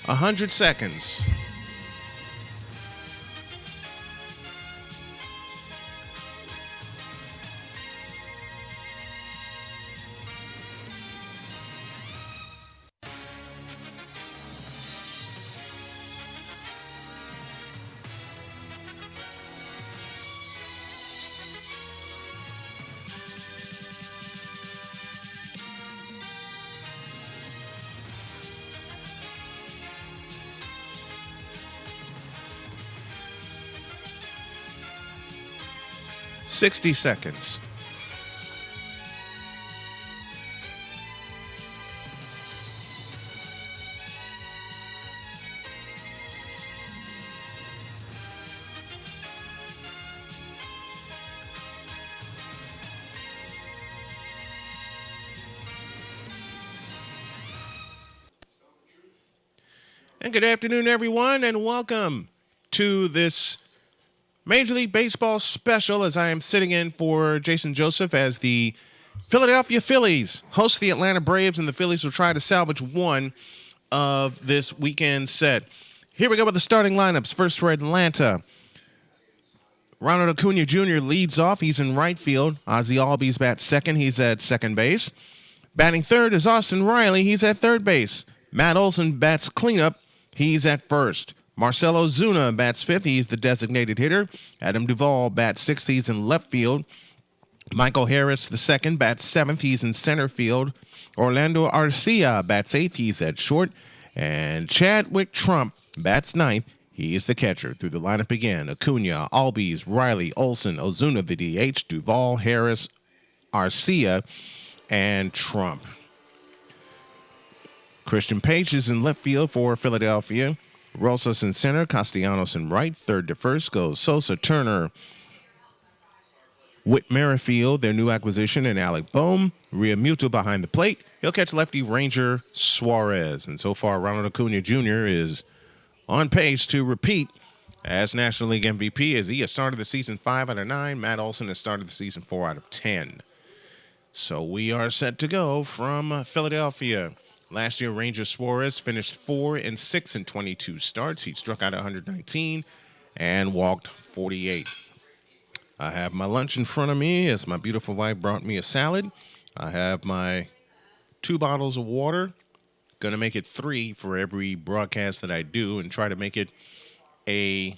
100 seconds. $60 seconds. And good afternoon, everyone, and welcome to this Major League Baseball special as I am sitting in for Jason Joseph as the Philadelphia Phillies host the Atlanta Braves, and the Phillies will try to salvage one of this weekend set. Here we go with the starting lineups. First for Atlanta, Ronald Acuna Jr. leads off. He's in right field. Ozzie Albies bats second. He's at second base. Batting third is Austin Riley. He's at third base. Matt Olson bats cleanup. He's at first. Marcell Ozuna bats fifth. He's the designated hitter. Adam Duvall bats sixth. He's in left field. Michael Harris, the second, bats seventh. He's in center field. Orlando Arcia bats eighth. He's at short. And Chadwick Trump bats ninth. He is the catcher. Through the lineup again: Acuna, Albies, Riley, Olson, Ozuna, the DH, Duvall, Harris, Arcia, and Trump. Christian Page is in left field for Philadelphia. Rosas in center, Castellanos in right. Third to first goes Sosa, Turner, Whit Merrifield, their new acquisition, and Alec Bohm. Realmuto behind the plate. He'll catch lefty Ranger Suarez. And so far, Ronald Acuna Jr. is on pace to repeat as National League MVP, as he has started the season 5 out of 9. Matt Olson has started the season 4 out of 10. So we are set to go from Philadelphia. Last year, Ranger Suarez finished 4-6 in 22 starts. He struck out 119 and walked 48. I have my lunch in front of me as my beautiful wife brought me a salad. I have my 2 bottles of water. Going to make it 3 for every broadcast that I do, and try to make it a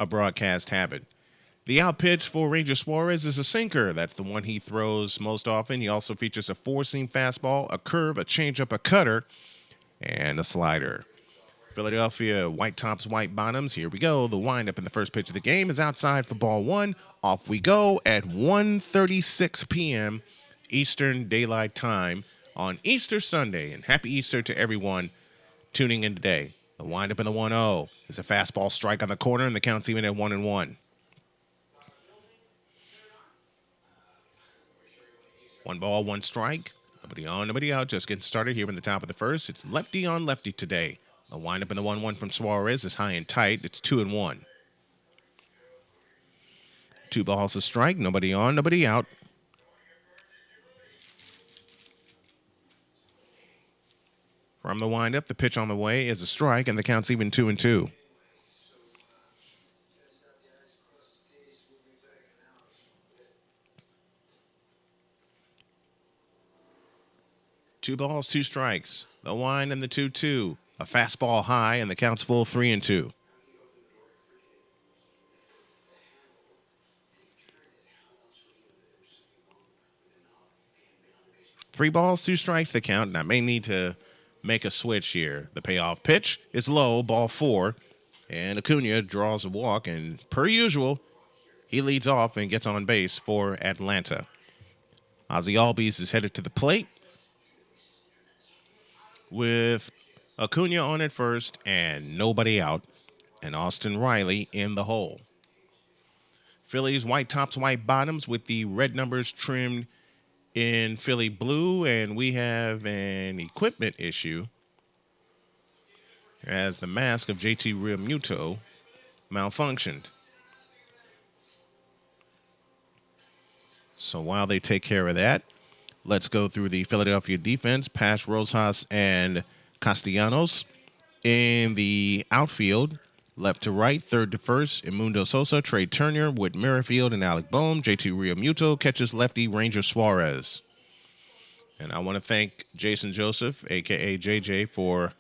broadcast habit. The out pitch for Ranger Suarez is a sinker. That's the one he throws most often. He also features a 4-seam fastball, a curve, a changeup, a cutter, and a slider. Philadelphia, white tops, white bottoms. Here we go. The windup in the first pitch of the game is outside for ball 1. Off we go at 1:36 p.m. Eastern Daylight Time on Easter Sunday. And happy Easter to everyone tuning in today. The windup in the 1-0 is a fastball strike on the corner, and the count's even at 1-1. 1 ball, 1 strike. Nobody on, nobody out. Just getting started here in the top of the first. It's lefty on lefty today. The windup in the 1-1 from Suarez is high and tight. It's 2-1. 2 balls, a strike. Nobody on, nobody out. From the windup, the pitch on the way is a strike, and the count's even 2-2. Two balls, 2 strikes. The wind and the 2-2. A fastball high, and the count's full 3-2. 3 balls, 2 strikes, the count, and I may need to make a switch here. The payoff pitch is low, ball 4, and Acuna draws a walk, and per usual, he leads off and gets on base for Atlanta. Ozzie Albies is headed to the plate with Acuna on at first and nobody out, and Austin Riley in the hole. Phillies white tops, white bottoms with the red numbers trimmed in Philly blue, and we have an equipment issue as the mask of JT Realmuto malfunctioned. So while they take care of that, Let's go through the Philadelphia defense. Pash, Rosas, and Castellanos. In the outfield, left to right, third to first, Imundo Sosa, Trey Turner, Whit Merrifield, and Alec Bohm. J2 Realmuto catches lefty Ranger Suarez. And I want to thank Jason Joseph, a.k.a. JJ, for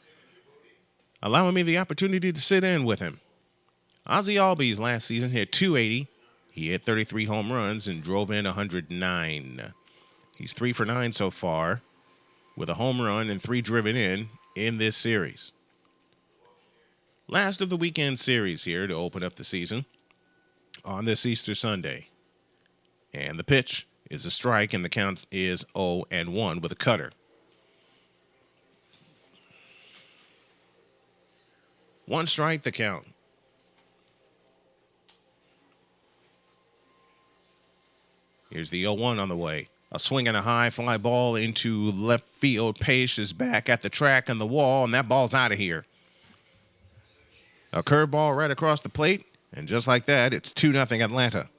allowing me the opportunity to sit in with him. Ozzie Albies last season hit 280. He hit 33 home runs and drove in 109. He's 3 for 9 so far, with a home run and 3 driven in this series. Last of the weekend series here to open up the season on this Easter Sunday. And the pitch is a strike, and the count is 0-1 with a cutter. One strike, the count. Here's the 0-1 on the way. A swing and a high fly ball into left field. Pace is back at the track and the wall, and that ball's out of here. A curveball right across the plate, and just like that, it's 2-0 Atlanta.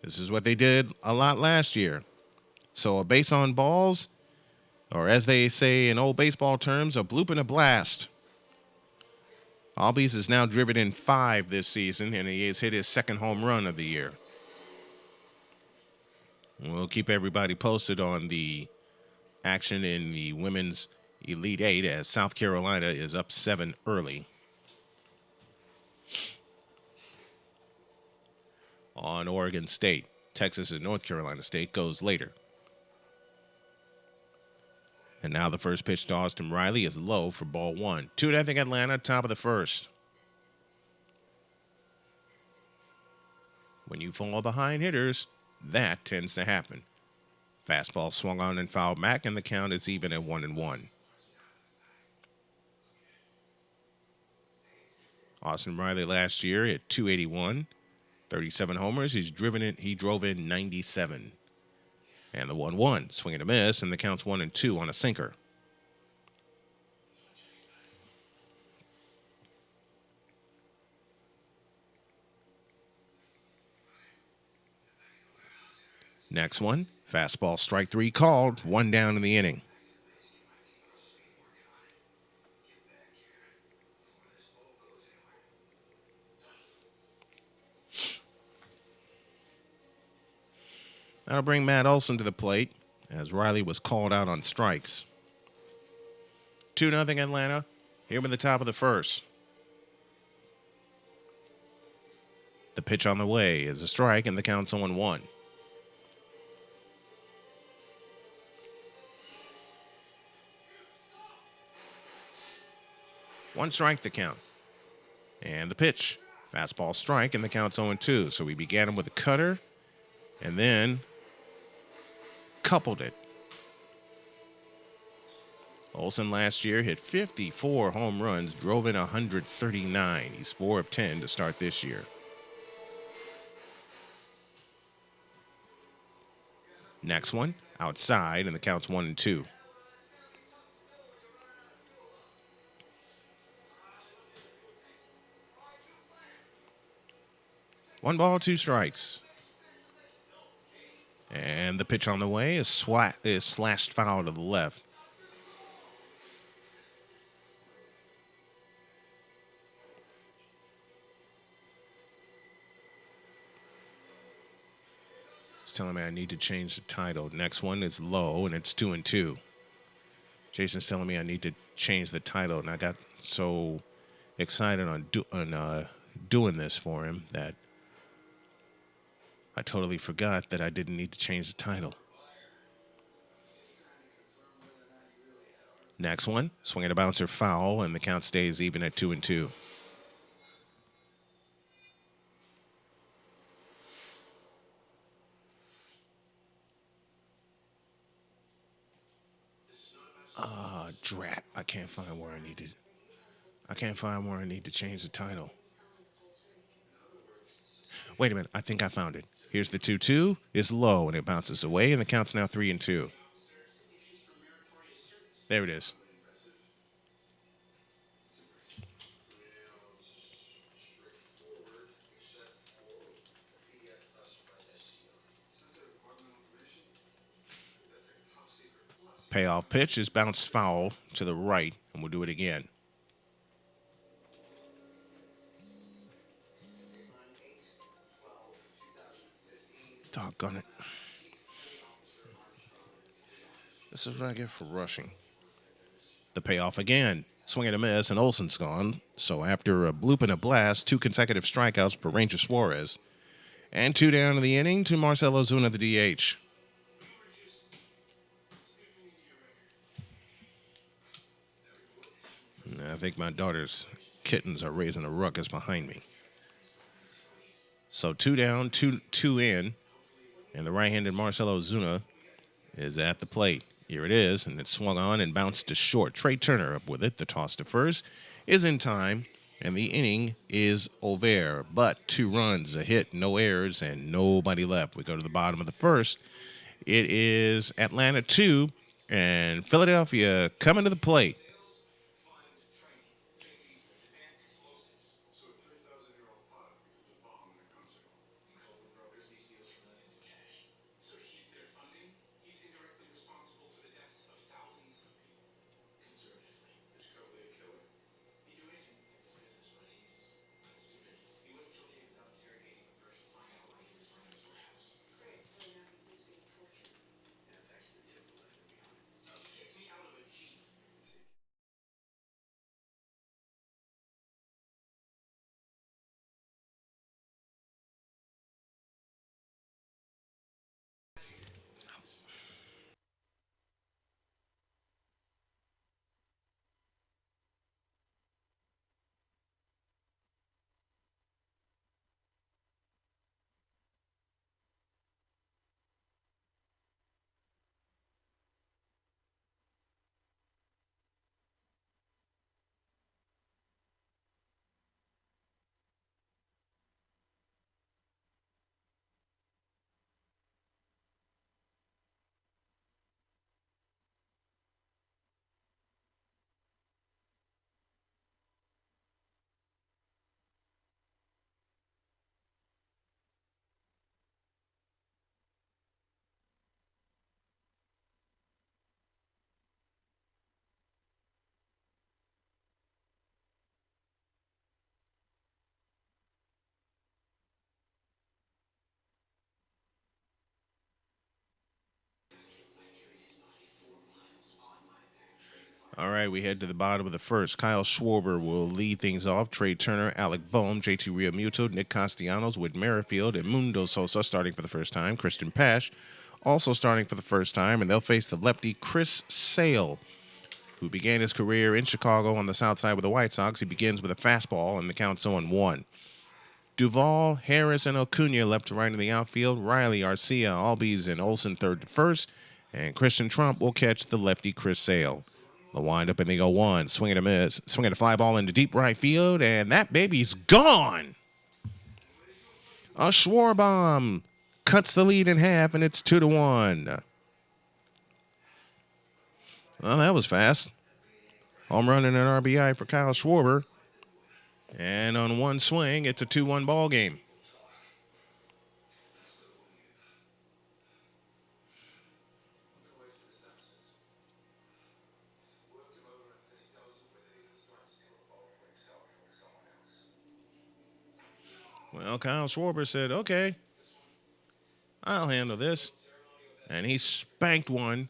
This is what they did a lot last year. So a base on balls, or as they say in old baseball terms, a bloop and a blast. Albies has now driven in 5 this season, and he has hit his second home run of the year. We'll keep everybody posted on the action in the women's Elite 8 as South Carolina is up 7 early. On Oregon State. Texas and North Carolina State goes later. And now the first pitch to Austin Riley is low for ball 1. 2-0 Atlanta, top of the first. When you fall behind hitters, that tends to happen. Fastball swung on and fouled back, and the count is even at 1-1. Austin Riley last year hit 281, 37 homers. He drove in 97. And the 1-1, swing and a miss, and the count's 1-2 on a sinker. Next one, fastball strike 3 called, 1 down in the inning. That'll bring Matt Olson to the plate as Riley was called out on strikes. 2-0 Atlanta. Here in the top of the first. The pitch on the way is a strike, and the count's 0-1. One strike, the count. And the pitch. Fastball strike, and the count's 0-2. So we began him with a cutter, and then coupled it. Olson last year hit 54 home runs, drove in 139. He's 4 of 10 to start this year. Next one, outside, and the count's 1-2. One ball, 2 strikes. And the pitch on the way is slashed foul to the left. It's telling me I need to change the title. Next one is low, and it's 2-2. Jason's telling me I need to change the title, and I got so excited on doing this for him that I totally forgot that I didn't need to change the title. Next one, swing and a bouncer foul, and the count stays even at 2-2. Drat. I can't find where I need to change the title. Wait a minute. I think I found it. Here's the 2-2. It's low, and it bounces away, and the count's now 3-2. There it is. Payoff pitch is bounced foul to the right, and we'll do it again. Doggone it. This is what I get for rushing. The payoff again. Swing and a miss, and Olsen's gone. So after a bloop and a blast, 2 consecutive strikeouts for Ranger Suarez. And 2 down in the inning to Marcelo Zuna, the DH. I think my daughter's kittens are raising a ruckus behind me. So 2 down, 2 in, and the right-handed Marcelo Zuna is at the plate. Here it is, and it swung on and bounced to short. Trey Turner up with it. The toss to first is in time, and the inning is over. But 2 runs, a hit, no errors, and nobody left. We go to the bottom of the first. It is Atlanta 2, and Philadelphia coming to the plate. All right, we head to the bottom of the first. Kyle Schwarber will lead things off. Trey Turner, Alec Boehm, JT Realmuto, Nick Castellanos, Whit Merrifield, and Mundo Sosa starting for the first time. Christian Pash also starting for the first time, and they'll face the lefty Chris Sale, who began his career in Chicago on the south side with the White Sox. He begins with a fastball, and the count's 0-1. Duvall, Harris, and Acuna left to right in the outfield. Riley, Arcia, Albies, and Olsen third to first. And Christian Trump will catch the lefty Chris Sale. The windup and they go 1. Swing and a miss. Swing and a fly ball into deep right field, and that baby's gone. A Schwarbomb cuts the lead in half, and it's 2-1. Well, that was fast. Home run and an RBI for Kyle Schwarber. And on one swing, it's a 2-1 ball game. Well, Kyle Schwarber said, okay, I'll handle this. And he spanked one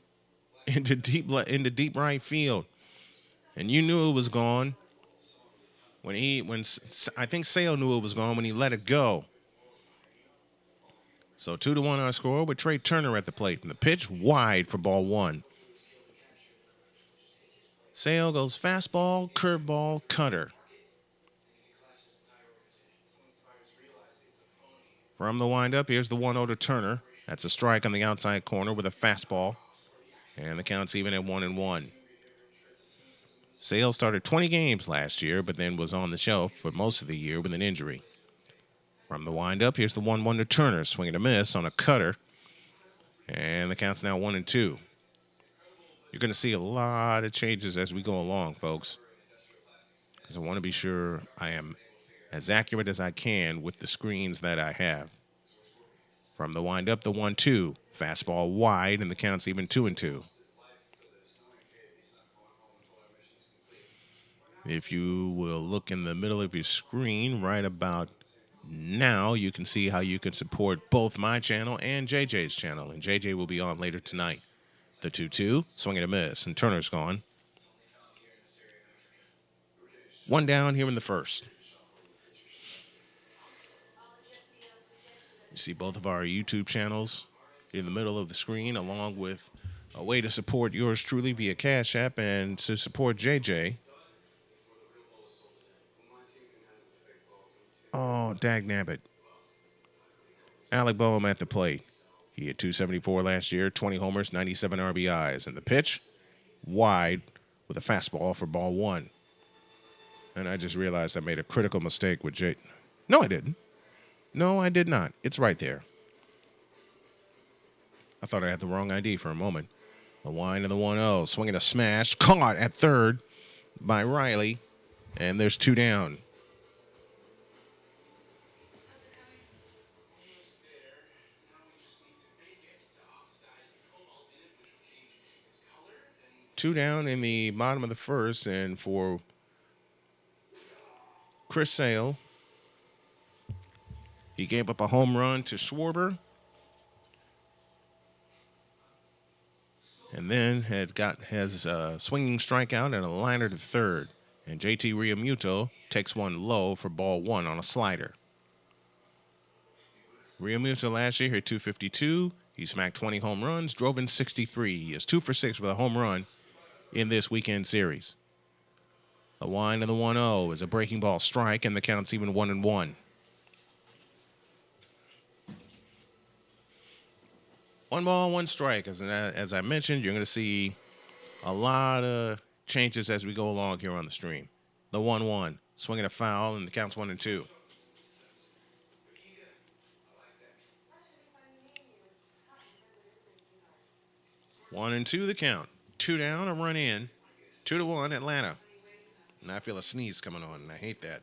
into deep right field. And you knew it was gone. I think Sale knew it was gone when he let it go. So 2-1 our score with Trey Turner at the plate. And the pitch wide for ball 1. Sale goes fastball, curveball, cutter. From the windup, here's the 1-0 to Turner. That's a strike on the outside corner with a fastball. And the count's even at 1-1. Sale started 20 games last year, but then was on the shelf for most of the year with an injury. From the windup, here's the 1-1 to Turner. Swing and a miss on a cutter. And the count's now 1-2. You're going to see a lot of changes as we go along, folks. Because I want to be sure I am as accurate as I can with the screens that I have. From the windup, the 1-2. Fastball wide, and the count's even 2-2. If you will look in the middle of your screen right about now, you can see how you can support both my channel and JJ's channel. And JJ will be on later tonight. The 2-2, swing and a miss, and Turner's gone. One down here in the first. You see both of our YouTube channels in the middle of the screen, along with a way to support yours truly via Cash App and to support JJ. Oh, dagnabbit. Alec Boehm at the plate. He had 274 last year, 20 homers, 97 RBIs. And the pitch, wide with a fastball for ball one. And I just realized I made a critical mistake with Jay. No, I didn't. No, I did not. It's right there. I thought I had the wrong ID for a moment. The wind of the 1-0, swinging a smash, caught at third by Riley. And there's two down. Two down in the bottom of the first, and for Chris Sale, he gave up a home run to Schwarber, and then has a swinging strikeout and a liner to third. And JT Realmuto takes one low for ball one on a slider. Realmuto last year hit 252. He smacked 20 home runs, drove in 63. He is 2 for 6 with a home run in this weekend series. The wind of the 1-0 is a breaking ball strike, and the count's even 1-1. 1 ball, 1 strike. As I mentioned, you're going to see a lot of changes as we go along here on the stream. The 1-1, swinging a foul, and the count's 1-2. 1-2 the count. 2 down, a run in. 2-1 Atlanta. And I feel a sneeze coming on, and I hate that.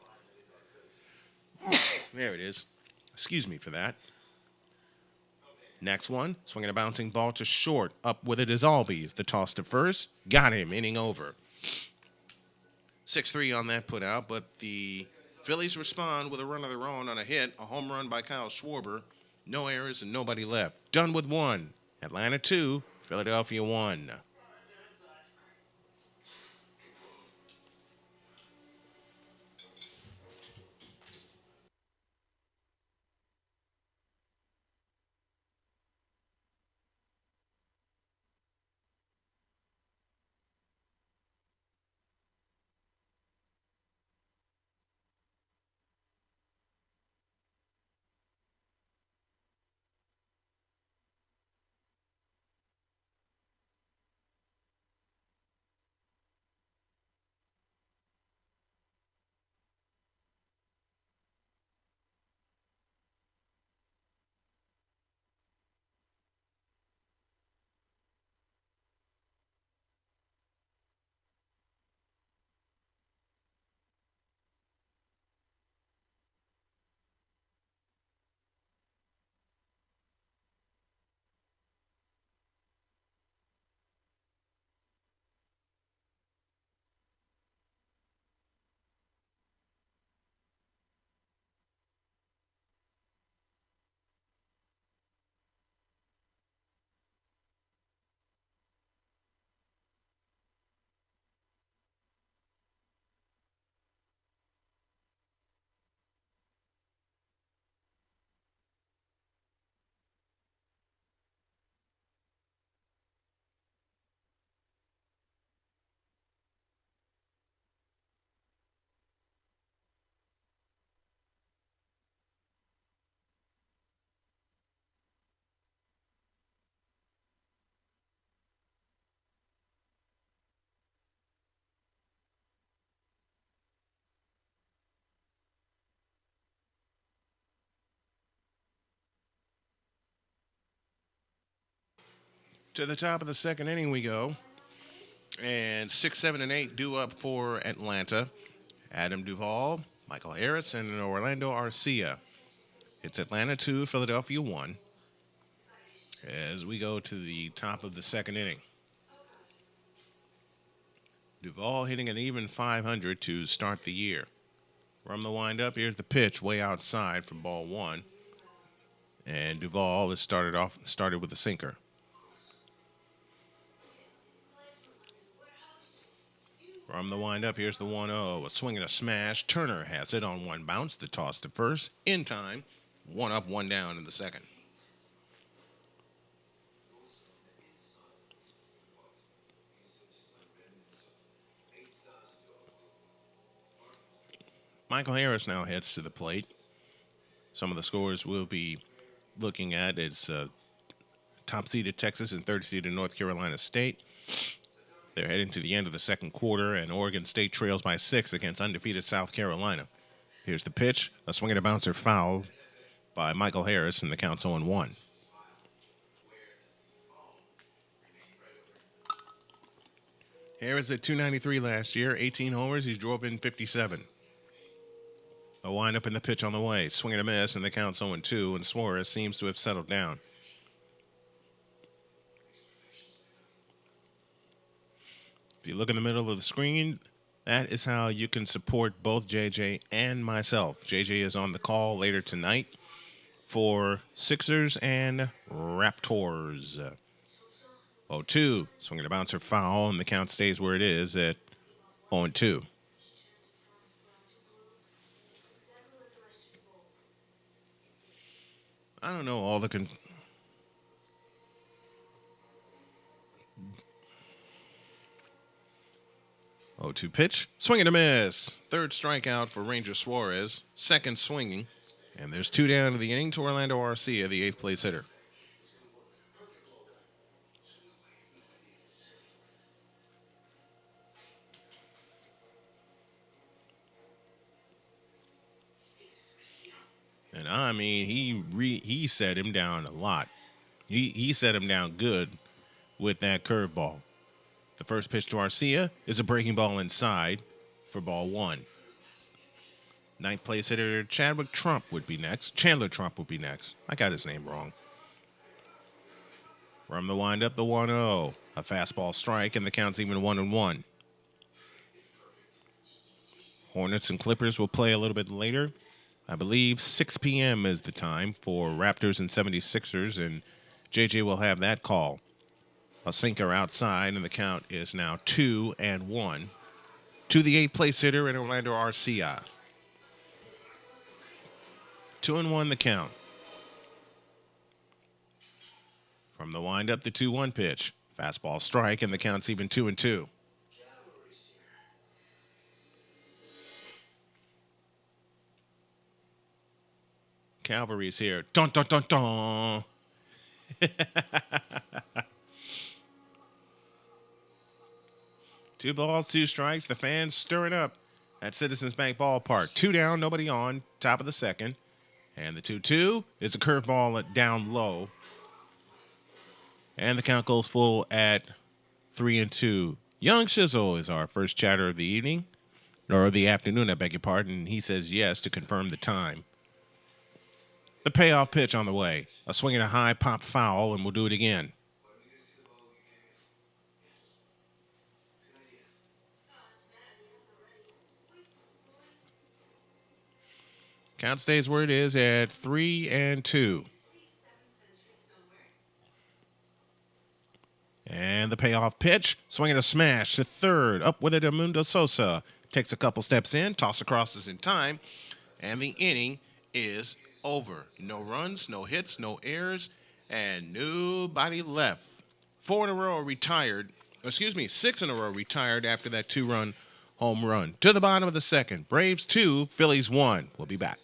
There it is. Excuse me for that. Next one, swinging a bouncing ball to short. Up with it is Albies. The toss to first. Got him, inning over. 6-3 on that put out, but the Phillies respond with a run of their own on a hit, a home run by Kyle Schwarber. No errors and nobody left. Done with 1. Atlanta 2, Philadelphia 1. To the top of the second inning we go. And 6, 7, and 8 due up for Atlanta. Adam Duvall, Michael Harris, and Orlando Arcia. It's Atlanta 2, Philadelphia 1. As we go to the top of the second inning. Duvall hitting an even 500 to start the year. From the windup, here's the pitch way outside for ball one. And Duvall has started with a sinker. From the windup, here's the 1-0. A swing and a smash. Turner has it on one bounce. The toss to first. In time. One up, one down in the second. Michael Harris now heads to the plate. Some of the scores we'll be looking at is top seeded Texas and third seeded North Carolina State. They're heading to the end of the second quarter, and Oregon State trails by 6 against undefeated South Carolina. Here's the pitch. A swing and a bouncer foul by Michael Harris, and the count's 0-1. Harris at 293 last year, 18 homers. He drove in 57. A windup in the pitch on the way. Swing and a miss, and the count's 0-2, and Suarez seems to have settled down. If you look in the middle of the screen, that is how you can support both JJ and myself. JJ is on the call later tonight for Sixers and Raptors. 0-2. Swinging a bouncer foul, and the count stays where it is at 0-2. I don't know all the 0-2 pitch. Swing and a miss. Third strikeout for Ranger Suarez. Second swinging. And there's 2 down to the inning to Orlando Arcia, the 8th place hitter. And I mean, he set him down a lot. He set him down good with that curveball. The first pitch to Arcia is a breaking ball inside for ball one. 9th place hitter Chandler Trump would be next. I got his name wrong. From the windup, the 1-0. A fastball strike, and the count's even 1-1. Hornets and Clippers will play a little bit later. I believe 6 p.m. is the time for Raptors and 76ers, and JJ will have that call. A sinker outside, and the count is now 2-1 to the 8th place hitter in Orlando Arcia. 2-1 the count. From the windup, the 2-1 pitch. Fastball strike, and the count's even 2-2. Cavalry's here. Dun, dun, dun, dun. 2 balls, 2 strikes. The fans stirring up at Citizens Bank Ballpark. 2 down, nobody on. Top of the second. And the 2-2 is a curveball down low. And the count goes full at 3-2. Young Shizzle is our first chatter of the evening. Or the afternoon, I beg your pardon. He says yes to confirm the time. The payoff pitch on the way. A swing and a high pop foul, and we'll do it again. Count stays where it is at 3-2. And the payoff pitch. Swing and a smash to third. Up with it, Amundo Sosa. Takes a couple steps in. Toss across is in time. And the inning is over. No runs, no hits, no errors, and nobody left. 6 in a row retired after that 2-run home run. To the bottom of the second. Braves 2, Phillies 1. We'll be back.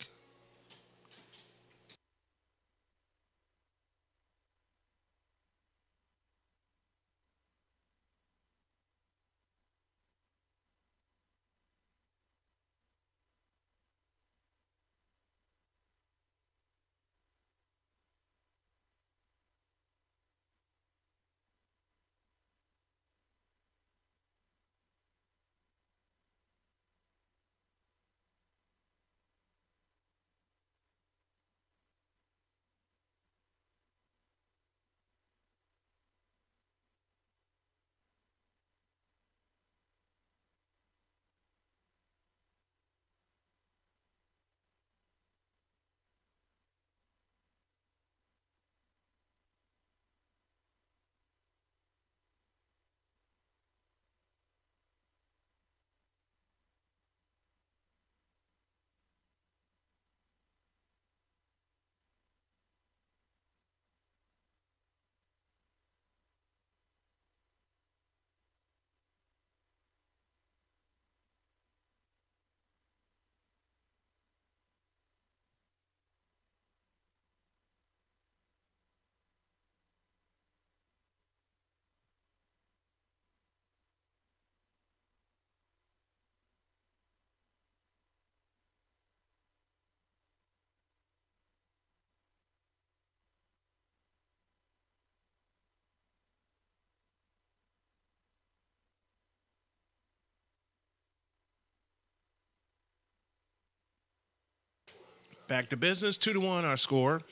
Back to business. 2-1 our score.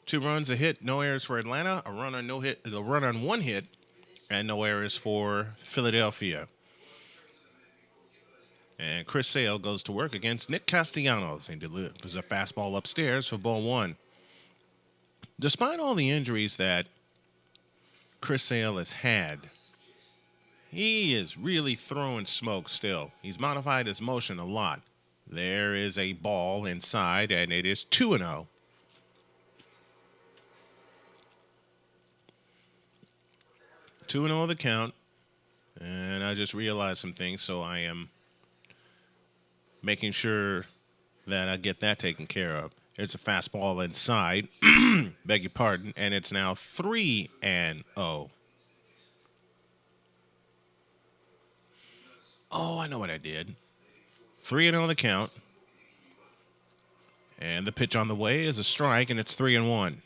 2 runs, a hit, no errors for Atlanta. A run on no hit, a run on 1 hit, and no errors for Philadelphia. And Chris Sale goes to work against Nick Castellanos. He delivers a fastball upstairs for ball 1. Despite all the injuries that Chris Sale has had, he is really throwing smoke still. He's modified his motion a lot. There is a ball inside, and it is 2-0. Two and 0 the count, and I just realized some things, so I am making sure that I get that taken care of. There's a fastball inside, beg your pardon, and it's now 3-0. Oh, I know what I did. 3-0 the count, and the pitch on the way is a strike, and it's 3-1.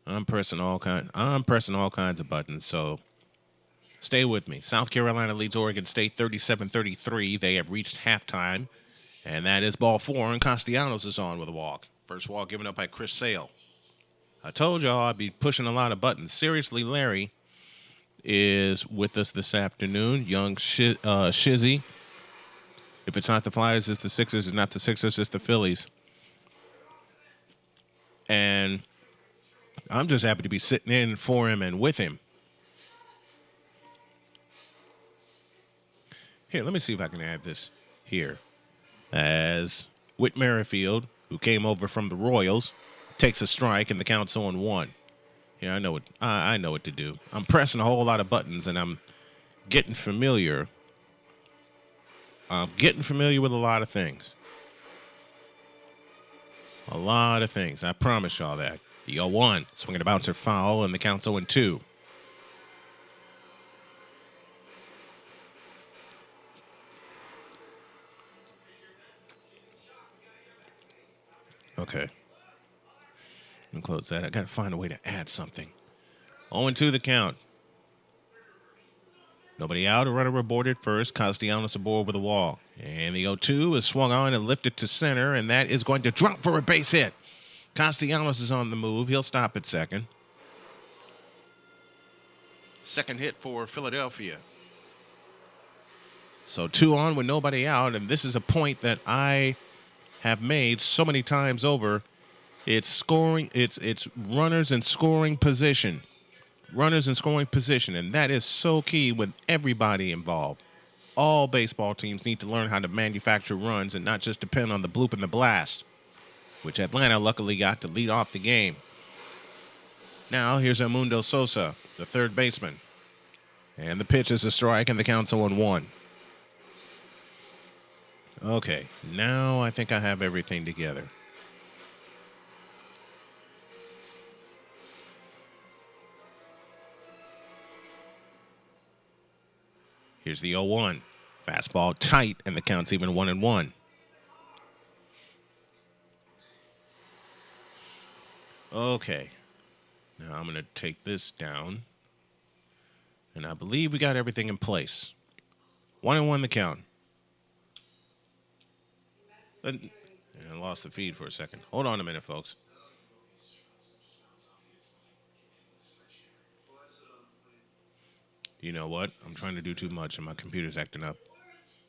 I'm pressing all kinds of buttons, so stay with me. South Carolina leads Oregon State 37-33. They have reached halftime, and that is ball 4, and Castellanos is on with a walk. First walk given up by Chris Sale. I told y'all I'd be pushing a lot of buttons. Seriously, Larry is with us this afternoon. Young Shizzy. If it's not the Flyers, it's the Sixers. If not the Sixers, it's the Phillies. And I'm just happy to be sitting in for him and with him. Here, let me see if I can add this here. As Whit Merrifield, who came over from the Royals, takes a strike and the count's 0-1. Yeah, I know what to do. I'm pressing a whole lot of buttons and I'm getting familiar. I'm getting familiar with a lot of things. A lot of things. I promise y'all that. The 0-1, swinging a bouncer foul, and the count's 0-2. Okay. Let me close that. I got to find a way to add something. 0-2 the count. Nobody out. A runner aborted first. Castellanos aboard with a walk. And the 0-2 is swung on and lifted to center, and that is going to drop for a base hit. Castellanos is on the move. He'll stop at second. Second hit for Philadelphia. So 2 on with nobody out, and this is a point that I have made so many times over. It's scoring. It's runners in scoring position. Runners in scoring position, and that is so key with everybody involved. All baseball teams need to learn how to manufacture runs and not just depend on the bloop and the blast, which Atlanta luckily got to lead off the game. Now, here's Edmundo Sosa, the third baseman. And the pitch is a strike, and the count's 0-1. Okay, now I think I have everything together. Here's the 0-1. Fastball tight, and the count's even 1-1. Okay. Now I'm going to take this down. And I believe we got everything in place. 1-1 the count. And I lost the feed for a second. Hold on a minute, folks. You know what? I'm trying to do too much and my computer's acting up.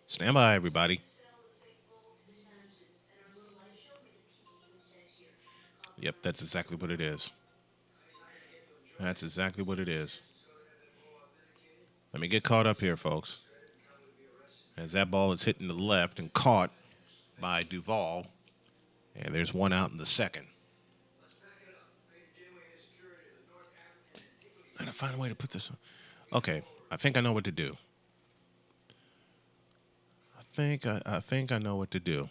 Stand by, everybody. Yep, that's exactly what it is. That's exactly what it is. Let me get caught up here, folks. As that ball is hitting the left and caught by Duvall. And there's one out in the second. I gotta find a way to put this on. Okay, I think I know what to do. I think I know what to do.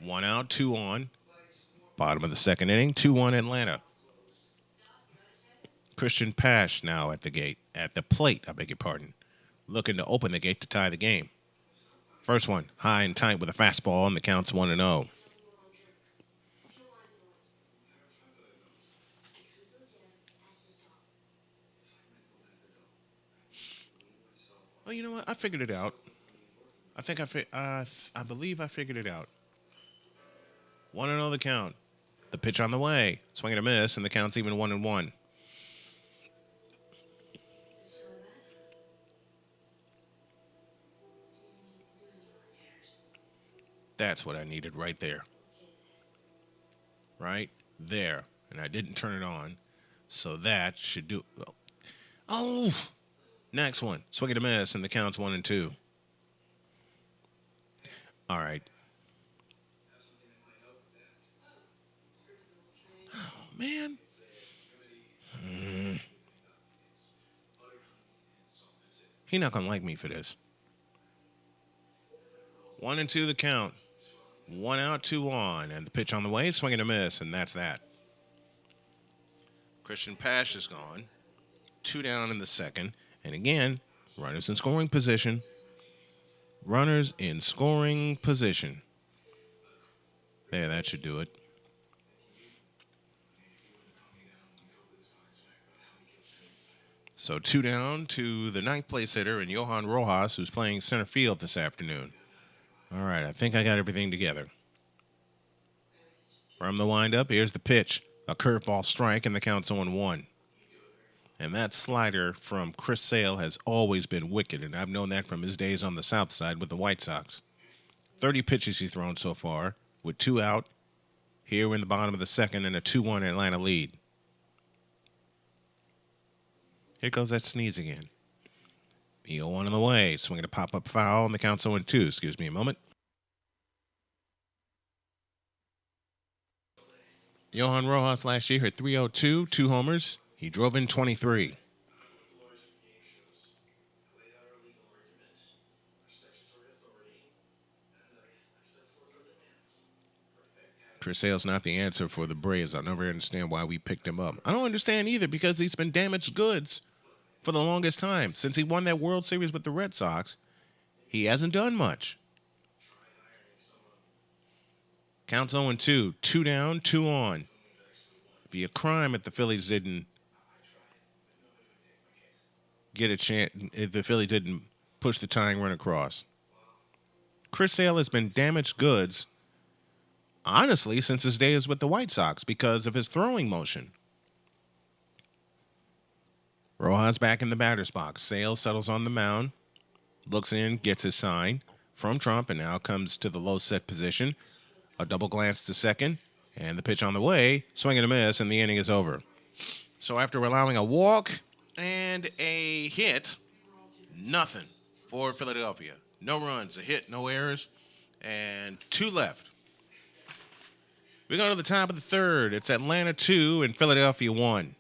One out, 2 on. Bottom of the second inning, 2-1 Atlanta. Christian Pash now at the plate, I beg your pardon. Looking to open the gate to tie the game. First one, high and tight with a fastball, and the count's 1-0. Oh, you know what? I figured it out. I think I believe I figured it out. Want to know the count? The pitch on the way, swing and a miss, and the count's even 1-1. That's what I needed right there. Right there. And I didn't turn it on. So that should do. Oh! Next one. Swing and a miss, and the count's 1-2. All right. Oh, man. He not going to like me for this. 1-2 the count. 1 out, 2 on. And the pitch on the way, swing and a miss, and that's that. Christian Pash is gone. 2 down in the second. And again, runners in scoring position. Runners in scoring position. There, that should do it. So 2 down to the ninth place hitter and Johan Rojas, who's playing center field this afternoon. All right, I think I got everything together. From the windup, here's the pitch. A curveball strike, and the count's 0-1. And that slider from Chris Sale has always been wicked, and I've known that from his days on the south side with the White Sox. 30 pitches he's thrown so far, with 2 out. Here we're in the bottom of the second, and a 2-1 Atlanta lead. Here goes that sneeze again. 0-1 on the way. Swinging a pop-up foul, and the count's 0-2. Excuse me a moment. Johan Rojas last year hit .302, 2 homers. He drove in 23. Chris Sale's not the answer for the Braves. I'll never understand why we picked him up. I don't understand either because he's been damaged goods for the longest time. Since he won that World Series with the Red Sox, he hasn't done much. Counts 0-2. 2 down, 2 on. It'd be a crime if the Phillies didn't get a chance, if the Phillies didn't push the tying run across. Chris Sale has been damaged goods, honestly, since his days with the White Sox because of his throwing motion. Rojas back in the batter's box. Sale settles on the mound, looks in, gets his sign from Trump, and now comes to the low set position. A double glance to second, and the pitch on the way, swing and a miss, and the inning is over. So after allowing a walk and a hit, nothing for Philadelphia. No runs, a hit, no errors, and 2 left. We go to the top of the third. It's Atlanta 2 and Philadelphia 1.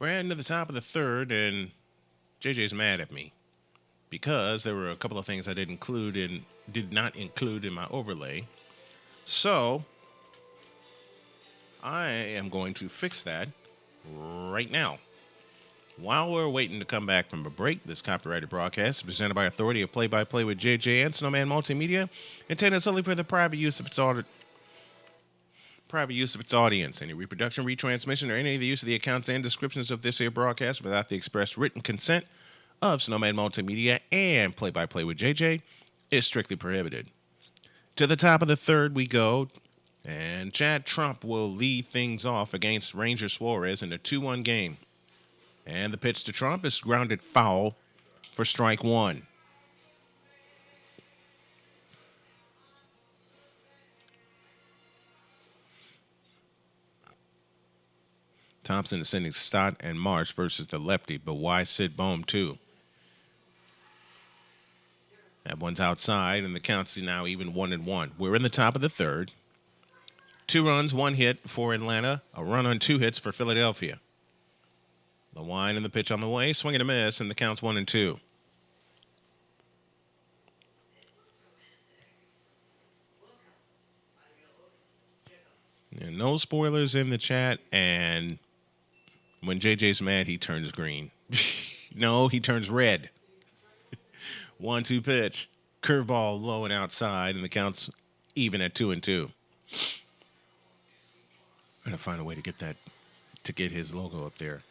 We're heading to the top of the third, and JJ's mad at me because there were a couple of things I did not include in my overlay. So I am going to fix that right now. While we're waiting to come back from a break, this copyrighted broadcast is presented by authority of play-by-play with JJ and Snowman Multimedia, intended solely for the private use of its audience. Any reproduction, retransmission, or any of the use of the accounts and descriptions of this here broadcast without the express written consent of Snowman Multimedia and Play-by-Play with JJ is strictly prohibited. To the top of the third we go, and Chad Trump will lead things off against Ranger Suarez in a 2-1 game. And the pitch to Trump is grounded foul for strike one. Thompson is sending Stott and Marsh versus the lefty, but why Sid Bohm too? That one's outside, and the count's now even 1-1. We're in the top of the third. 2 runs, 1 hit for Atlanta. A run on 2 hits for Philadelphia. The wind and the pitch on the way. Swing and a miss, and the count's 1-2. And no spoilers in the chat, and when JJ's mad, he turns green. No, he turns red. 1-2 pitch. Curveball low and outside, and the count's even at 2-2. I'm gonna find a way to get his logo up there.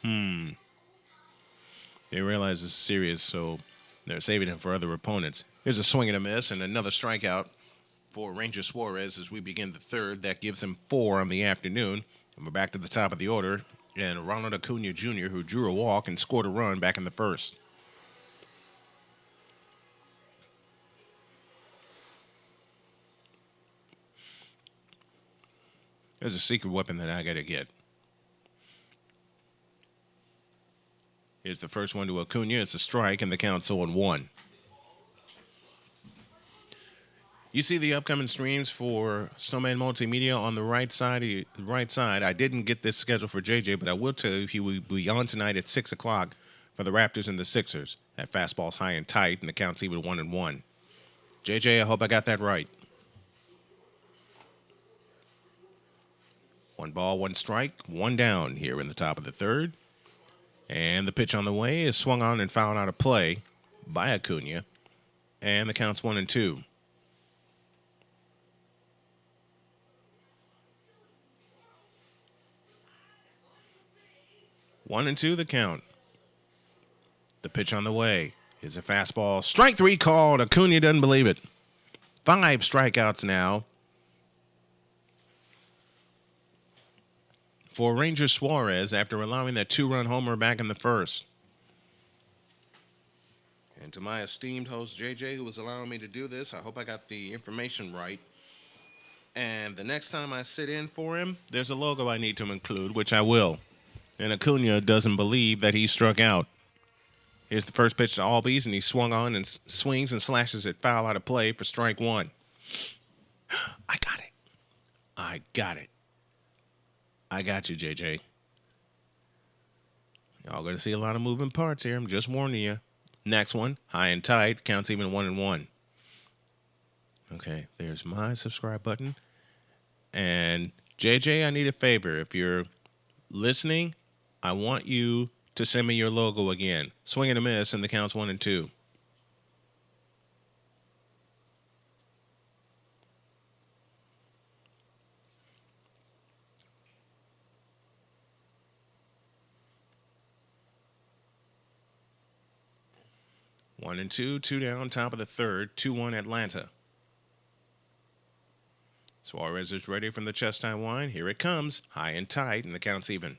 They realize it's serious, so they're saving him for other opponents. Here's a swing and a miss, and another strikeout for Ranger Suarez as we begin the third. That gives him 4 on the afternoon. And we're back to the top of the order. And Ronald Acuna Jr., who drew a walk and scored a run back in the first. There's a secret weapon that I got to get. Here's the first one to Acuna. It's a strike, and the count's 0-1. You see the upcoming streams for Snowman Multimedia on the right side. I didn't get this schedule for JJ, but I will tell you he will be on tonight at 6 o'clock for the Raptors and the Sixers. That fastball's high and tight, and the count's even 1-1. JJ, I hope I got that right. 1 ball, 1 strike, 1 down here in the top of the third. And the pitch on the way is swung on and fouled out of play by Acuna. And the count's 1-2. One and two, the count. The pitch on the way is a fastball. Strike 3 called. Acuna doesn't believe it. 5 strikeouts now for Ranger Suarez after allowing that 2-run homer back in the first. And to my esteemed host, JJ, who was allowing me to do this, I hope I got the information right. And the next time I sit in for him, there's a logo I need to include, which I will. And Acuna doesn't believe that he struck out. Here's the first pitch to Albies, and he swung on and swings and slashes it foul out of play for strike 1. I got it. I got you, JJ. Y'all going to see a lot of moving parts here. I'm just warning you. Next one, high and tight, counts even 1-1. Okay, there's my subscribe button. And JJ, I need a favor. If you're listening, I want you to send me your logo again. Swing and a miss, and the count's 1-2. One and two down, top of the third, 2-1 Atlanta. Suarez is ready from the chest high wind. Here it comes, high and tight, and the count's even.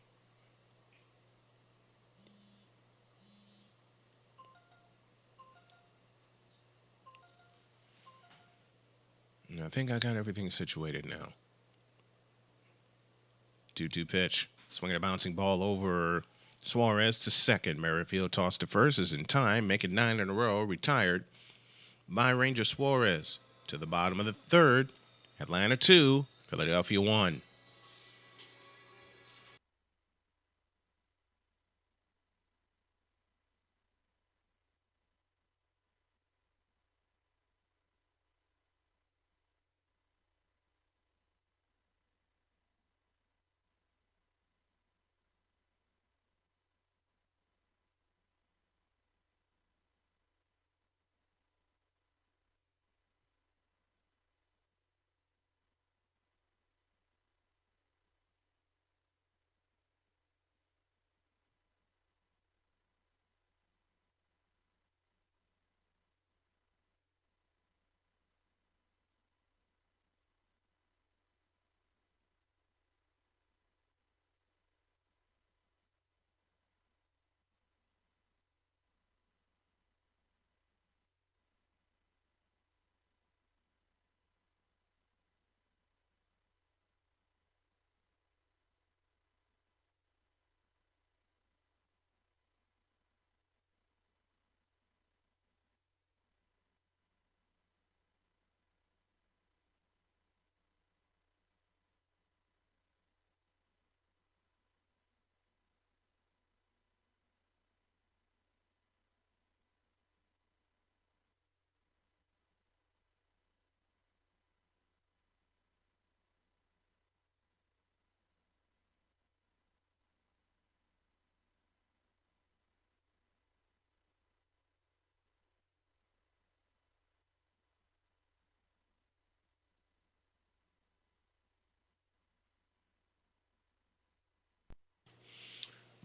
And I think I got everything situated now. 2-2 pitch. Swinging a bouncing ball over Suarez to second. Merrifield tossed to first, is in time, making 9 in a row, retired by Ranger Suarez. To the bottom of the third, Atlanta 2, Philadelphia 1.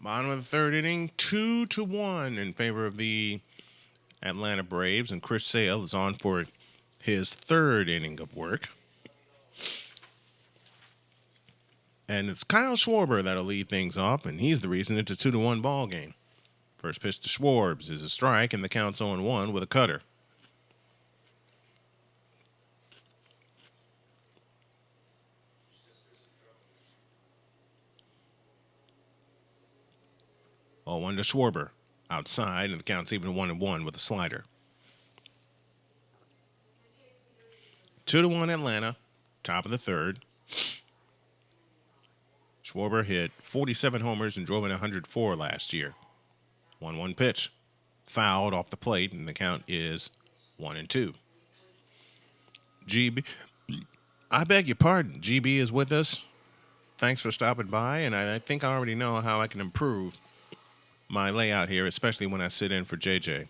Bottom of the third inning, 2-1 in favor of the Atlanta Braves, and Chris Sale is on for his third inning of work. And it's Kyle Schwarber that'll lead things off, and he's the reason it's a 2-1 ball game. First pitch to Schwarbs is a strike, and the count's 0-1 with a cutter. Oh, 1 to Schwarber outside, and the count's even 1-1 with a slider. 2-1 Atlanta, top of the third. Schwarber hit 47 homers and drove in 104 last year. 1-1 pitch. Fouled off the plate, and the count is 1-2. GB, I beg your pardon. GB is with us. Thanks for stopping by, and I think I already know how I can improve my layout here, especially when I sit in for JJ.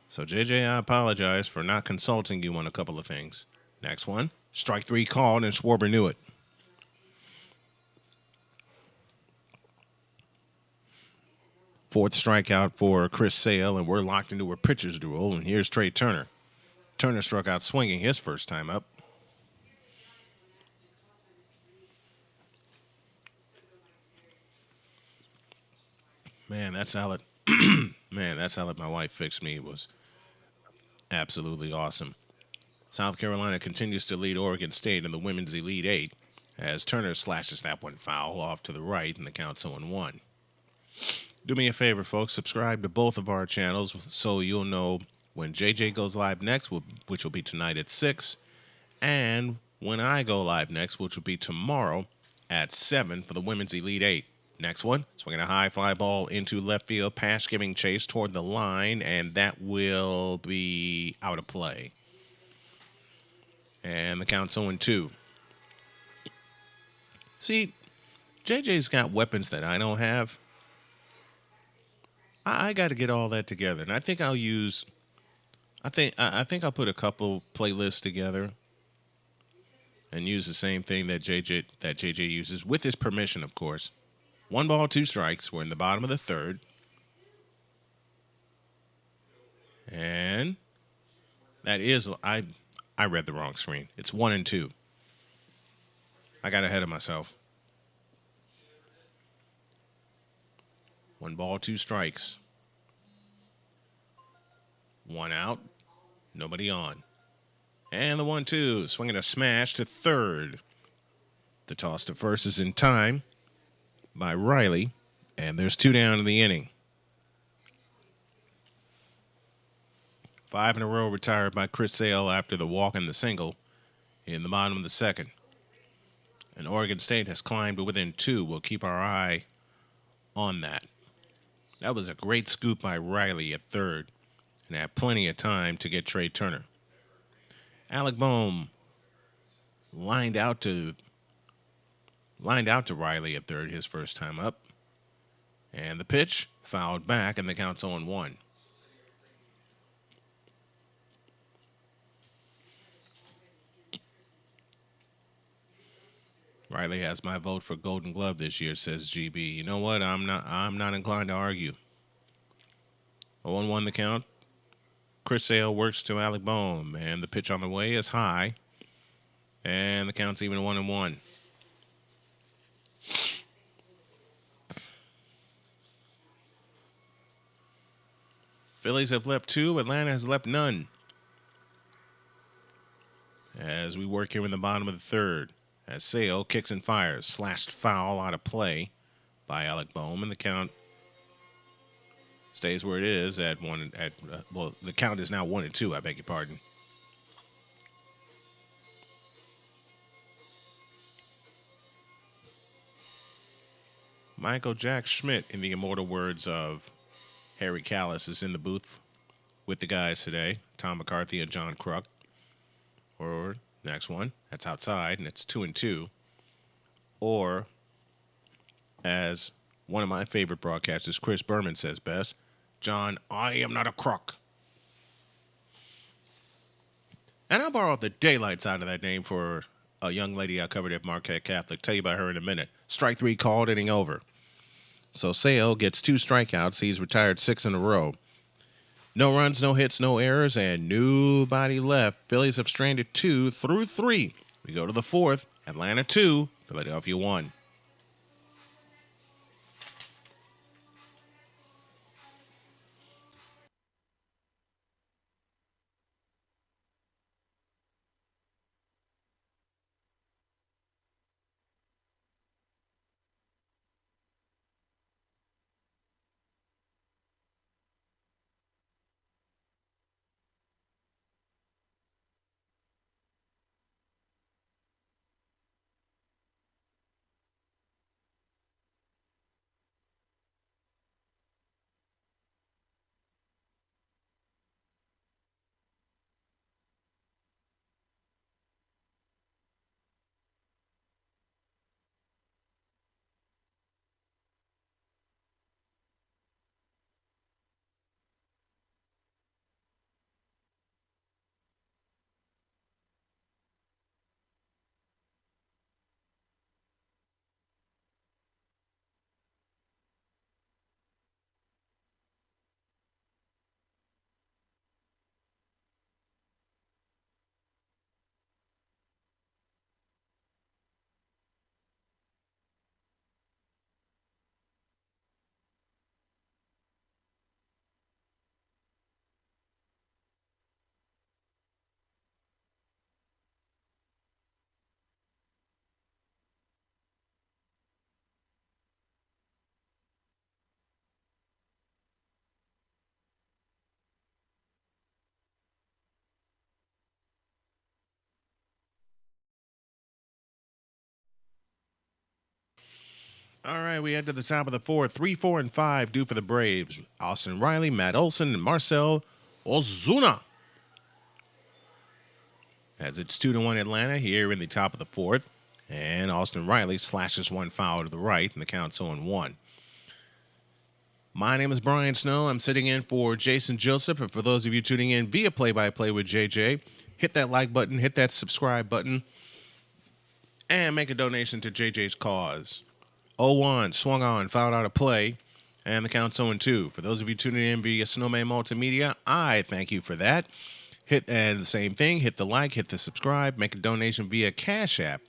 So, JJ, I apologize for not consulting you on a couple of things. Next one, strike 3 called, and Schwarber knew it. Fourth strikeout for Chris Sale, and we're locked into a pitcher's duel. And here's Trey Turner. Turner struck out swinging his first time up. Man, that salad. Man, that salad my wife fixed me was absolutely awesome. South Carolina continues to lead Oregon State in the Women's Elite Eight as Turner slashes that one foul off to the right, and the count's 0-1. Do me a favor, folks. Subscribe to both of our channels so you'll know when JJ goes live next, which will be tonight at 6, and when I go live next, which will be tomorrow at 7 for the Women's Elite Eight. Next one, swinging a high fly ball into left field, pass giving chase toward the line, and that will be out of play. And the count's 0-2. See, JJ's got weapons that I don't have. I got to get all that together, and I think I'll use. I think I'll put a couple playlists together and use the same thing that JJ uses, with his permission, of course. 1 ball, 2 strikes. We're in the bottom of the third, and that is I read the wrong screen. It's 1-2. I got ahead of myself. 1 ball, 2 strikes. 1 out. Nobody on. And the 1-2. Swinging a smash to third. The toss to first is in time by Riley. And there's 2 down in the inning. 5 in a row retired by Chris Sale after the walk and the single in the bottom of the second. And Oregon State has climbed to within 2. We'll keep our eye on that. That was a great scoop by Riley at third, and had plenty of time to get Trey Turner. Alec Boehm lined out to Riley at third his first time up. And the pitch fouled back, and the count's 0-1. Riley has my vote for Golden Glove this year, says GB. You know what? I'm not inclined to argue. 0-1 the count. Chris Sale works to Alec Boehm, and the pitch on the way is high. And the count's even 1-1. Phillies have left 2. Atlanta has left none. As we work here in the bottom of the third, as Sale kicks and fires, slashed foul out of play by Alec Boehm, and the count stays where it is at one. The count is now 1-2. I beg your pardon. Michael Jack Schmidt, in the immortal words of Harry Callis, is in the booth with the guys today. Tom McCarthy and John Kruk. Or next one, that's outside, and it's 2-2. Or, as one of my favorite broadcasters, Chris Berman, says best, John, I am not a crook. And I'll borrow the daylights out of that name for a young lady I covered at Marquette Catholic. Tell you about her in a minute. Strike 3 called, inning over. So Sale gets 2 strikeouts. He's retired 6 in a row. No runs, no hits, no errors, and nobody left. Phillies have stranded 2 through 3. We go to the 4th. Atlanta 2, Philadelphia 1. All right, we head to the top of the 4th. 3, 4, and 5 due for the Braves. Austin Riley, Matt Olson, and Marcell Ozuna. As it's 2-1 Atlanta here in the top of the 4th. And Austin Riley slashes one foul to the right, and the count's 0-1. My name is Brian Snow. I'm sitting in for Jason Joseph. And for those of you tuning in via Play-by-Play with JJ, hit that like button, hit that subscribe button, and make a donation to JJ's cause. 0-1, swung on, fouled out of play, and the count's 0-2. For those of you tuning in via Snowman Multimedia, I thank you for that. And the same thing, hit the like, hit the subscribe, make a donation via Cash App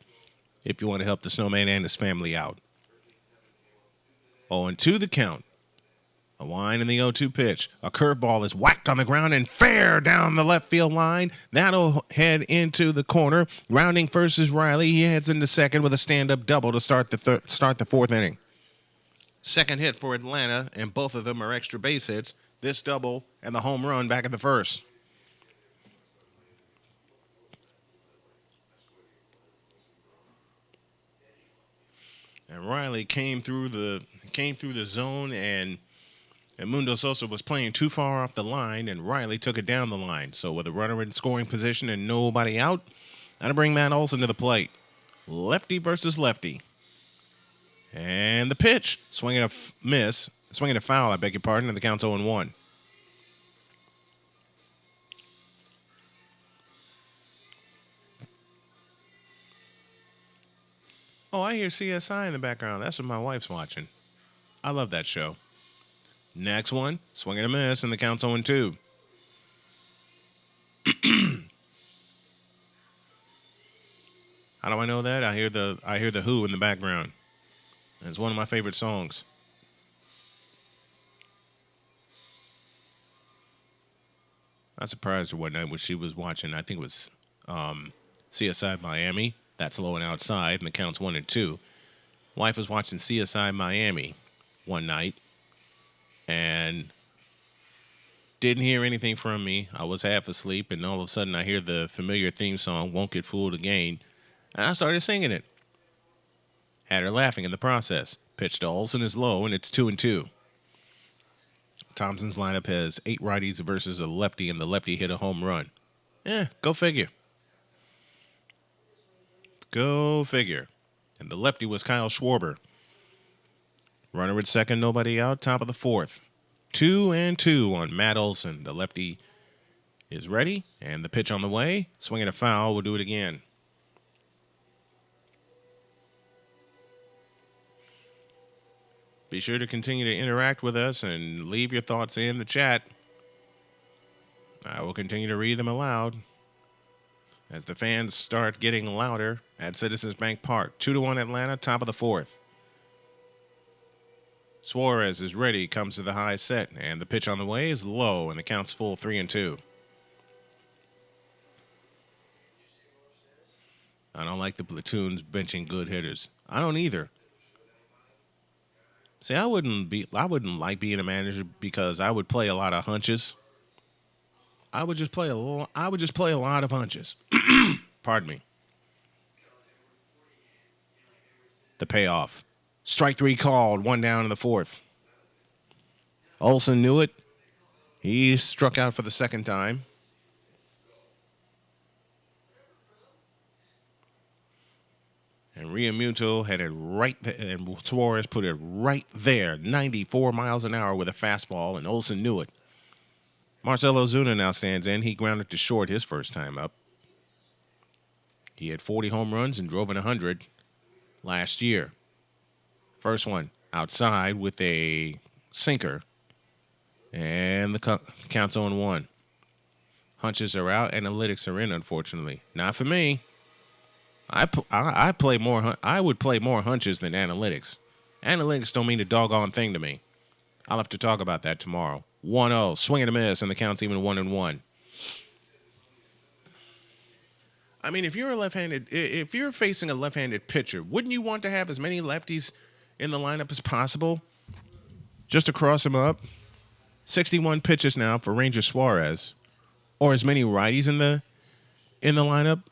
if you want to help the Snowman and his family out. 0-2 the count. A wind in the 0-2 pitch. A curveball is whacked on the ground and fair down the left field line. That'll head into the corner. Rounding first is Riley. He heads into second with a stand-up double to start the 4th inning. Second hit for Atlanta, and both of them are extra base hits. This double and the home run back in the 1st. And Riley came through the zone, and Mundo Sosa was playing too far off the line, and Riley took it down the line. So with a runner in scoring position and nobody out, got to bring Matt Olson to the plate. Lefty versus lefty. And the pitch. Swinging a miss. Swinging a foul, I beg your pardon, and the count's 0-1. Oh, I hear CSI in the background. That's what my wife's watching. I love that show. Next one, swing and a miss, and the count's 0-2. How do I know that? I hear the Who in the background. It's one of my favorite songs. I was surprised her one night when she was watching. I think it was CSI Miami. That's Low and Outside, and the count's 1-2. Wife was watching CSI Miami one night and didn't hear anything from me. I was half asleep, and all of a sudden I hear the familiar theme song, Won't Get Fooled Again, and I started singing it. Had her laughing in the process. Pitch to Olson is low, and it's 2-2. Thompson's lineup has 8 righties versus a lefty, and the lefty hit a home run. Go figure. Go figure. And the lefty was Kyle Schwarber. Runner at second, nobody out, top of the 4th. 2-2 on Matt Olson. The lefty is ready, and the pitch on the way. Swinging a foul, we'll do it again. Be sure to continue to interact with us and leave your thoughts in the chat. I will continue to read them aloud as the fans start getting louder at Citizens Bank Park. 2-1 Atlanta, top of the fourth. Suarez is ready, comes to the high set, and the pitch on the way is low, and the count's full 3-2. I don't like the platoons benching good hitters. I don't either. See, I wouldn't like being a manager because I would play a lot of hunches. I would just play a lot of hunches. Pardon me. The payoff. Strike three called, one down in the fourth. Olsen knew it. He struck out for the second time. And Realmuto had it right there, and Suarez put it right there, 94 miles an hour with a fastball, and Olsen knew it. Marcell Ozuna now stands in. He grounded to short his first time up. He had 40 home runs and drove in 100 last year. First one outside with a sinker, and the count's 0-1. Hunches are out, analytics are in, unfortunately. Not for me. I play more. I would play more hunches than analytics. Analytics don't mean a doggone thing to me. I'll have to talk about that tomorrow. 1-0, swing and a miss, and the count's even 1-1. I mean, if you're facing a left-handed pitcher, wouldn't you want to have as many lefties in the lineup as possible, just to cross him up? 61 pitches now for Ranger Suarez, or as many righties in the lineup.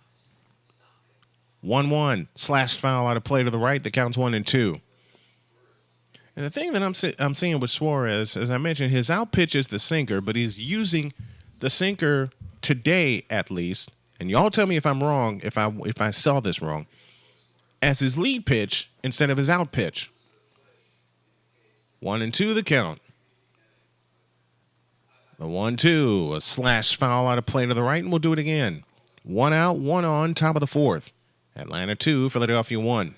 1-1, slashed foul out of play to the right. The count's 1-2. And the thing that I'm seeing with Suarez, as I mentioned, his out pitch is the sinker, but he's using the sinker today at least. And y'all tell me if I'm wrong, if I saw this wrong, as his lead pitch instead of his out pitch. 1-2 the count. The 1-2, a slash foul out of play to the right, and we'll do it again. 1 out, 1 on, top of the fourth. Atlanta 2, Philadelphia 1.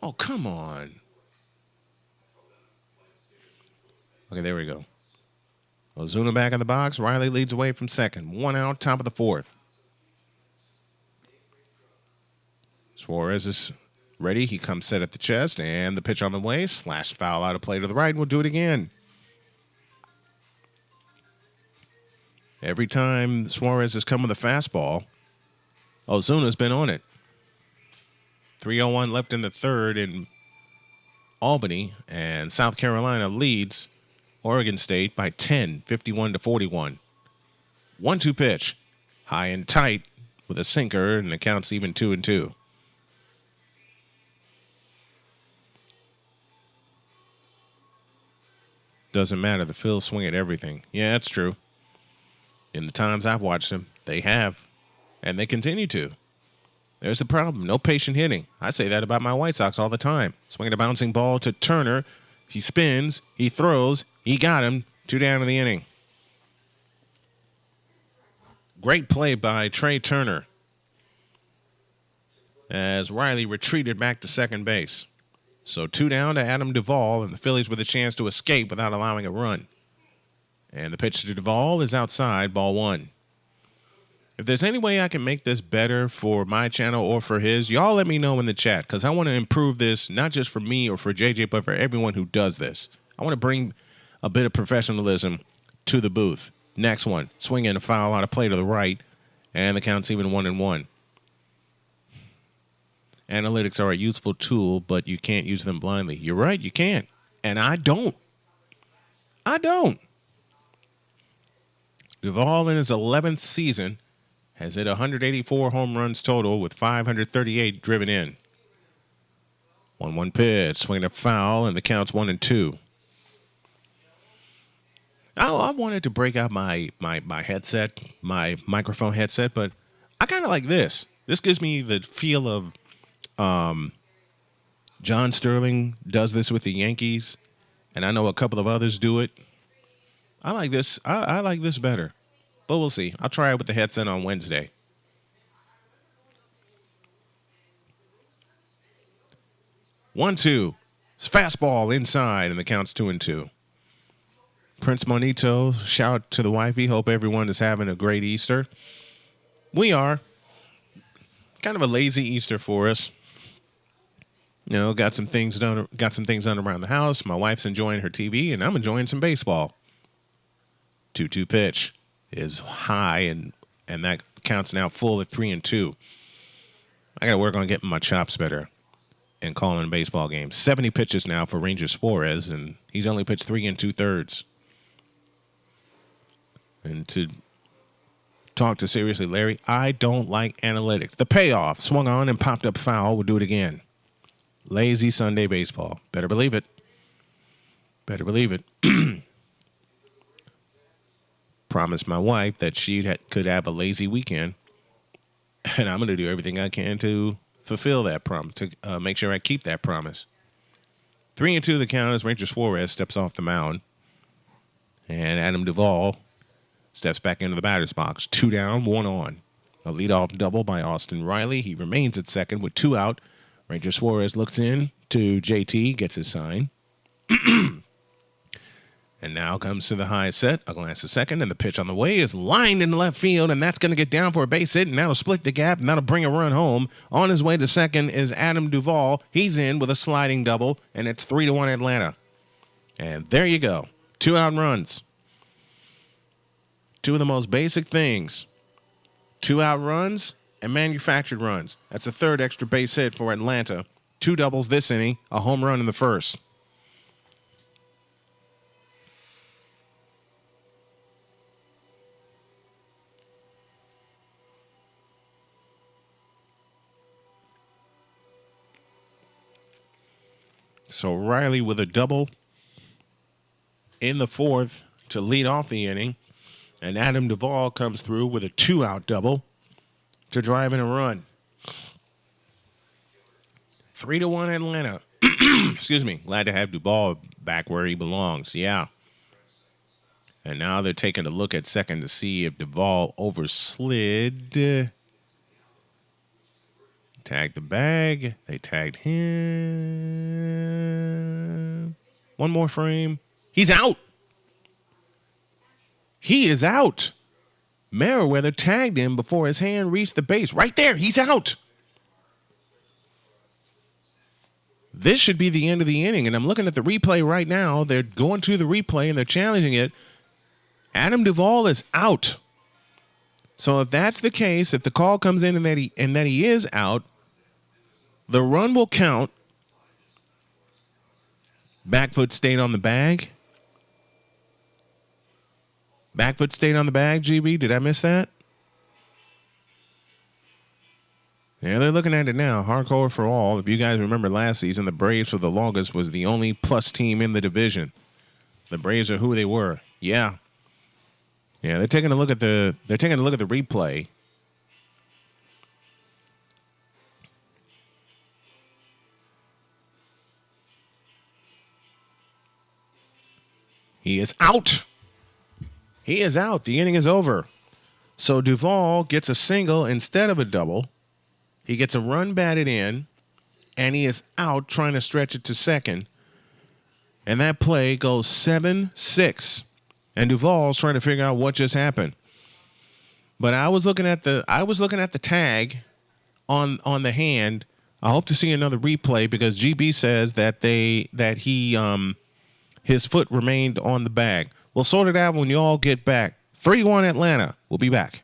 Oh, come on. Okay, there we go. Ozuna back in the box. Riley leads away from second. 1 out, top of the fourth. Suarez is ready. He comes set at the chest, and the pitch on the way. Slashed foul out of play to the right, and we'll do it again. Every time Suarez has come with a fastball, Ozuna's been on it. 3:01 left in the third in Albany, and South Carolina leads Oregon State by 10, 51-41. 1-2 pitch, high and tight with a sinker, and the count's even 2-2. Doesn't matter. The Phils swing at everything. Yeah, that's true. In the times I've watched them, they have, and they continue to. There's the problem. No patient hitting. I say that about my White Sox all the time. Swinging a bouncing ball to Turner. He spins. He throws. He got him. 2 down in the inning. Great play by Trey Turner as Riley retreated back to second base. So 2 down to Adam Duvall, and the Phillies with a chance to escape without allowing a run. And the pitch to Duvall is outside, ball 1. If there's any way I can make this better for my channel or for his, y'all let me know in the chat, because I want to improve this, not just for me or for JJ, but for everyone who does this. I want to bring a bit of professionalism to the booth. Next one, swing and a foul out of play to the right, and the count's even 1-1. Analytics are a useful tool, but you can't use them blindly. You're right, you can't. And I don't. Duvall in his 11th season has hit 184 home runs total with 538 driven in. 1-1 pitch, swinging a foul, and the count's 1-2. I wanted to break out my headset, my microphone headset, but I kind of like this. This gives me the feel of John Sterling does this with the Yankees, and I know a couple of others do it. I like this. I like this better, but we'll see. I'll try it with the headset on Wednesday. 1-2. Fastball inside, and the count's 2-2. Prince Monito, shout out to the wifey. Hope everyone is having a great Easter. We are. Kind of a lazy Easter for us. You know, got some things done around the house. My wife's enjoying her TV, and I'm enjoying some baseball. 2-2 pitch is high, and that counts now full at 3-2. I got to work on getting my chops better and calling a baseball game. 70 pitches now for Ranger Suarez, and he's only pitched 3 2/3. And to talk to seriously, Larry, I don't like analytics. The payoff swung on and popped up foul. We'll do it again. Lazy Sunday baseball. Better believe it. Better believe it. Promised my wife that she could have a lazy weekend, and I'm going to do everything I can to fulfill that promise, to make sure I keep that promise. 3-2 the count as Ranger Suarez steps off the mound, and Adam Duvall steps back into the batter's box. 2 down, 1 on. A leadoff double by Austin Riley. He remains at second with 2 out. Ranger Suarez looks in to JT, gets his sign. And now comes to the high set. A glance to second, and the pitch on the way is lined in left field, and that's going to get down for a base hit, and that'll split the gap, and that'll bring a run home. On his way to second is Adam Duvall. He's in with a sliding double, and it's 3-1 Atlanta. And there you go. 2 out runs. 2 of the most basic things. 2 out runs and manufactured runs. That's a third extra base hit for Atlanta. 2 doubles this inning, a home run in the first. So Riley with a double in the fourth to lead off the inning. And Adam Duvall comes through with a 2-out double to drive in a run. 3-1 Atlanta. Excuse me. Glad to have Duvall back where he belongs. Yeah. And now they're taking a look at second to see if Duvall overslid. Tagged the bag. They tagged him. One more frame. He's out. He is out. Merriweather tagged him before his hand reached the base. Right there. He's out. This should be the end of the inning. And I'm looking at the replay right now. They're going to the replay and they're challenging it. Adam Duvall is out. So if that's the case, if the call comes in and that he is out, the run will count. Back foot stayed on the bag. Back foot stayed on the bag, GB. Did I miss that? Yeah, they're looking at it now. Hardcore for all. If you guys remember last season, the Braves for the longest was the only plus team in the division. The Braves are who they were. Yeah. Yeah, they're taking a look at the replay. He is out. He is out. The inning is over. So Duvall gets a single instead of a double. He gets a run batted in, and he is out trying to stretch it to second. And that play goes 7-6. And Duvall's trying to figure out what just happened. But I was looking at the tag on the hand. I hope to see another replay because GB says that his foot remained on the bag. We'll sort it out when you all get back. 3-1 Atlanta. We'll be back.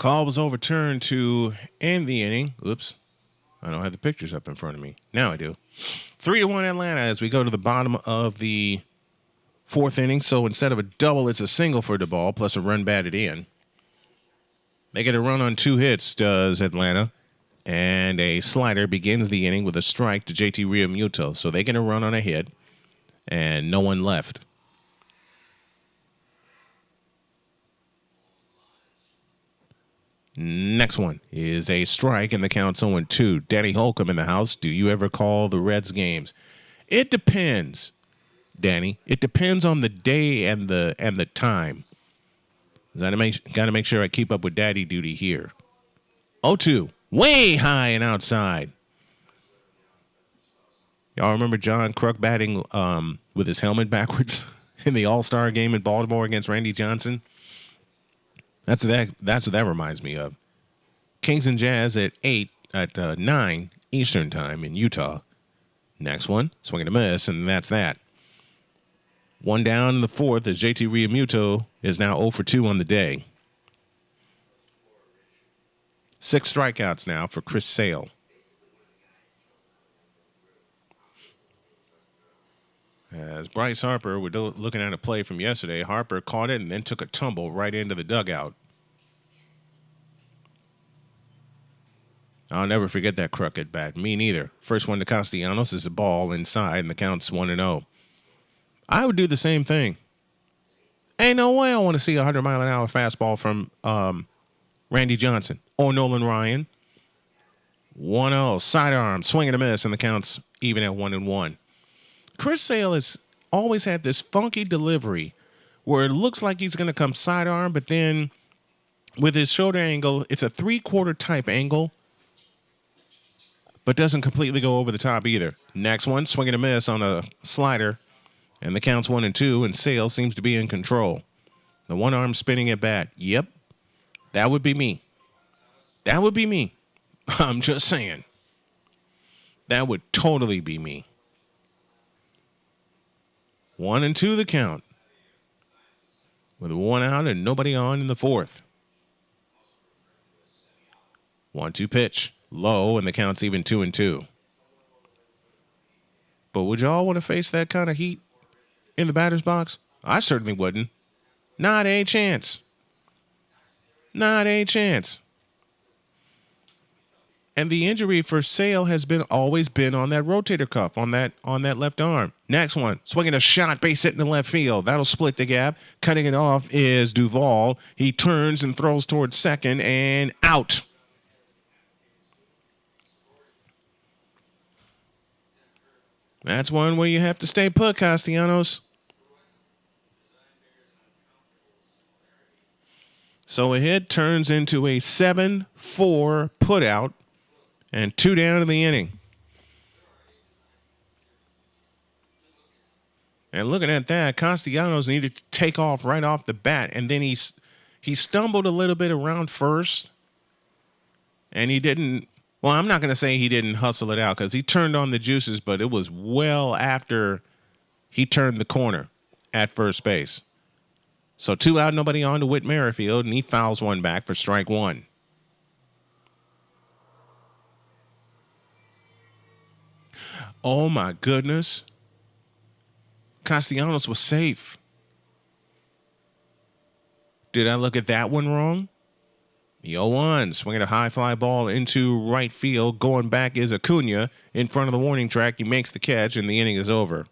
Call was overturned to end the inning. Oops. I don't have the pictures up in front of me. Now I do. 3-1 Atlanta as we go to the bottom of the fourth inning. So instead of a double, it's a single for the ball plus a run batted in. They get a run on 2 hits, does Atlanta. And a slider begins the inning with a strike to JT Realmuto. So they get a run on a hit and no one left. Next one is a strike, and the count's 0-2. Danny Holcomb in the house. Do you ever call the Reds games? It depends, Danny. It depends on the day and the time. Got to make sure I keep up with daddy duty here. 0-2, way high and outside. Y'all remember John Kruk batting with his helmet backwards in the All-Star game in Baltimore against Randy Johnson? That's what that reminds me of. Kings and Jazz at 9 Eastern time in Utah. Next one, swing and a miss, and that's that. One down in the fourth as JT Realmuto is now 0 for 2 on the day. 6 strikeouts now for Chris Sale. As Bryce Harper, we're looking at a play from yesterday. Harper caught it and then took a tumble right into the dugout. I'll never forget that Kruk at bat. Me neither. First one to Castellanos is a ball inside, and the count's 1-0. I would do the same thing. Ain't no way I want to see a 100-mile-an-hour fastball from Randy Johnson or Nolan Ryan. 1-0, sidearm, swing and a miss, and the count's even at 1-1. Chris Sale has always had this funky delivery where it looks like he's going to come sidearm, but then with his shoulder angle, it's a 3/4 type angle, but doesn't completely go over the top either. Next one, swing and a miss on a slider, and the count's 1-2, and Sale seems to be in control. The one arm spinning at bat. Yep, that would be me. That would be me. I'm just saying. That would totally be me. 1-2 the count. With 1 out and nobody on in the fourth. 1-2 pitch. Low, and the count's even 2-2. But would y'all want to face that kind of heat in the batter's box? I certainly wouldn't. Not a chance. Not a chance. And the injury for Sale has always been on that rotator cuff, on that left arm. Next one, swinging a shot, base hit in the left field. That'll split the gap. Cutting it off is Duvall. He turns and throws towards second and out. That's one where you have to stay put, Castellanos. So a hit turns into a 7-4 putout and 2 down in the inning. And looking at that, Castellanos needed to take off right off the bat, and then he stumbled a little bit around first, and he didn't. Well, I'm not going to say he didn't hustle it out because he turned on the juices, but it was well after he turned the corner at first base. So 2 out, nobody on to Whit Merrifield, and he fouls one back for strike 1. Oh, my goodness. Castellanos was safe. Did I look at that one wrong? The 0-1, swinging a high fly ball into right field. Going back is Acuna in front of the warning track. He makes the catch, and the inning is over.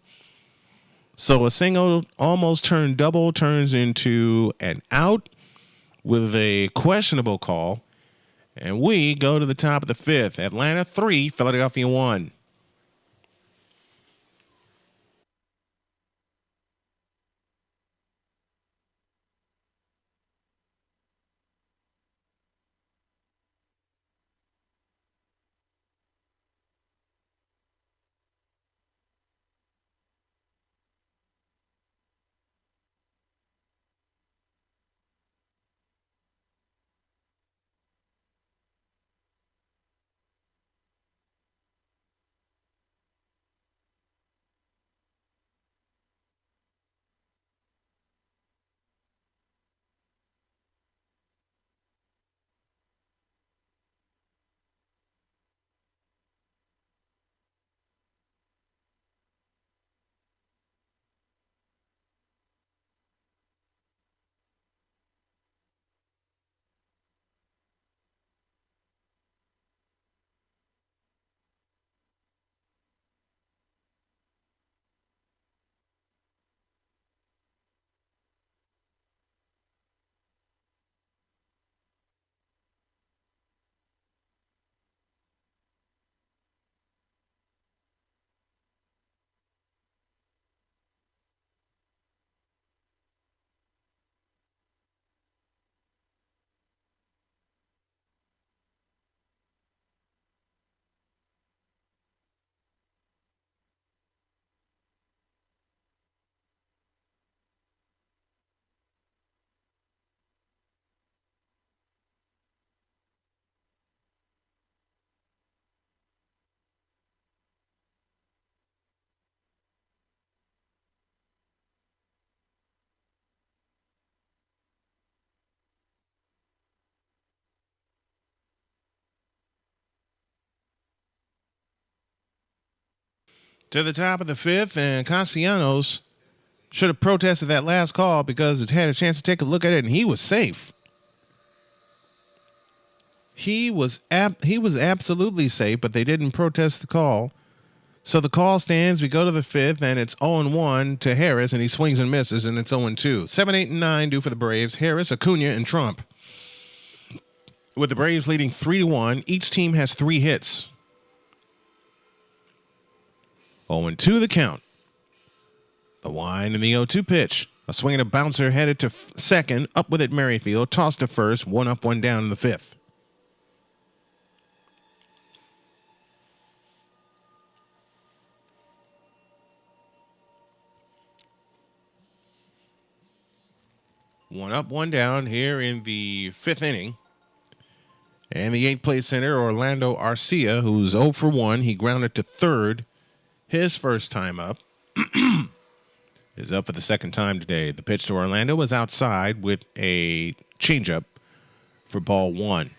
So a single almost turned double turns into an out with a questionable call. And we go to the top of the fifth. Atlanta 3, Philadelphia 1. to the top of the fifth, and Castellanos should have protested that last call because it had a chance to take a look at it, and he was safe. He was absolutely safe, but they didn't protest the call. So the call stands. We go to the fifth, and it's 0-1 to Harris, and he swings and misses, and it's 0-2. 7, 8, and 9 due for the Braves. Harris, Acuna, and Trump. With the Braves leading 3-1, each team has 3 hits. 0-2 the count. The wind and the 0-2 pitch. A swing and a bouncer headed to second. Up with it, Merrifield. Tossed to first. 1 up, 1 down in the fifth. One up, 1 down here in the fifth inning. And the eighth place hitter, Orlando Arcia, who's 0 for 1. He grounded to third his first time up. Is up for the second time today. The pitch to Orlando was outside with a changeup for ball 1.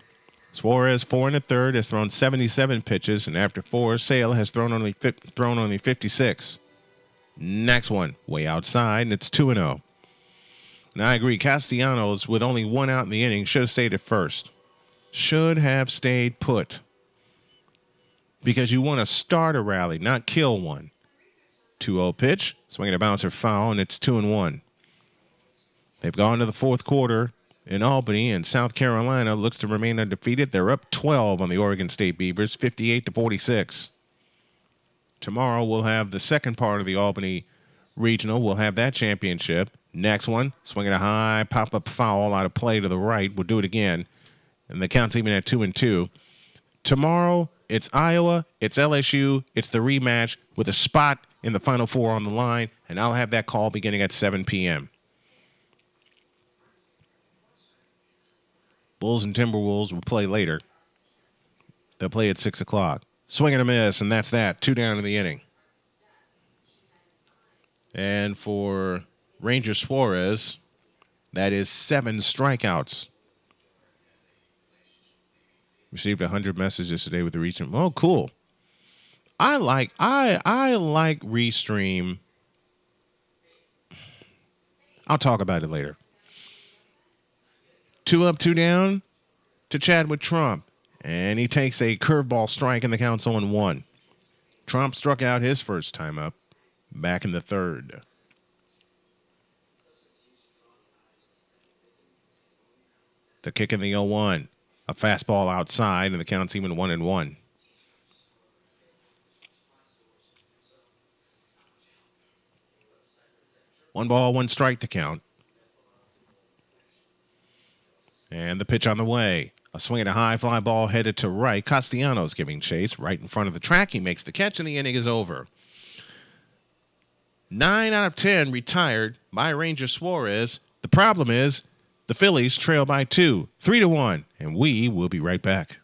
Suarez, 4 1/3, has thrown 77 pitches, and after 4, Sale has thrown only 56. Next one, way outside, and it's 2-0. And I agree, Castellanos, with only 1 out in the inning, should have stayed at first. Should have stayed put. Because you want to start a rally, not kill one. 2-0 pitch, swinging a bouncer foul, and it's 2-1. They've gone to the fourth quarter in Albany, and South Carolina looks to remain undefeated. They're up 12 on the Oregon State Beavers, 58-46. Tomorrow we'll have the second part of the Albany Regional. We'll have that championship. Next one, swinging a high pop-up foul out of play to the right. We'll do it again, and the count's even at 2-2. Tomorrow, it's Iowa, it's LSU, it's the rematch with a spot in the Final Four on the line, and I'll have that call beginning at 7 p.m. Bulls and Timberwolves will play later. They'll play at 6 o'clock. Swing and a miss, and that's that. 2 down in the inning. And for Ranger Suarez, that is 7 strikeouts. Received 100 messages today with the Restream. Oh, cool. I like Restream. I'll talk about it later. 2 up, 2 down to Chadwick Trump. And he takes a curveball strike, and the count's 0-1. Trump struck out his first time up back in the third. The kick in the 0-1. A fastball outside, and the count's even 1-1. One ball, 1 strike to count. And the pitch on the way. A swing and a high fly ball headed to right. Castellanos giving chase right in front of the track. He makes the catch, and the inning is over. 9 out of 10 retired by Ranger Suarez. The problem is the Phillies trail by 2, 3-1, and we will be right back.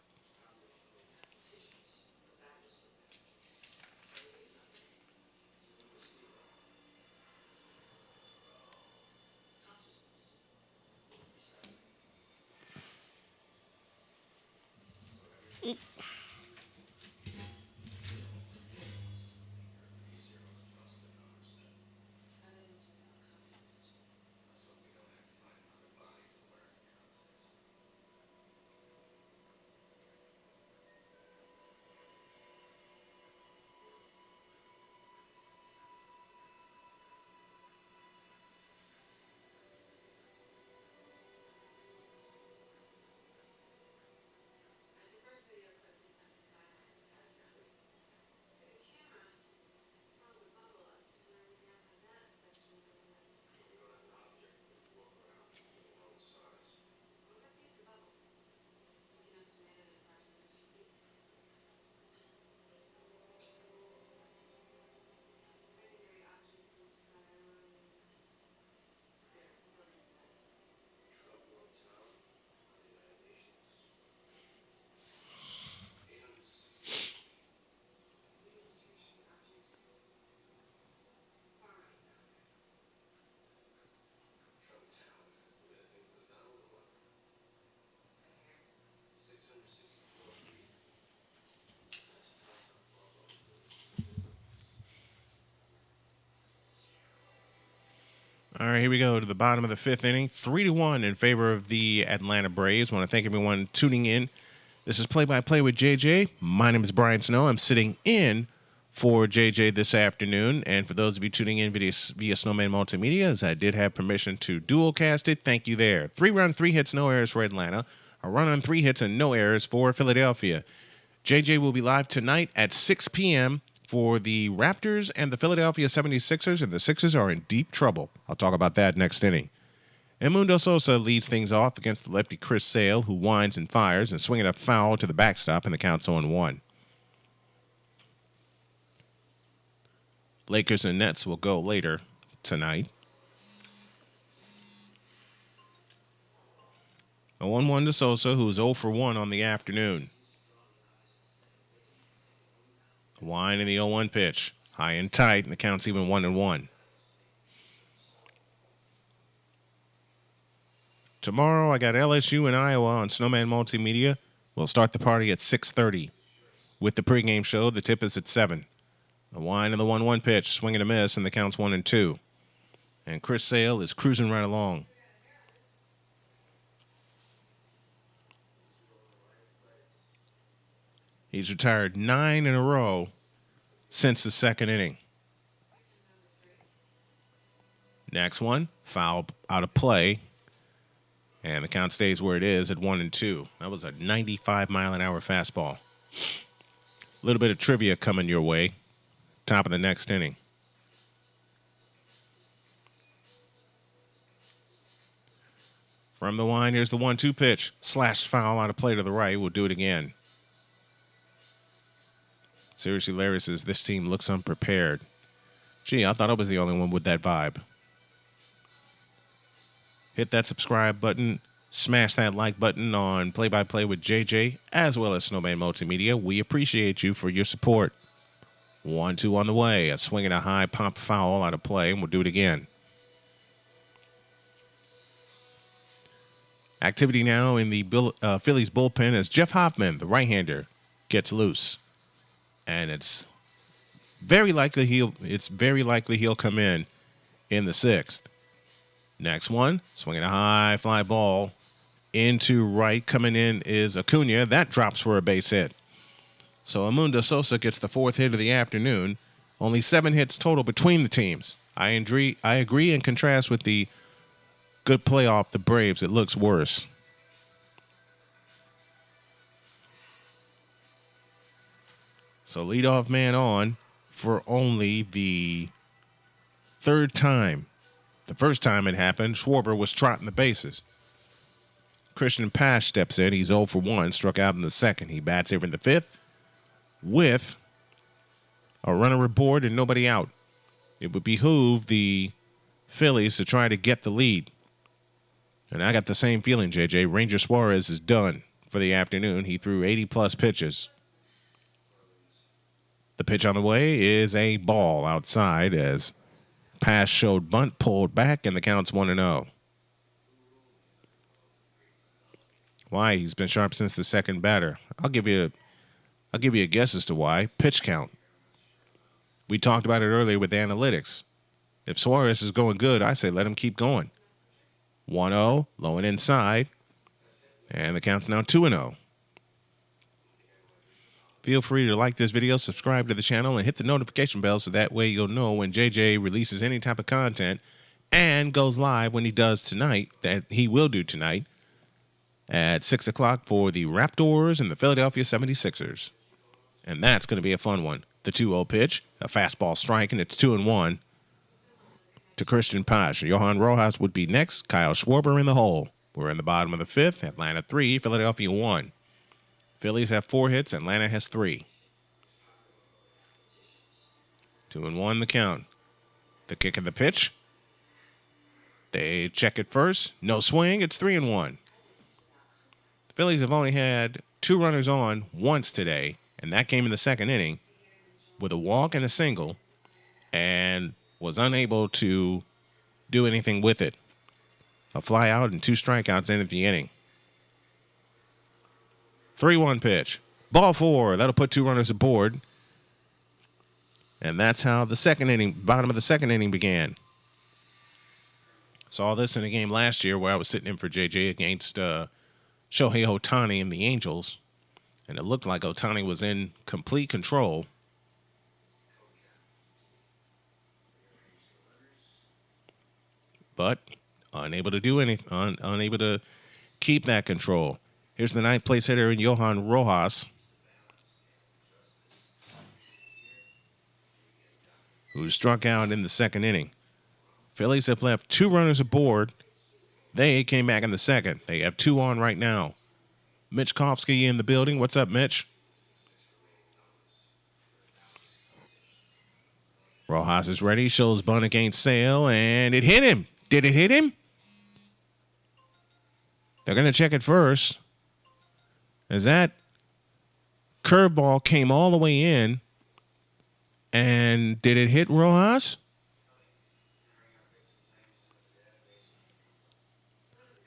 All right, here we go to the bottom of the fifth inning. 3-1 in favor of the Atlanta Braves. I want to thank everyone tuning in. This is Play-by-Play with JJ. My name is Brian Snow. I'm sitting in for JJ this afternoon. And for those of you tuning in via Snowman Multimedia, as I did have permission to dual cast it, thank you there. 3 runs, 3 hits, no errors for Atlanta. A run on 3 hits and no errors for Philadelphia. JJ will be live tonight at 6 p.m. for the Raptors and the Philadelphia 76ers, and the Sixers are in deep trouble. I'll talk about that next inning. Edmundo Sosa leads things off against the lefty Chris Sale, who winds and fires and swinging a foul to the backstop, and the count's 0-1. Lakers and Nets will go later tonight. A 1-1 to Sosa, who's 0 for 1 on the afternoon. Wine in the 0-1 pitch. High and tight, and the count's even 1-1. Tomorrow, I got LSU and Iowa on Snowman Multimedia. We'll start the party at 6:30. With the pregame show, the tip is at 7. The wine and the 1-1 pitch, swing and a miss, and the count's 1-2. And Chris Sale is cruising right along. He's retired 9 in a row since the second inning. Next one, foul out of play. And the count stays where it is at 1-2. That was a 95-mile-an-hour fastball. A little bit of trivia coming your way. Top of the next inning. From the line, here's the 1-2 pitch. Slash foul out of play to the right. We'll do it again. Seriously, Larry says this team looks unprepared. Gee, I thought I was the only one with that vibe. Hit that subscribe button. Smash that like button on Play-by-Play with JJ, as well as Snowman Multimedia. We appreciate you for your support. 1-2 on the way. A swing and a high pop foul out of play, and we'll do it again. Activity now in the Phillies bullpen as Jeff Hoffman, the right-hander, gets loose. And it's very likely he'll come in the 6th. Next one, swinging a high fly ball into right. Coming in is Acuna. That drops for a base hit. So Edmundo Sosa gets the 4th hit of the afternoon. Only 7 hits total between the teams. I agree and contrast with the good play off the Braves. It looks worse. So leadoff man on for only the 3rd time. The first time it happened, Schwarber was trotting the bases. Christian Pash steps in. He's 0 for 1, struck out in the 2nd. He bats here in the 5th with a runner aboard and nobody out. It would behoove the Phillies to try to get the lead. And I got the same feeling, JJ. Ranger Suarez is done for the afternoon. He threw 80-plus pitches. The pitch on the way is a ball outside as Pass showed bunt, pulled back, and the count's 1-0. Why? He's been sharp since the second batter. I'll give you a guess as to why. Pitch count. We talked about it earlier with the analytics. If Suarez is going good, I say let him keep going. 1-0, low and inside, and the count's now 2-0. Feel free to like this video, subscribe to the channel, and hit the notification bell so that way you'll know when JJ releases any type of content and goes live when he does tonight, that he will do tonight, at 6 o'clock for the Raptors and the Philadelphia 76ers. And that's going to be a fun one. The 2-0 pitch, a fastball strike, and it's 2-1 to Christian Pash. Johan Rojas would be next. Kyle Schwarber in the hole. We're in the bottom of the 5th. Atlanta 3, Philadelphia 1. Phillies have 4 hits. Atlanta has 3. 2-1 the count. The kick of the pitch. They check it first. No swing. It's 3-1. The Phillies have only had 2 runners on once today, and that came in the second inning with a walk and a single, and was unable to do anything with it. A fly out and 2 strikeouts ended the inning. 3-1 pitch. Ball 4. That'll put 2 runners aboard. And that's how the second inning, bottom of the second inning began. Saw this in a game last year where I was sitting in for JJ against Shohei Ohtani and the Angels, and it looked like Ohtani was in complete control. But unable to do anything, unable to keep that control. Here's the ninth place hitter in Johan Rojas, who struck out in the second inning. Phillies have left 2 runners aboard. They came back in the second. They have 2 on right now. Mitch Kofsky in the building. What's up, Mitch? Rojas is ready. Shows bunt against Sale, and it hit him. Did it hit him? They're going to check it first. As that curveball came all the way in. And did it hit Rojas?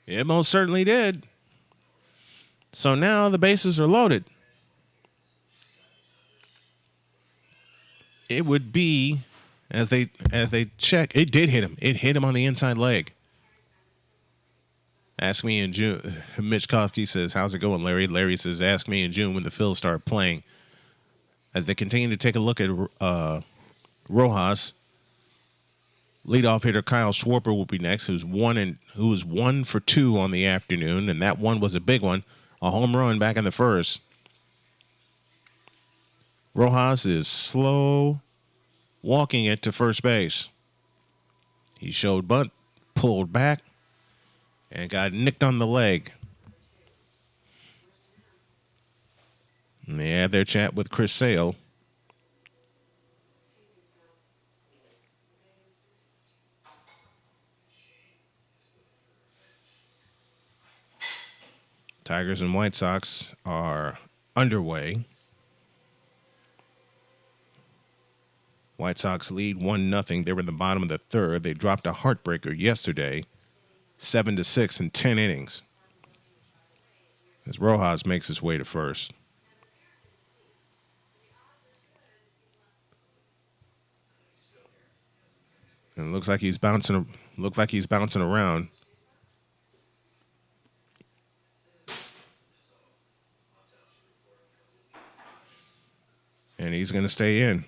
It most certainly did. So now the bases are loaded. It would be, as they check, it did hit him. It hit him on the inside leg. Ask me in June. Mitch Kofsky says, how's it going, Larry? Larry says, ask me in June when the Phils start playing. As they continue to take a look at Rojas, leadoff hitter Kyle Schwarber will be next, who was 1 for 2 on the afternoon, and that one was a big one, a home run back in the first. Rojas is slow walking it to first base. He showed bunt, pulled back, and got nicked on the leg. And they had their chat with Chris Sale. Tigers and White Sox are underway. White Sox lead 1-0. They were in the bottom of the third. They dropped a heartbreaker yesterday, 7-6 in 10 innings. As Rojas makes his way to first. And it looks like he's bouncing. Around. And he's going to stay in.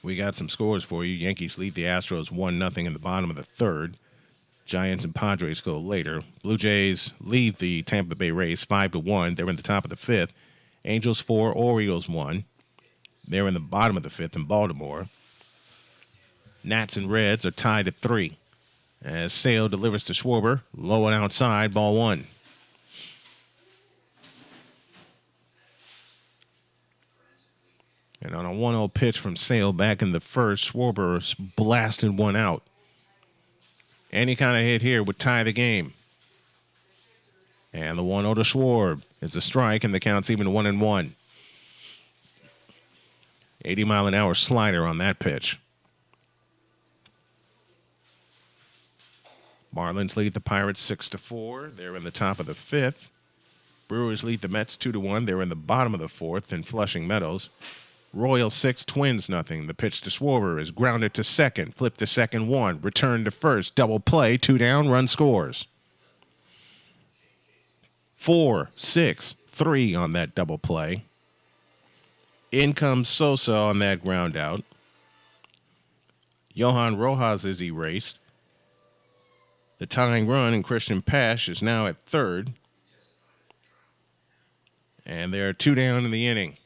We got some scores for you. Yankees lead the Astros 1-0 in the bottom of the third. Giants and Padres go later. Blue Jays lead the Tampa Bay Rays 5-1. They're in the top of the fifth. Angels 4, Orioles 1. They're in the bottom of the fifth in Baltimore. Nats and Reds are tied at 3. As Sale delivers to Schwarber, low and outside, ball 1. And on a 1-0 pitch from Sale back in the first, Schwarber blasted one out. Any kind of hit here would tie the game. And the 1-0 to Schwarber is a strike, and the count's even 1-1. 80-mile-an-hour slider on that pitch. Marlins lead the Pirates 6-4. They're in the top of the fifth. Brewers lead the Mets 2-1. They're in the bottom of the fourth in Flushing Meadows. Royals 6, Twins 0. The pitch to Schwarber is grounded to second, flipped to second 1, return to first, double play, 2 down, run scores. 4-6-3 on that double play. In comes Sosa on that ground out. Johan Rojas is erased. The tying run in Christian Pash is now at third. And they're 2 down in the inning.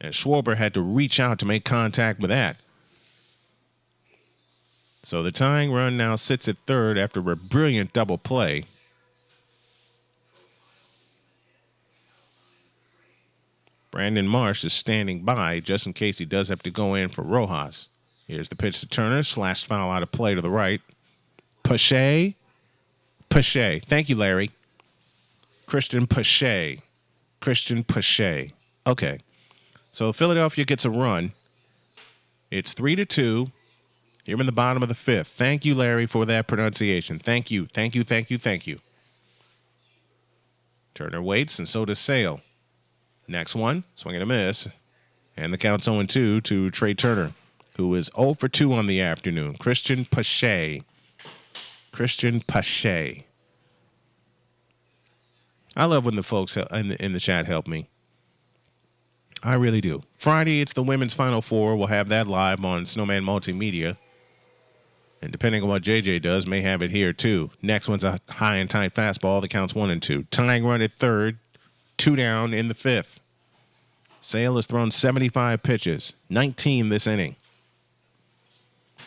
And Schwarber had to reach out to make contact with that. So the tying run now sits at third after a brilliant double play. Brandon Marsh is standing by just in case he does have to go in for Rojas. Here's the pitch to Turner. Slash foul out of play to the right. Pache. Thank you, Larry. Christian Pache. Okay. So Philadelphia gets a run. It's 3-2. You're in the bottom of the fifth. Thank you, Larry, for that pronunciation. Thank you. Turner waits, and so does Sale. Next one, swing and a miss. And the count's 0-2 to Trey Turner, who is 0 for 2 on the afternoon. Christian Pache. I love when the folks in the chat help me. I really do. Friday, it's the women's Final Four. We'll have that live on Snowman Multimedia. And depending on what JJ does, may have it here too. Next one's a high and tight fastball that counts 1-2. Tying run at third, 2 down in the 5th. Sale has thrown 75 pitches, 19 this inning.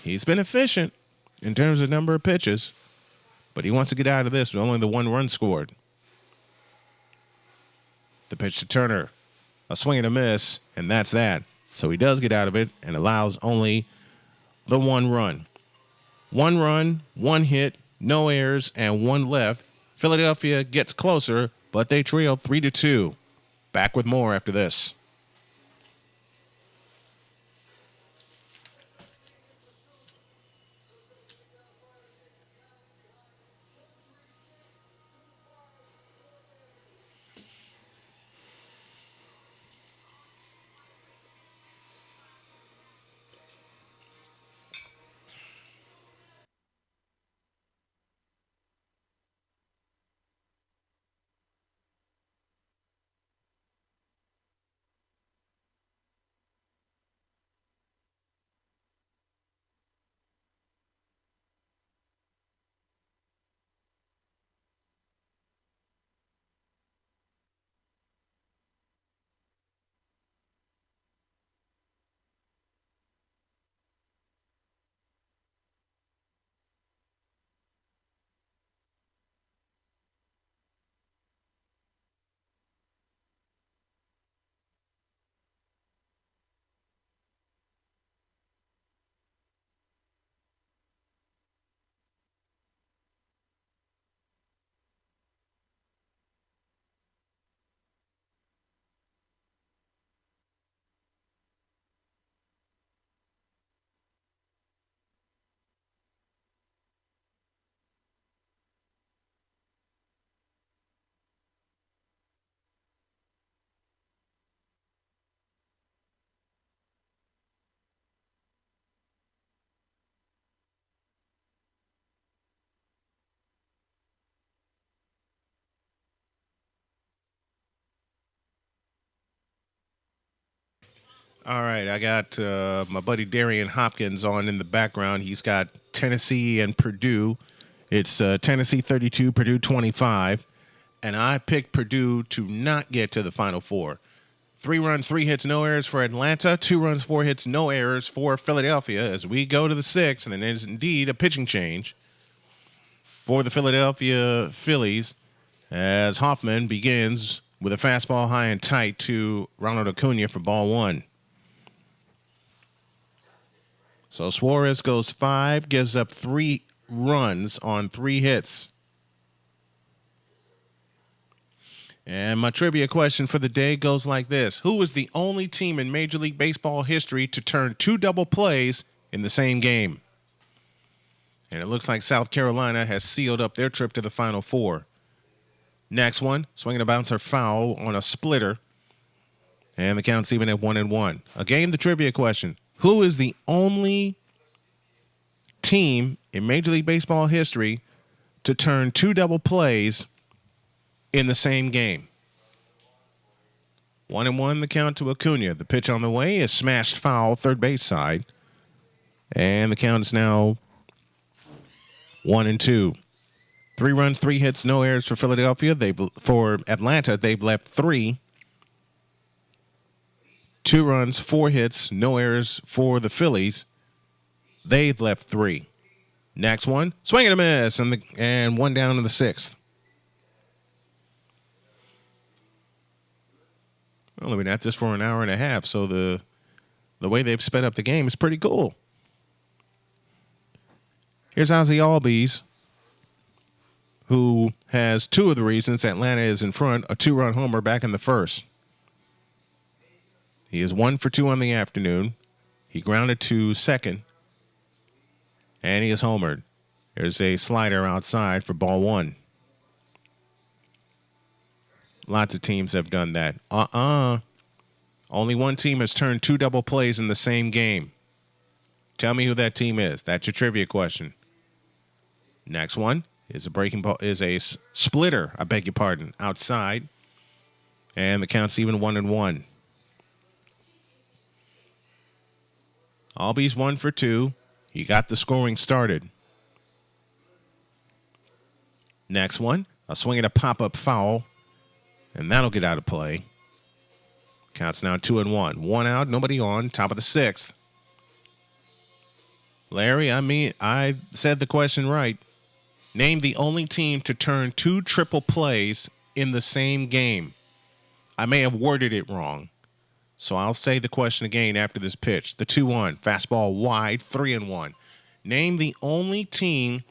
He's been efficient in terms of number of pitches, but he wants to get out of this with only the 1 run scored. The pitch to Turner, a swing and a miss, and that's that. So he does get out of it and allows only the 1 run. 1 run, 1 hit, no errors, and 1 left. Philadelphia gets closer, but they trail 3-2. Back with more after this. All right, I got my buddy Darian Hopkins on in the background. He's got Tennessee and Purdue. It's Tennessee 32, Purdue 25. And I picked Purdue to not get to the Final Four. 3 runs, 3 hits, no errors for Atlanta. 2 runs, 4 hits, no errors for Philadelphia as we go to the 6th. And then there's indeed a pitching change for the Philadelphia Phillies as Hoffman begins with a fastball high and tight to Ronald Acuna for ball 1. So Suarez goes 5, gives up 3 runs on 3 hits. And my trivia question for the day goes like this. Who was the only team in Major League Baseball history to turn 2 double plays in the same game? And it looks like South Carolina has sealed up their trip to the Final Four. Next one, swinging a bouncer foul on a splitter. And the count's even at 1-1. Again, the trivia question. Who is the only team in Major League Baseball history to turn 2 double plays in the same game? 1-1, the count to Acuna. The pitch on the way is smashed foul, third base side. And the count is now 1-2. 3 runs, 3 hits, no errors for Philadelphia. For Atlanta, they've left 3. 2 runs, 4 hits, no errors for the Phillies. They've left 3. Next one, swing and a miss, and 1 down in the 6th. Well, we've been at this for an hour and a half, so the way they've sped up the game is pretty cool. Here's Ozzie Albies, who has 2 of the reasons Atlanta is in front, a 2-run homer back in the 1st. He is 1 for 2 on the afternoon. He grounded to second, and he is homered. There's a slider outside for ball 1. Lots of teams have done that. Only one team has turned 2 double plays in the same game. Tell me who that team is. That's your trivia question. Next one is a breaking ball, is a splitter. I beg your pardon. Outside, and the count's even 1-1. Albies 1 for 2. He got the scoring started. Next one, a swing and a pop-up foul, and that'll get out of play. Counts now 2-1. 1 out, nobody on. Top of the 6th. Larry, I said the question right. Name the only team to turn 2 triple plays in the same game. I may have worded it wrong, so I'll say the question again after this pitch. The 2-1, fastball wide, 3-1. Name the only team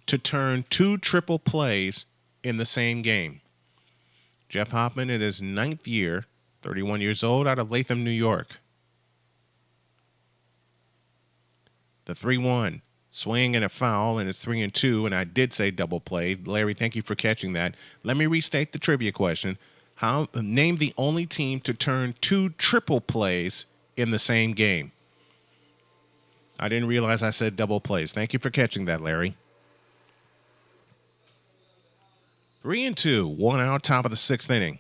to turn 2 triple plays in the same game. Jeff Hoffman in his 9th year, 31 years old, out of Latham, New York. The 3-1, swing and a foul, and it's 3-2, and I did say double play. Larry, thank you for catching that. Let me restate the trivia question. Name the only team to turn 2 triple plays in the same game. I didn't realize I said double plays. Thank you for catching that, Larry. 3-2, 1 out, top of the 6th inning.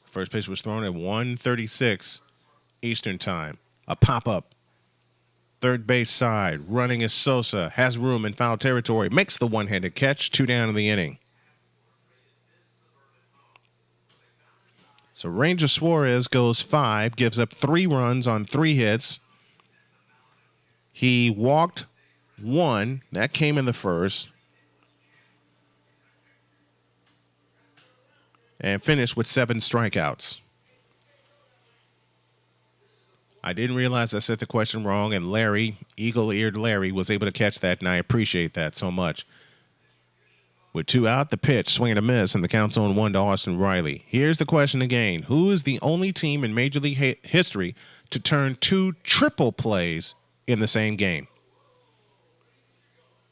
First pitch was thrown at 1:36 Eastern Time. A pop-up. Third base side. Running is Sosa. Has room in foul territory. Makes the one-handed catch. 2 down in the inning. So Ranger Suarez goes 5. Gives up 3 runs on 3 hits. He walked 1. That came in the first. And finished with 7 strikeouts. I didn't realize I said the question wrong, and Larry, eagle-eared Larry, was able to catch that, and I appreciate that so much. With 2 out, the pitch, swing and a miss, and the count's on 1 to Austin Riley. Here's the question again. Who is the only team in Major League history to turn 2 triple plays in the same game?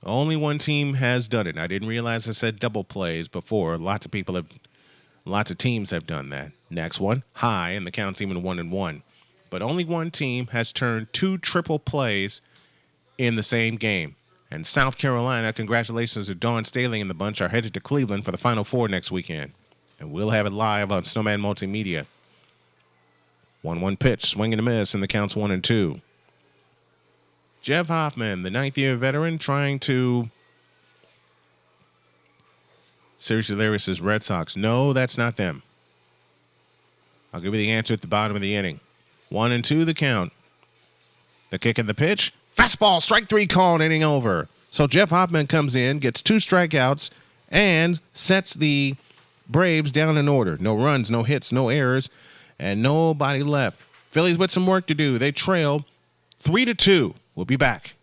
Only one team has done it. I didn't realize I said double plays before. Lots of teams have done that. Next one, high, and the count's even 1-1. But only one team has turned 2 triple plays in the same game. And South Carolina, congratulations to Dawn Staley and the bunch, are headed to Cleveland for the Final Four next weekend. And we'll have it live on Snowman Multimedia. 1-1 pitch, swing and a miss, and the count's 1-2. Jeff Hoffman, the 9th-year veteran, trying to... Seriously, Larry says Red Sox. No, that's not them. I'll give you the answer at the bottom of the inning. 1-2 the count. The kick and the pitch. Fastball, strike 3 called, inning over. So Jeff Hoffman comes in, gets 2 strikeouts, and sets the Braves down in order. No runs, no hits, no errors, and nobody left. Phillies with some work to do. They trail 3-2. We'll be back.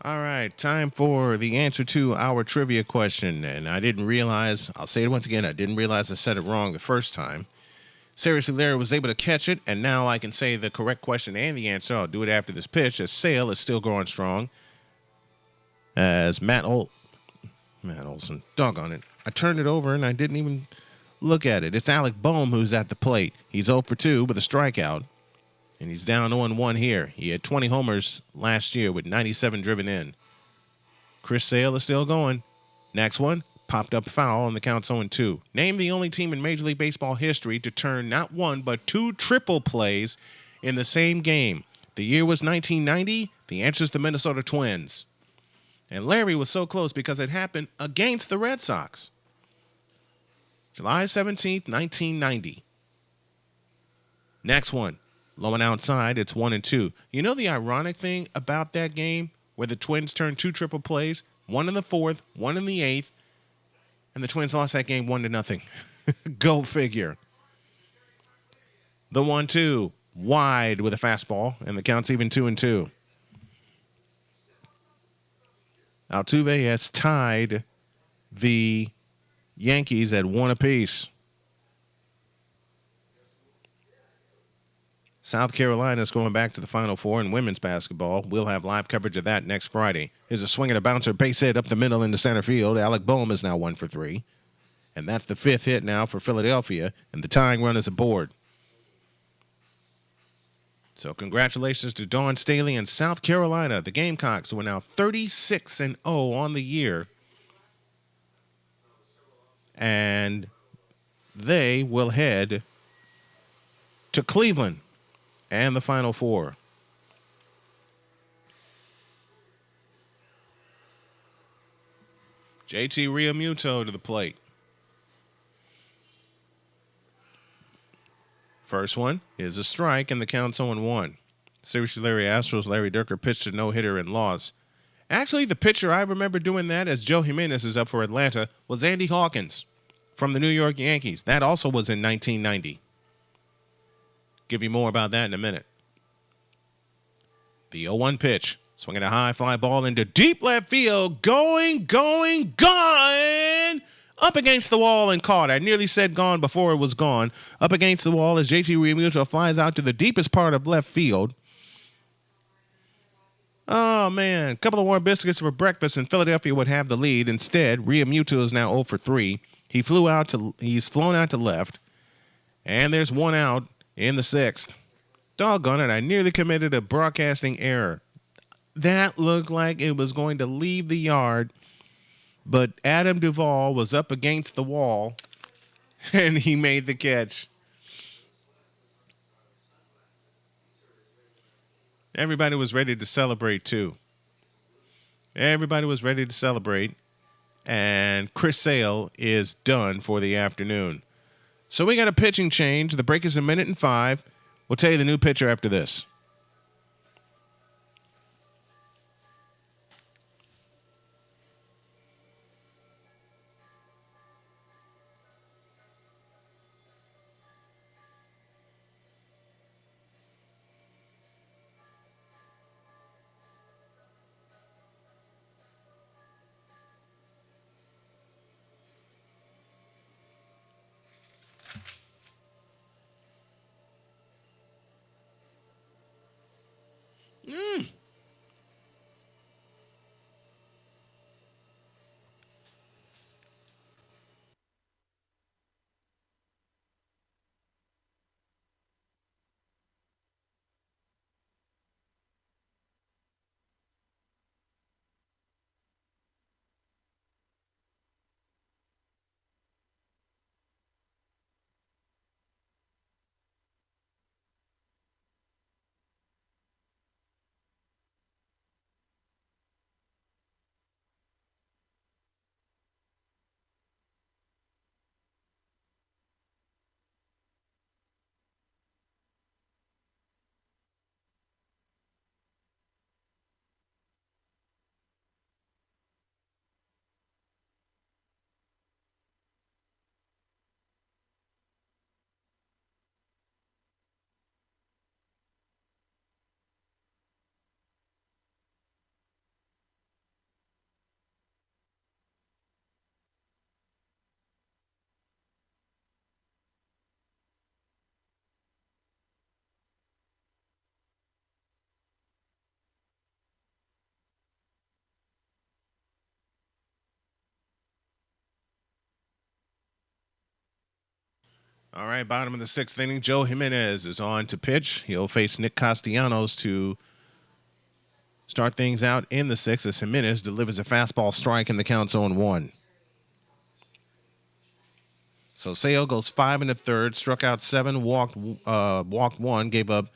All right, time for the answer to our trivia question. And I didn't realize, I'll say it once again, I didn't realize I said it wrong the first time. Seriously, Larry was able to catch it, and now I can say the correct question and the answer. I'll do it after this pitch, as Sale is still going strong. As Matt Olson, doggone it. I turned it over and I didn't even look at it. It's Alec Boehm who's at the plate. He's 0 for 2 with a strikeout, and he's down 0-1 here. He had 20 homers last year with 97 driven in. Chris Sale is still going. Next one, popped up foul, and the count's 0-2. Name the only team in Major League Baseball history to turn not one but two triple plays in the same game. The year was 1990. The answer is the Minnesota Twins. And Larry was so close because it happened against the Red Sox. July 17th, 1990. Next one, low and outside, it's 1-2. You know the ironic thing about that game where the Twins turned two triple plays, one in the fourth, one in the eighth, and the Twins lost that game 1-0. Go figure. The 1-2, wide with a fastball, and the count's even 2-2. Altuve has tied the Yankees at 1 apiece. South Carolina's going back to the Final Four in women's basketball. We'll have live coverage of that next Friday. Here's a swing and a bouncer, base hit up the middle into center field. Alec Boehm is now 1 for 3. And that's the fifth hit now for Philadelphia, and the tying run is aboard. So congratulations to Dawn Staley and South Carolina. The Gamecocks, who are now 36-0 on the year. And they will head to Cleveland and the Final Four. JT Realmuto to the plate. First one is a strike, and the count's 0-1. Seriously, Larry Astros, Larry Dierker pitched a no-hitter and lost. Actually, the pitcher I remember doing that as Joe Jimenez is up for Atlanta was Andy Hawkins from the New York Yankees. That also was in 1990. Give you more about that in a minute. The 0-1 pitch. Swinging a high fly ball into deep left field. Going. Up against the wall and caught. I nearly said gone before it was gone. Up against the wall as JT Realmuto flies out to the deepest part of left field. Oh, man. A couple of warm biscuits for breakfast, and Philadelphia would have the lead. Instead, Realmuto is now 0 for 3. He's flown out to left. And there's one out in the sixth. Doggone it. I nearly committed a broadcasting error. That looked like it was going to leave the yard. But Adam Duvall was up against the wall, and he made the catch. Everybody was ready to celebrate, too. Everybody was ready to celebrate, and Chris Sale is done for the afternoon. So we got a pitching change. The break is 1:05. We'll tell you the new pitcher after this. All right, bottom of the sixth inning, Joe Jimenez is on to pitch. He'll face Nick Castellanos to start things out in the sixth as Jimenez delivers a fastball strike and the count's 0-1. So Sale goes 5 in the third, struck out 7, walked 1, gave up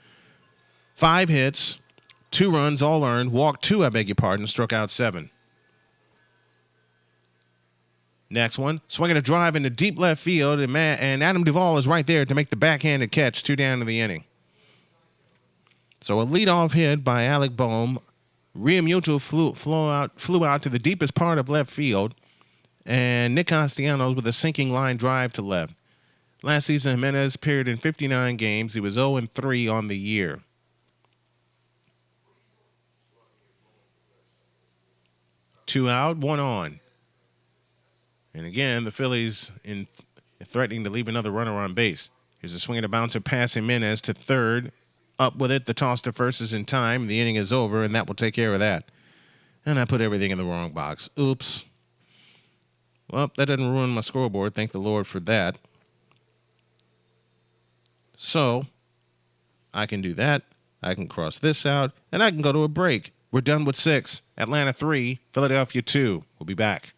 5 hits, 2 runs, all earned, walked 2, I beg your pardon, struck out 7. Next one, swinging a drive into deep left field, and Adam Duvall is right there to make the backhanded catch, 2 down in the inning. So a leadoff hit by Alec Boehm. Realmuto flew out to the deepest part of left field, and Nick Castellanos with a sinking line drive to left. Last season, Jimenez appeared in 59 games. He was 0-3 on the year. Two out, 1 on. And again, the Phillies threatening to leave another runner on base. Here's a swing and a bouncer pass Jimenez to third. Up with it. The toss to first is in time. The inning is over, and that will take care of that. And I put everything in the wrong box. Oops. Well, that doesn't ruin my scoreboard. Thank the Lord for that. So, I can do that. I can cross this out, and I can go to a break. We're done with 6. Atlanta 3, Philadelphia 2. We'll be back.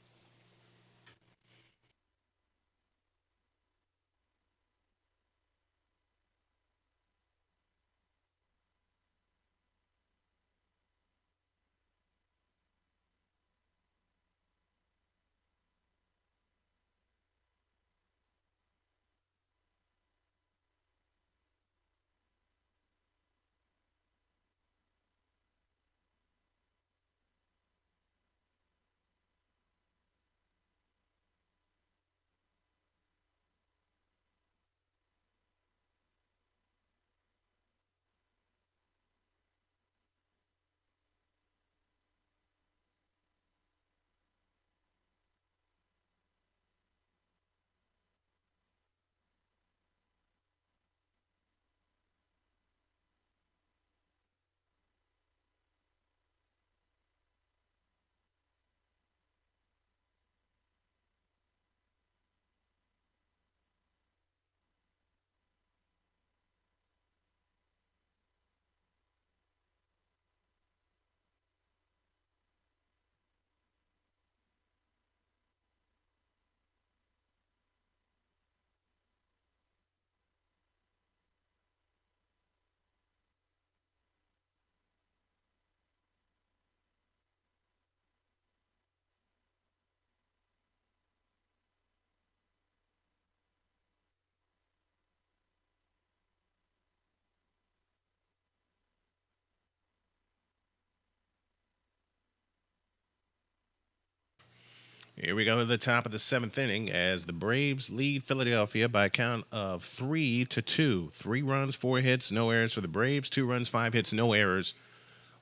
Here we go to the top of the 7th inning as the Braves lead Philadelphia by a count of 3-2. 3 runs, 4 hits, no errors for the Braves. 2 runs, 5 hits, no errors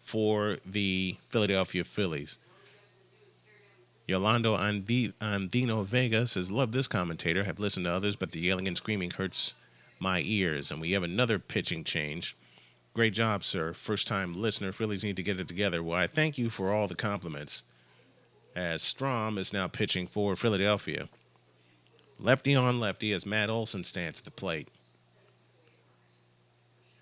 for the Philadelphia Phillies. Yolando Andino Vega says, love this commentator. Have listened to others, but the yelling and screaming hurts my ears. And we have another pitching change. Great job, sir. First-time listener. Phillies need to get it together. Well, I thank you for all the compliments. As Strom is now pitching for Philadelphia. Lefty on lefty as Matt Olson stands at the plate.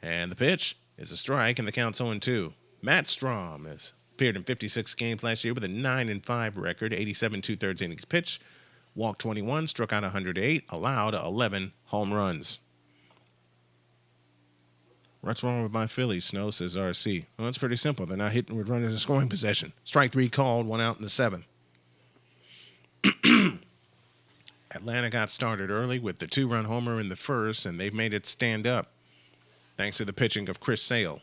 And the pitch is a strike, and the count's 0-2. Matt Strom has appeared in 56 games last year with a 9-5 record, 87 2/3 innings pitched, walked 21, struck out 108, allowed 11 home runs. What's wrong with my Phillies, Snow, says RC. Well, it's pretty simple. They're not hitting with runners in scoring possession. Strike 3 called, 1 out in the 7th. Atlanta got started early with the 2-run homer in the first, and they've made it stand up thanks to the pitching of Chris Sale.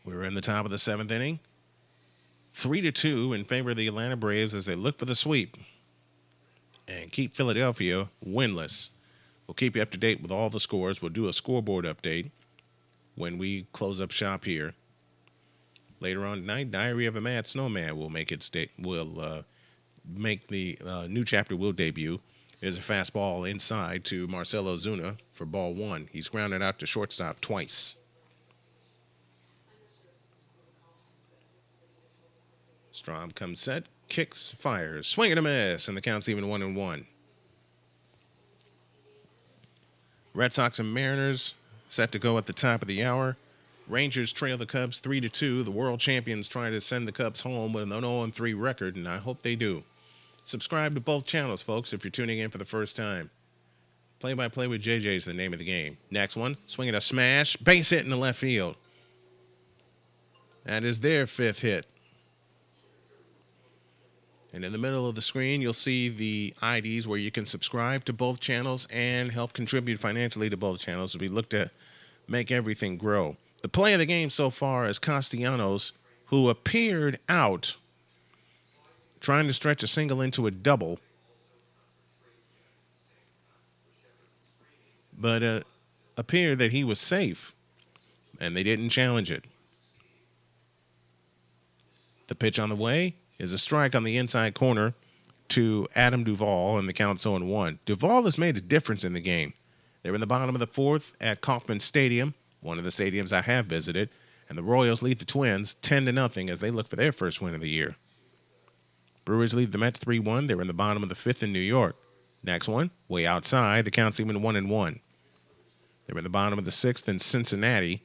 We're in the top of the 7th inning. 3-2 in favor of the Atlanta Braves as they look for the sweep and keep Philadelphia winless. We'll keep you up to date with all the scores. We'll do a scoreboard update when we close up shop here. Later on tonight, Diary of a Mad Snowman will make its make the new chapter will debut. There's a fastball inside to Marcelo Zuna for ball 1. He's grounded out to shortstop twice. Strom comes set, kicks, fires, swing and a miss, and the count's even 1-1. Red Sox and Mariners set to go at the top of the hour. Rangers trail the Cubs 3-2. The world champions trying to send the Cubs home with an 0-3 record, and I hope they do. Subscribe to both channels, folks, if you're tuning in for the first time. Play-by-play with JJ is the name of the game. Next one, swinging a smash, base hit in the left field. That is their fifth hit. And in the middle of the screen, you'll see the IDs where you can subscribe to both channels and help contribute financially to both channels as we look to make everything grow. The play of the game so far is Castellanos, who appeared out trying to stretch a single into a double, but appeared that he was safe, and they didn't challenge it. The pitch on the way is a strike on the inside corner to Adam Duvall, and the count's 0-1. Duvall has made a difference in the game. They're in the bottom of the fourth at Kauffman Stadium, one of the stadiums I have visited, and the Royals lead the Twins 10-0 as they look for their first win of the year. Brewers lead the Mets 3-1. They're in the bottom of the fifth in New York. Next one, way outside, the count's even 1-1. They're in the bottom of the sixth in Cincinnati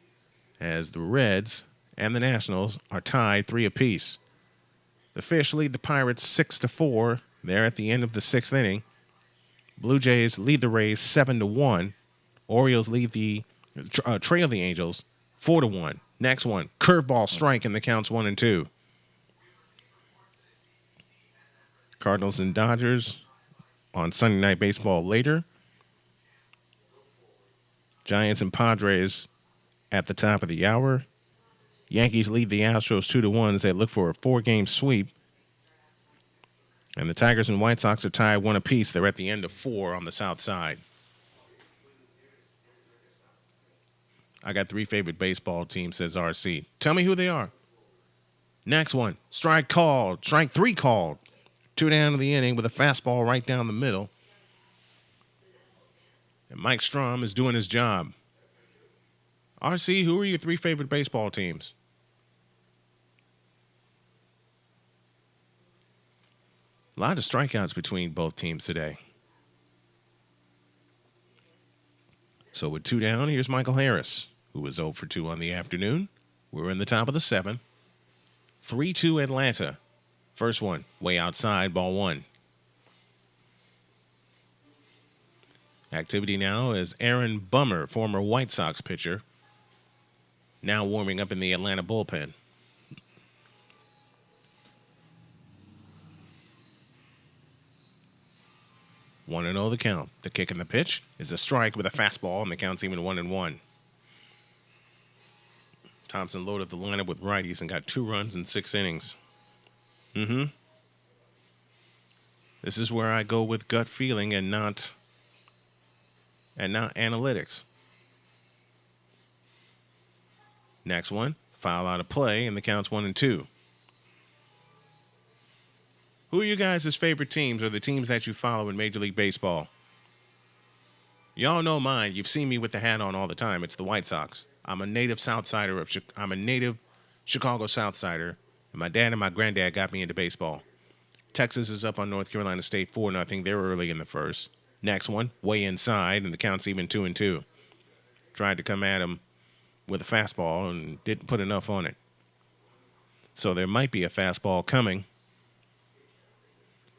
as the Reds and the Nationals are tied 3 apiece. The Fish lead the Pirates 6-4. They're at the end of the sixth inning. Blue Jays lead the Rays 7-1. Orioles lead the trail the Angels 4-1. Next one, curveball strike, and the count's 1-2. Cardinals and Dodgers on Sunday Night Baseball later. Giants and Padres at the top of the hour. Yankees lead the Astros 2-1 as they look for a 4-game sweep. And the Tigers and White Sox are tied 1 apiece. They're at the end of 4 on the south side. I got 3 favorite baseball teams, says RC. Tell me who they are. Next one, strike called. Strike 3 called. 2 down to the inning with a fastball right down the middle. And Mike Strom is doing his job. RC, who are your 3 favorite baseball teams? A lot of strikeouts between both teams today. So with 2 down, here's Michael Harris, who was 0 for 2 on the afternoon. We're in the top of the 7th. 3-2 Atlanta. First one, way outside, ball 1. Activity now is Aaron Bummer, former White Sox pitcher, now warming up in the Atlanta bullpen. 1-0 the count. The kick and the pitch is a strike with a fastball, and the count's even 1-1. Thompson loaded the lineup with righties and got 2 runs in 6 innings. This is where I go with gut feeling and not analytics. Next one, foul out of play, and the count's 1-2. Who are you guys' favorite teams or the teams that you follow in Major League Baseball? Y'all know mine. You've seen me with the hat on all the time. It's the White Sox. I'm a native I'm a native Chicago Southsider, and my dad and my granddad got me into baseball. Texas is up on North Carolina State 4-0. They're early in the first. Next one, way inside, and the count's even 2-2. Tried to come at him with a fastball and didn't put enough on it. So there might be a fastball coming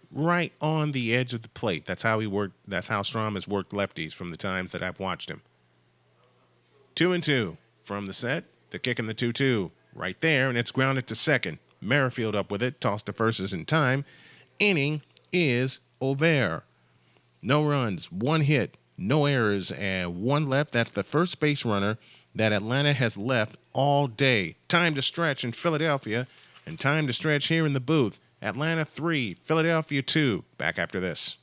right on the edge of the plate. That's how he worked. That's how Strom has worked lefties from the times that I've watched him. 2-2 from the set. The kick in the 2-2 right there, and it's grounded to second. Merrifield up with it, tossed to first is in time. Inning is over. No runs, 1 hit, no errors, and 1 left. That's the first base runner that Atlanta has left all day. Time to stretch in Philadelphia, and time to stretch here in the booth. Atlanta 3, Philadelphia 2. Back after this.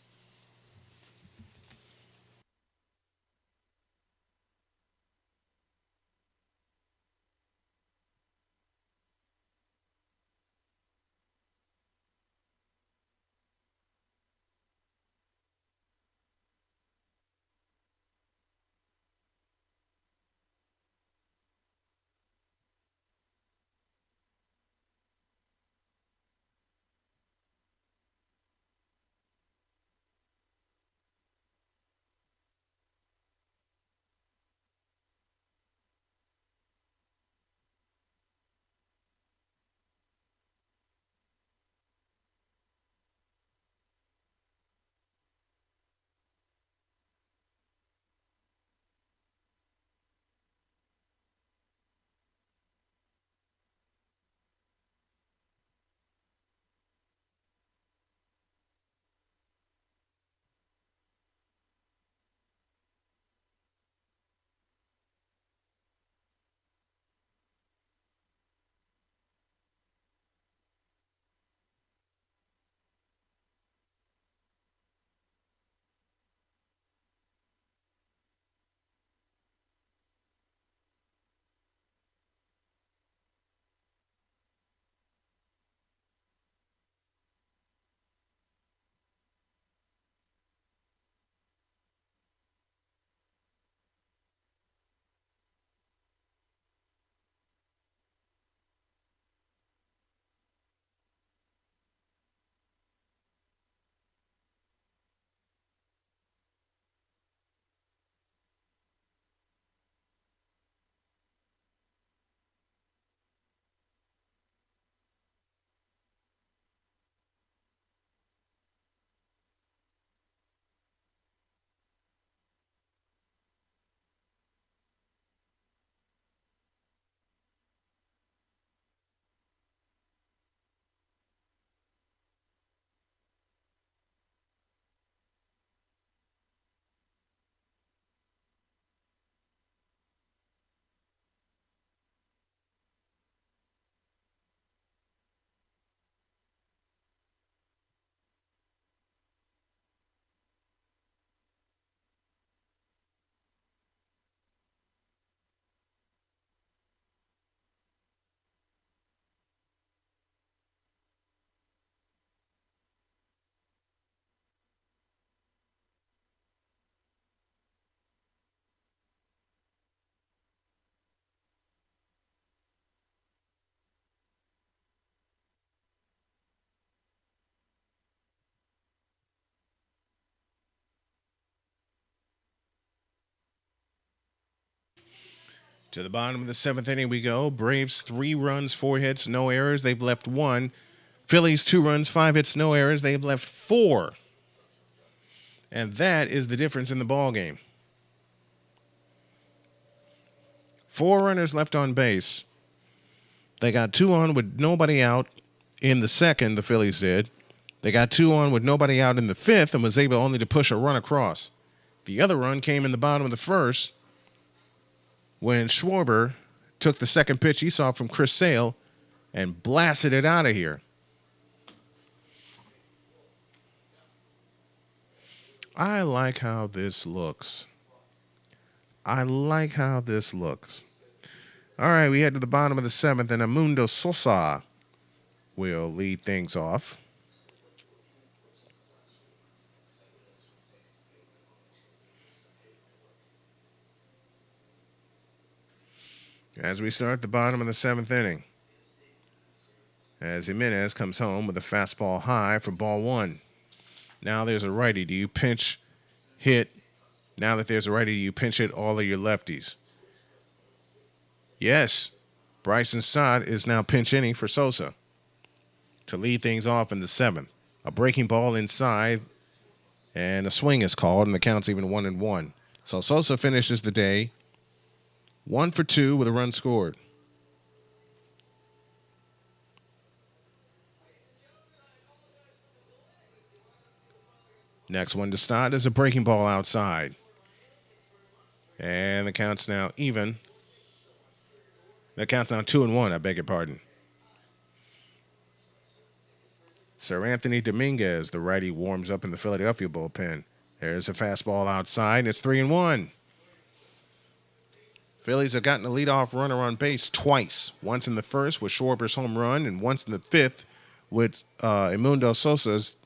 To the bottom of the seventh inning we go. Braves 3 runs, 4 hits, no errors. They've left 1. Phillies 2 runs, 5 hits, no errors. They've left 4. And that is the difference in the ball game. 4 runners left on base. They got 2 on with nobody out in the second, the Phillies did. They got 2 on with nobody out in the fifth and was able only to push a run across. The other run came in the bottom of the first when Schwarber took the second pitch he saw from Chris Sale and blasted it out of here. I like how this looks. All right, we head to the bottom of the seventh, and Amundo Sosa will lead things off. As we start the bottom of the seventh inning, as Jimenez comes home with a fastball high for ball 1. Now there's a righty. Do you pinch hit? Now that there's a righty, do you pinch hit all of your lefties? Yes. Bryson Stott is now pinch hitting for Sosa to lead things off in the seventh. A breaking ball inside, and a swing is called, and the count's even 1-1. So Sosa finishes the day 1 for 2 with a run scored. Next one to Stott is a breaking ball outside. And the count's now even. The count's now 2-1, I beg your pardon. Sir Anthony Dominguez, the righty, warms up in the Philadelphia bullpen. There's a fastball outside. It's 3-1. Phillies have gotten a leadoff runner on base twice. Once in the first with Schwarber's home run, and once in the fifth with Amundo Sosa's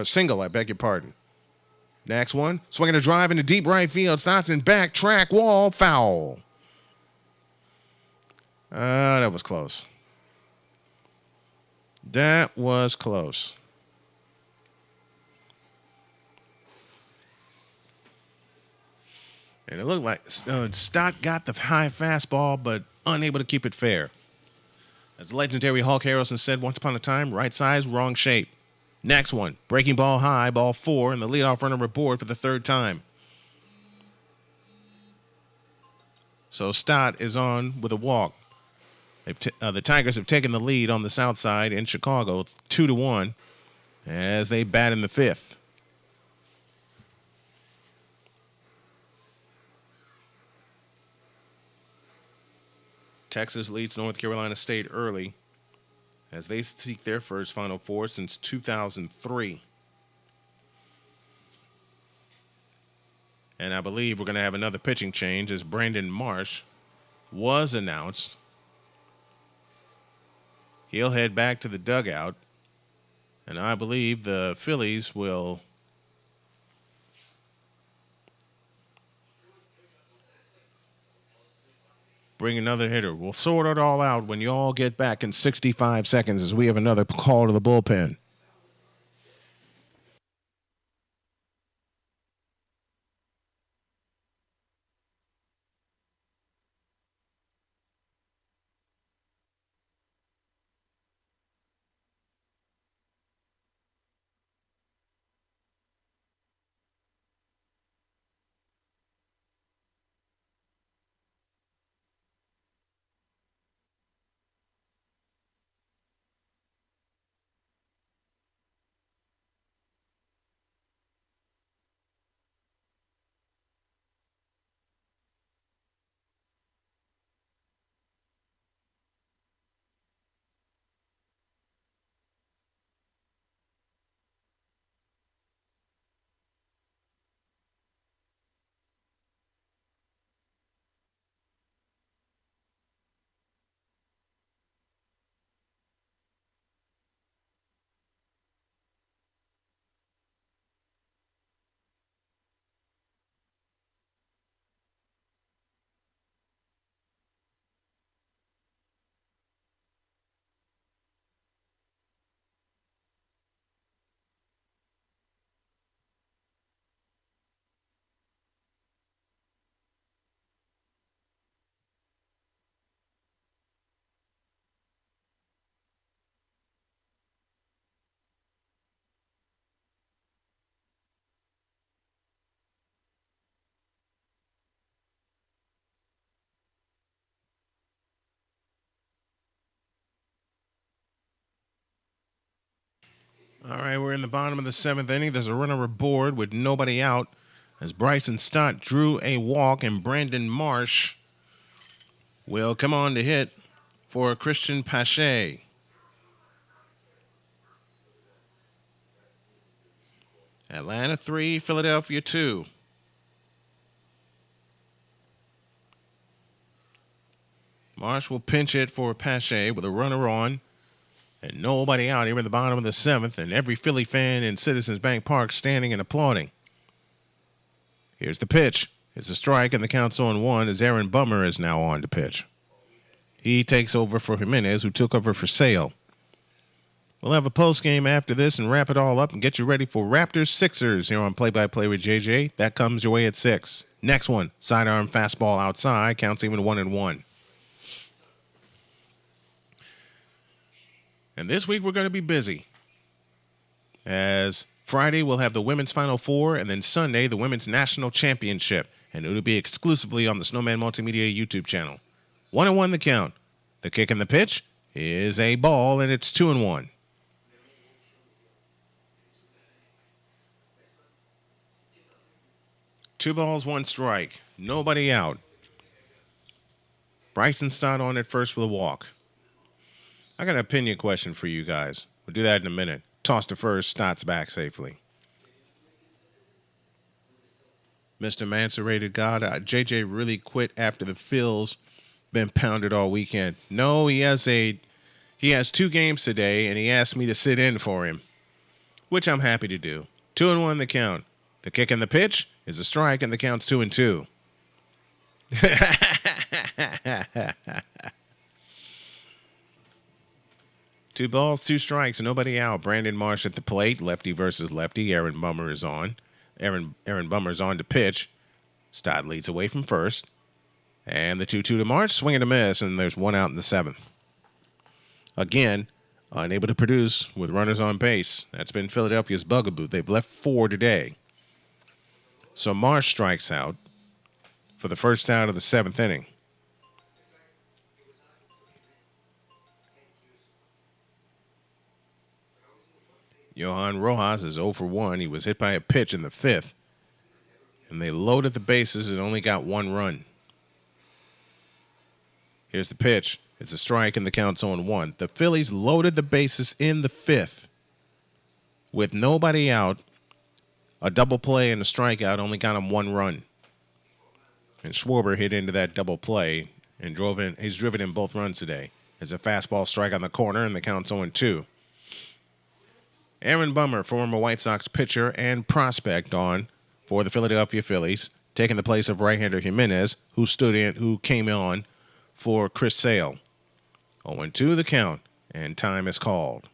single, I beg your pardon. Next one, swinging a drive into deep right field. Stott's in back, track wall, foul. That was close. And it looked like Stott got the high fastball, but unable to keep it fair. As legendary Hulk Harrelson said once upon a time, right size, wrong shape. Next one, breaking ball high, ball 4, and the leadoff runner aboard for the third time. So Stott is on with a walk. The Tigers have taken the lead on the south side in Chicago, 2-1, as they bat in the fifth. Texas leads North Carolina State early as they seek their first Final Four since 2003. And I believe we're going to have another pitching change as Brandon Marsh was announced. He'll head back to the dugout, and I believe the Phillies will bring another hitter. We'll sort it all out when you all get back in 65 seconds as we have another call to the bullpen. All right, we're in the bottom of the seventh inning. There's a runner aboard with nobody out as Bryson Stott drew a walk and Brandon Marsh will come on to hit for Christian Pache. Atlanta 3, Philadelphia 2. Marsh will pinch hit for Pache with a runner on and nobody out here in the bottom of the seventh, and every Philly fan in Citizens Bank Park standing and applauding. Here's the pitch. It's a strike, and the count's on one as Aaron Bummer is now on to pitch. He takes over for Jimenez, who took over for Sale. We'll have a post game after this and wrap it all up and get you ready for Raptors Sixers here on Play by Play with JJ. That comes your way at 6. Next one, sidearm fastball outside, counts even 1-1. And this week we're going to be busy. As Friday we'll have the Women's Final Four, and then Sunday the Women's National Championship. And it'll be exclusively on the Snowman Multimedia YouTube channel. 1-1 the count. The kick and the pitch is a ball, and it's 2-1. Two balls, one strike. Nobody out. Bryson Stott on at first with a walk. I got an opinion question for you guys. We'll do that in a minute. Toss to first, Stott's back safely. Mr. Mansurated God, JJ really quit after the Phils been pounded all weekend. No, he has 2 games today, and he asked me to sit in for him, which I'm happy to do. 2-1 the count. The kick and the pitch is a strike, and the count's 2-2. Two balls, two strikes, nobody out. Brandon Marsh at the plate, lefty versus lefty. Aaron Bummer is on. Aaron Bummer's on to pitch. Stott leads away from first. And the 2-2 to Marsh, swing and a miss, and there's one out in the 7th. Again, unable to produce with runners on base. That's been Philadelphia's bugaboo. They've left 4 today. So Marsh strikes out for the first out of the 7th inning. Johan Rojas is 0 for 1. He was hit by a pitch in the 5th. And they loaded the bases and only got 1 run. Here's the pitch. It's a strike, and the count's on 1. The Phillies loaded the bases in the 5th. With nobody out, a double play and a strikeout only got him 1 run. And Schwarber hit into that double play and he's driven in both runs today. There's a fastball strike on the corner, and the count's 0-2. Aaron Bummer, former White Sox pitcher and prospect, on for the Philadelphia Phillies, taking the place of right-hander Jimenez, who came on for Chris Sale. 0-2 the count, and time is called.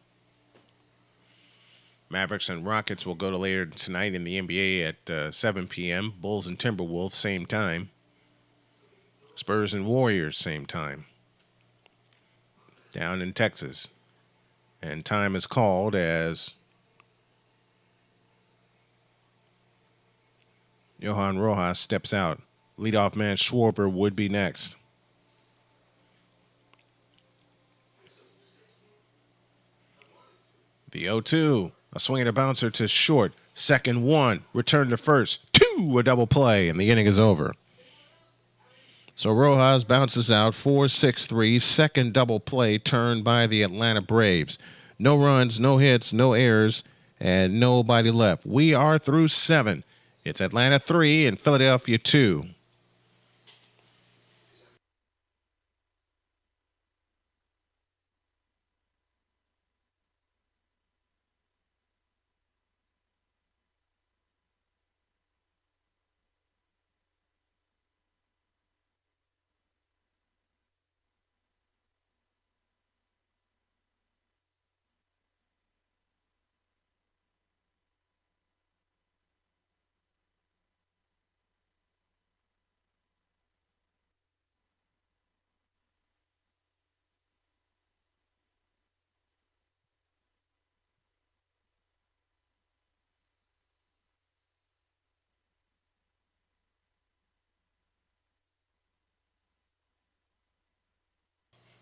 Mavericks and Rockets will go to later tonight in the NBA at 7 p.m. Bulls and Timberwolves, same time. Spurs and Warriors, same time. Down in Texas. And time is called as Johan Rojas steps out. Leadoff man Schwarber would be next. The 0-2. A swing and a bouncer to short. Second 1. Return to first. 2. A double play, and the inning is over. So Rojas bounces out 4-6-3. Second double play turned by the Atlanta Braves. No runs, no hits, no errors, and nobody left. We are through 7. It's Atlanta 3 and Philadelphia 2.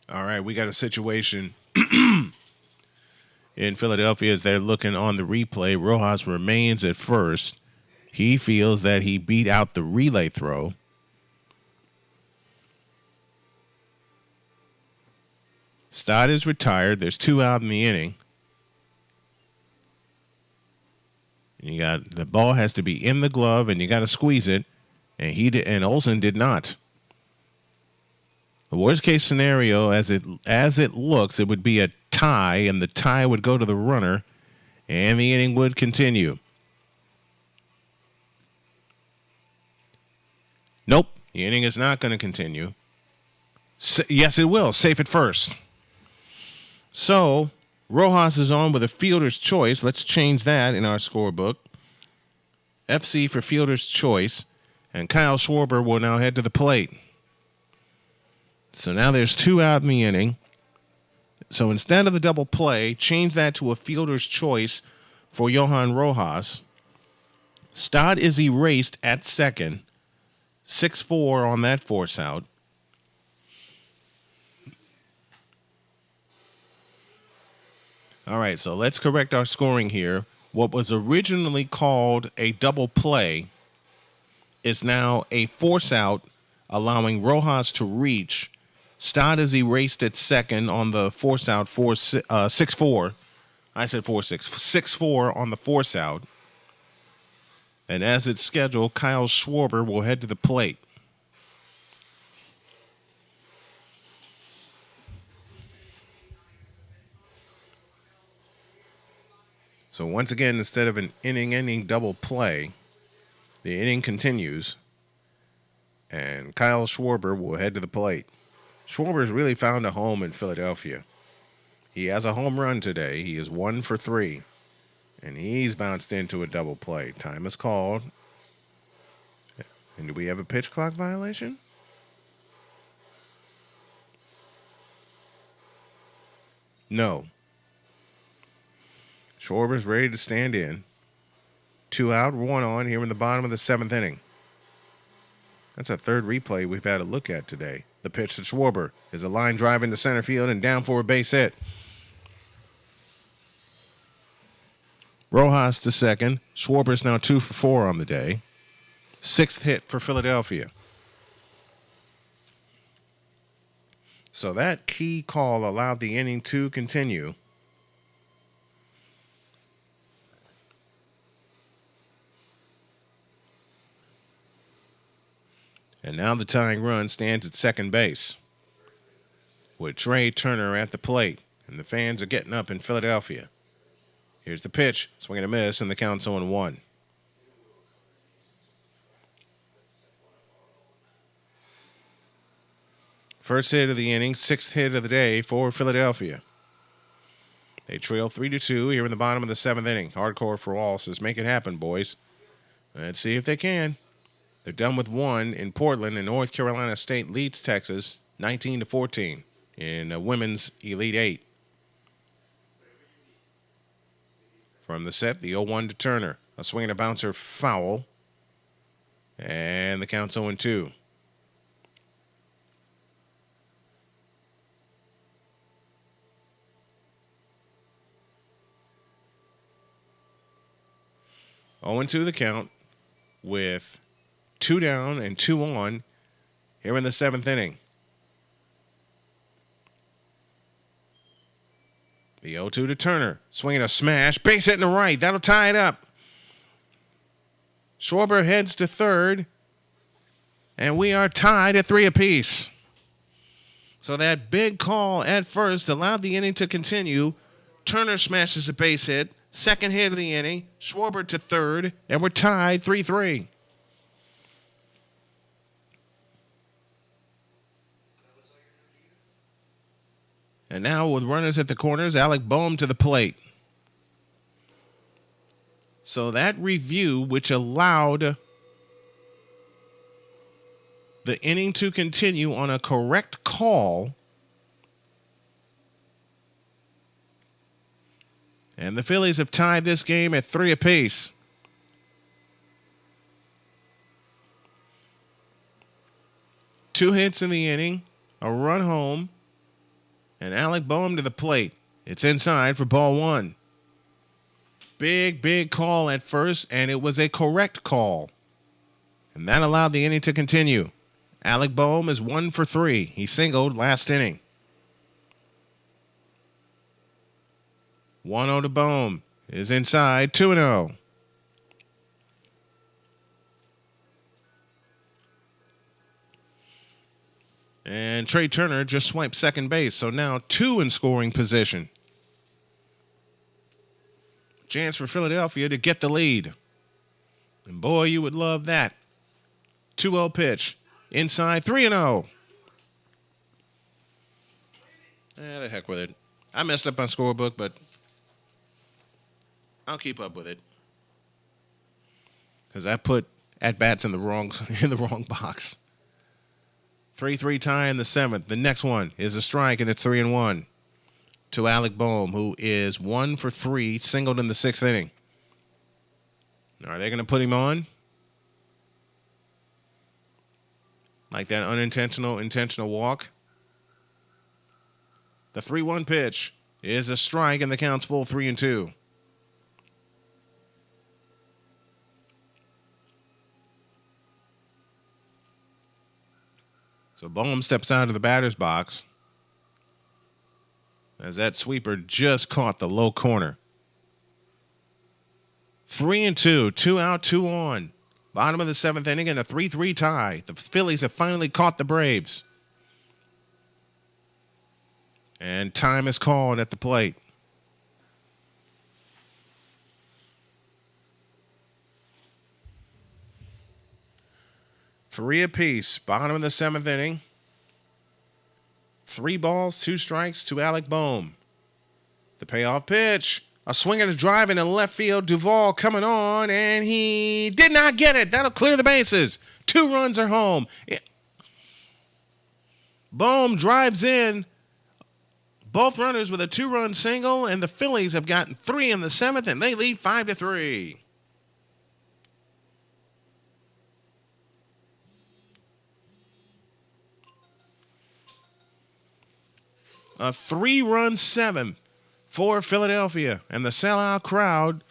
All right, we got a situation in Philadelphia as they're looking on the replay. Rojas remains at first. He feels that he beat out the relay throw. Stott is retired. There's 2 out in the inning. You got the ball has to be in the glove, and you got to squeeze it. And Olsen did not. The worst case scenario, as it looks, it would be a tie, and the tie would go to the runner, and the inning would continue. Nope, the inning is not going to continue. Yes, it will. Safe at first. So Rojas is on with a fielder's choice. Let's change that in our scorebook. FC for fielder's choice, and Kyle Schwarber will now head to the plate. So now there's 2 out in the inning. So instead of the double play, change that to a fielder's choice for Johan Rojas. Stott is erased at second. 6-4 on that force out. All right, so let's correct our scoring here. What was originally called a double play is now a force out, allowing Rojas to reach. Stott is erased at second on the force out 6-4. I said 4-6. 6-4 on the force out. And as it's scheduled, Kyle Schwarber will head to the plate. So once again, instead of an inning-ending double play, the inning continues, and Kyle Schwarber will head to the plate. Schwarber's really found a home in Philadelphia. He has a home run today. He is 1 for 3, and he's bounced into a double play. Time is called. And do we have a pitch clock violation? No. Schwarber's ready to stand in. 2 out, 1 on here in the bottom of the 7th inning. That's a third replay we've had a look at today. The pitch to Schwarber is a line drive into center field and down for a base hit. Rojas to second. Schwarber's now 2 for 4 on the day. 6th hit for Philadelphia. So that key call allowed the inning to continue. And now the tying run stands at second base with Trey Turner at the plate. And the fans are getting up in Philadelphia. Here's the pitch. Swing and a miss, and the count's 0-1. First hit of the inning, 6th hit of the day for Philadelphia. They trail 3-2 here in the bottom of the 7th inning. Hardcore for all says, make it happen, boys. Let's see if they can. They're done with 1 in Portland, and North Carolina State leads Texas 19-14 in a women's Elite 8. From the set, the 0-1 to Turner. A swing and a bouncer foul. And the count's 0-2. The count with 2 down and 2 on here in the 7th inning. The 0-2 to Turner. Swinging a smash. Base hit in the right. That'll tie it up. Schwarber heads to third. And we are tied at 3 apiece. So that big call at first allowed the inning to continue. Turner smashes a base hit. 2nd hit of the inning. Schwarber to third. And we're tied 3-3. And now with runners at the corners, Alec Boehm to the plate. So that review, which allowed the inning to continue on a correct call, and the Phillies have tied this game at 3 apiece. Two hits in the inning, a run home, and Alec Boehm to the plate. It's inside for ball one. Big call at first, and it was a correct call. And that allowed the inning to continue. Alec Boehm is 1 for 3. He singled last inning. 1-0 to Boehm. Is inside, 2-0. And Trey Turner just swiped second base, so now 2 in scoring position. Chance for Philadelphia to get the lead. And boy, you would love that. 2-0 pitch. Inside, 3-0. The heck with it. I messed up my scorebook, but I'll keep up with it. Because I put at-bats in the wrong box. 3-3 tie in the 7th. The next one is a strike, and it's 3-1 to Alec Boehm, who is 1 for 3, singled in the 6th inning. Are they going to put him on? Like that intentional walk? The 3-1 pitch is a strike, and the count's full 3-2. So Boehm steps out of the batter's box as that sweeper just caught the low corner. 3-2, 2 out, 2 on. Bottom of the 7th inning and a 3-3 tie. The Phillies have finally caught the Braves. And time is called at the plate. Three apiece. Bottom of the 7th inning. 3 balls, 2 strikes to Alec Boehm. The payoff pitch. A swing and a drive in the left field. Duvall coming on, and he did not get it. That'll clear the bases. 2 runs are home. Boehm drives in both runners with a 2-run single, and the Phillies have gotten 3 in the 7th, and they lead 5-3. A 3-run 7th for Philadelphia, and the sellout crowd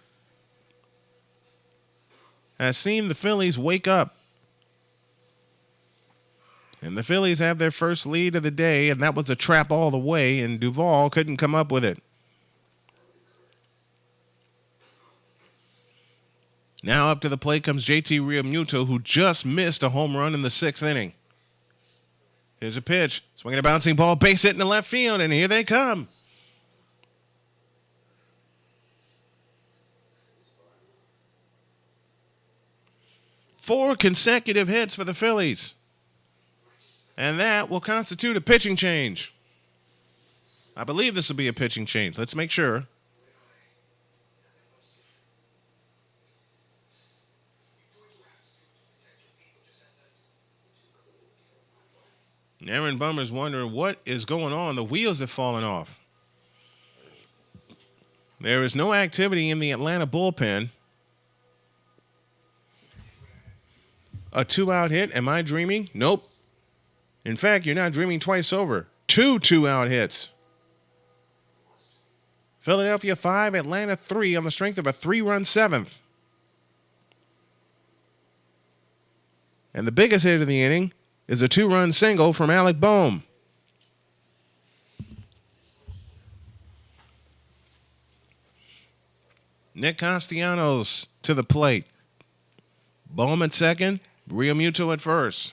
has seen the Phillies wake up. And the Phillies have their first lead of the day, and that was a trap all the way, and Duvall couldn't come up with it. Now up to the plate comes JT Realmuto, who just missed a home run in the 6th inning. Here's a pitch. Swinging a bouncing ball, base hit in the left field, and here they come. Four consecutive hits for the Phillies. And that will constitute a pitching change. I believe this will be a pitching change. Let's make sure. Aaron Bummer's wondering what is going on. The wheels have fallen off. There is no activity in the Atlanta bullpen. A 2-out hit. Am I dreaming? Nope. In fact, you're not dreaming twice over. 2 2-out hits. Philadelphia 5, Atlanta 3 on the strength of a 3-run 7th. And the biggest hit of the inning is a 2-run single from Alec Boehm. Nick Castellanos to the plate. Boehm at second, Realmuto at first.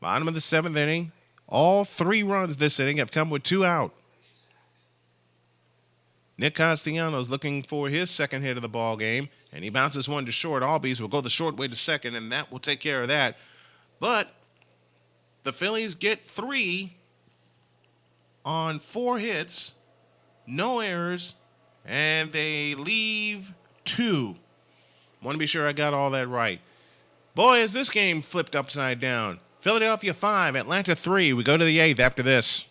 Bottom of the 7th inning. All 3 runs this inning have come with 2 out. Nick Castellanos looking for his second hit of the ball game, and he bounces one to short. Albies will go the short way to second, and that will take care of that. But the Phillies get 3 on 4 hits, no errors, and they leave 2. Want to be sure I got all that right. Boy, is this game flipped upside down. Philadelphia 5, Atlanta 3. We go to the 8th after this.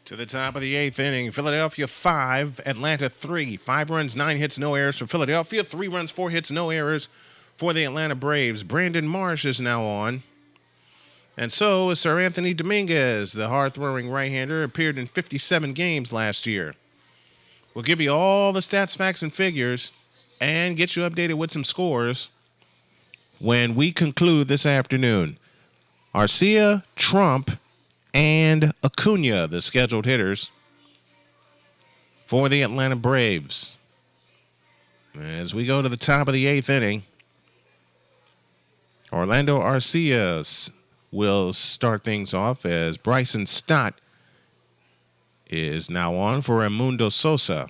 To the top of the eighth inning, Philadelphia 5, Atlanta 3. 5 runs, 9 hits, no errors for Philadelphia. 3 runs, 4 hits, no errors for the Atlanta Braves. Brandon Marsh is now on. And so is Sir Anthony Dominguez. The hard-throwing right-hander appeared in 57 games last year. We'll give you all the stats, facts, and figures and get you updated with some scores when we conclude this afternoon. Arcia, Trump, and Acuna, the scheduled hitters for the Atlanta Braves. As we go to the top of the eighth inning, Orlando Arcia will start things off as Bryson Stott is now on for Raimundo Sosa.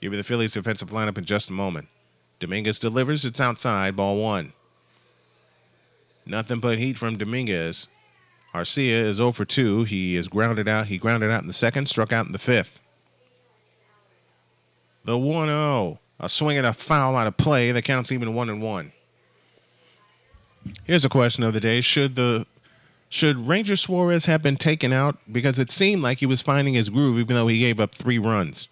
Give you the Phillies defensive lineup in just a moment. Dominguez delivers. It's outside, ball 1. Nothing but heat from Dominguez. Arcia is 0 for 2. He is grounded out. He grounded out in the second, struck out in the fifth. The 1-0. A swing and a foul out of play. The count's even 1-1. Here's a question of the day. Should Ranger Suarez have been taken out? Because it seemed like he was finding his groove even though he gave up 3 runs.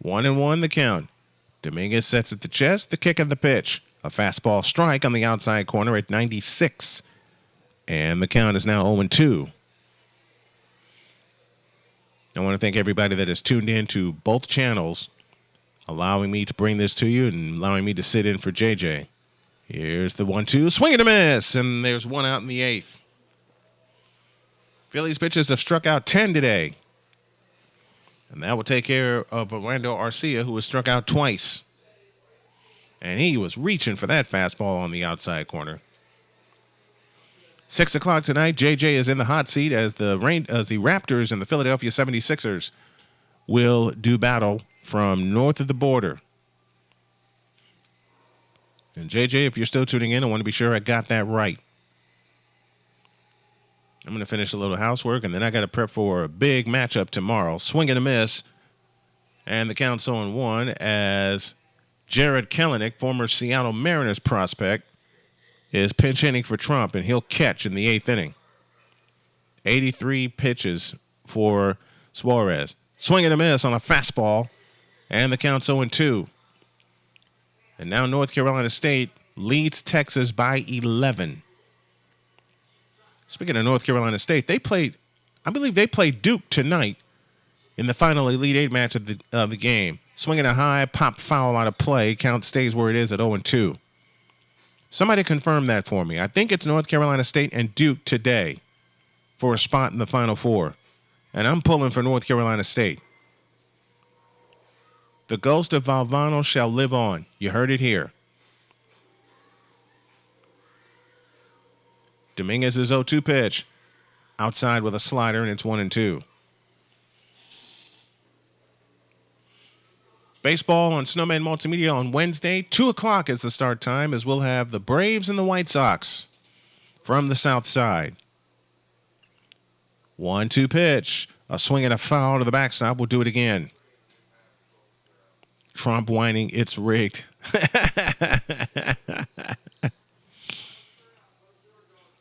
1-1 the count. Dominguez sets at the chest, the kick and the pitch. A fastball strike on the outside corner at 96. And the count is now 0-2. I want to thank everybody that has tuned in to both channels, allowing me to bring this to you and allowing me to sit in for JJ. Here's the 1-2. Swing and a miss. And there's 1 out in the 8th. Phillies pitchers have struck out 10 today. And that will take care of Orlando Arcia, who was struck out twice. And he was reaching for that fastball on the outside corner. 6 o'clock tonight, JJ is in the hot seat as the Raptors and the Philadelphia 76ers will do battle from north of the border. And JJ, if you're still tuning in, I want to be sure I got that right. I'm going to finish a little housework, and then I got to prep for a big matchup tomorrow. Swing and a miss. And the count's 0-1 as Jared Kelenic, former Seattle Mariners prospect, is pinch hitting for Trump, and he'll catch in the 8th inning. 83 pitches for Suarez. Swing and a miss on a fastball, and the count's 0-2. And now North Carolina State leads Texas by 11. Speaking of North Carolina State, I believe they played Duke tonight in the final Elite Eight match of the game. Swinging a high, pop foul out of play. Count stays where it is at 0-2. Somebody confirm that for me. I think it's North Carolina State and Duke today for a spot in the Final Four. And I'm pulling for North Carolina State. The ghost of Valvano shall live on. You heard it here. Dominguez's 0-2 pitch. Outside with a slider, and it's 1-2. Baseball on Snowman Multimedia on Wednesday. 2 o'clock is the start time, as we'll have the Braves and the White Sox from the south side. 1-2 pitch. A swing and a foul to the backstop. We'll do it again. Trump whining, it's rigged.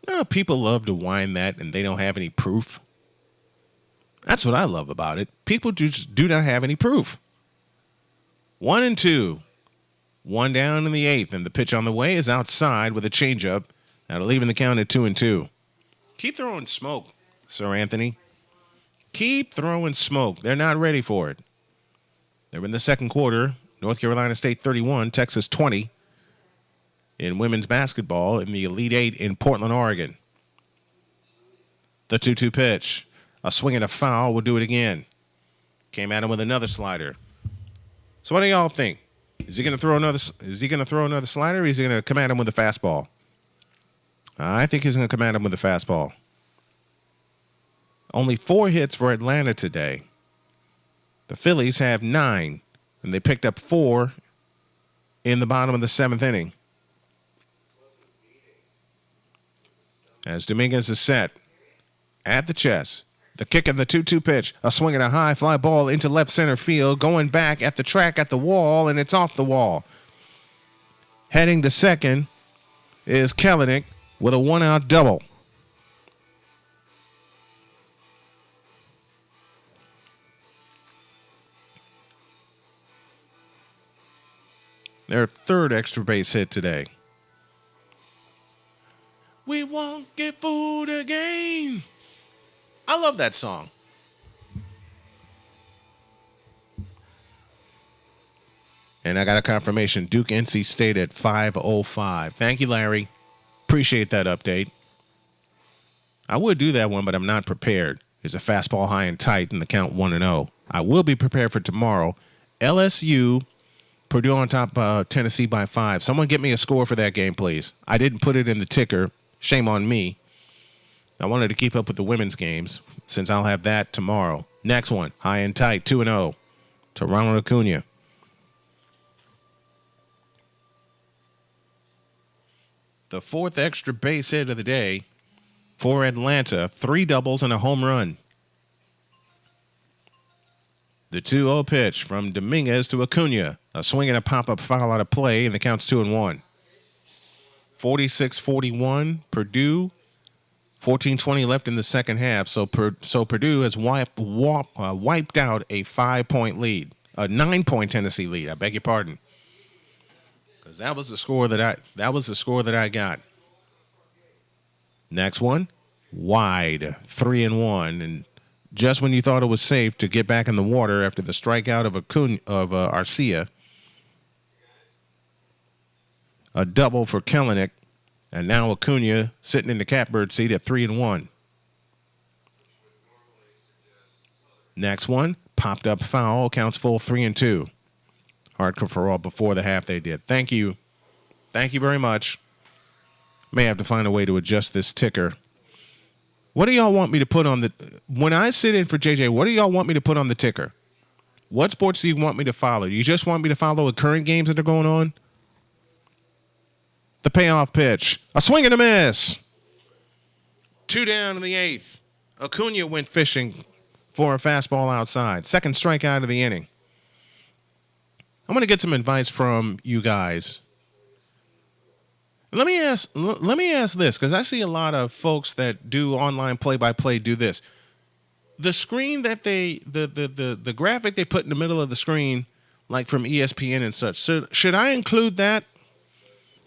No, people love to whine that, and they don't have any proof. That's what I love about it. People just do not have any proof. 1-2. 1 down in the 8th, and the pitch on the way is outside with a changeup. That'll leave in the count at 2-2. Keep throwing smoke, Sir Anthony. Keep throwing smoke. They're not ready for it. They're in the second quarter. North Carolina State 31, Texas 20. In women's basketball in the Elite Eight in Portland, Oregon. The 2-2 pitch. A swing and a foul. We'll do it again. Came at him with another slider. So what do y'all think? Is he going to throw another slider, or is he going to come at him with a fastball? I think he's going to come at him with a fastball. Only 4 hits for Atlanta today. The Phillies have 9, and they picked up 4 in the bottom of the 7th inning. As Dominguez is set at the chest, the kick and the 2-2 pitch, a swing and a high fly ball into left center field, going back at the track at the wall, and it's off the wall. Heading to second is Kelenic with a 1-out double. Their third extra base hit today. We won't get fooled again. I love that song. And I got a confirmation. Duke NC State at 5:05. Thank you, Larry. Appreciate that update. I would do that one, but I'm not prepared. There's a fastball high and tight and the count 1-0. I will be prepared for tomorrow. LSU, Purdue on top Tennessee by 5. Someone get me a score for that game, please. I didn't put it in the ticker. Shame on me. I wanted to keep up with the women's games since I'll have that tomorrow. Next one, high and tight, 2-0 to Ronald Acuna. The fourth extra base hit of the day for Atlanta. 3 doubles and a home run. The 2-0 pitch from Dominguez to Acuna. A swing and a pop-up foul out of play, and the count's 2-1. 46-41, Purdue. 14:20 left in the second half, so Purdue has wiped out a 5-point lead, a 9-point Tennessee lead. I beg your pardon, because that was the score that I got. Next one, wide, 3-1, and just when you thought it was safe to get back in the water after the strikeout of Arcia, a double for Kellenic. And now Acuna sitting in the catbird seat at 3-1. Next one, popped up foul, counts full 3-2. Hardcore for all before the half they did. Thank you. Thank you very much. May have to find a way to adjust this ticker. What do y'all want me to put on the... When I sit in for JJ, what do y'all want me to put on the ticker? What sports do you want me to follow? You just want me to follow the current games that are going on? The payoff pitch. A swing and a miss. 2 down in the 8th. Acuna went fishing for a fastball outside. Second strikeout of the inning. I'm going to get some advice from you guys. Let me ask this, because I see a lot of folks that do online play-by-play do this. The screen that the graphic they put in the middle of the screen, like from ESPN and such, so should I include that?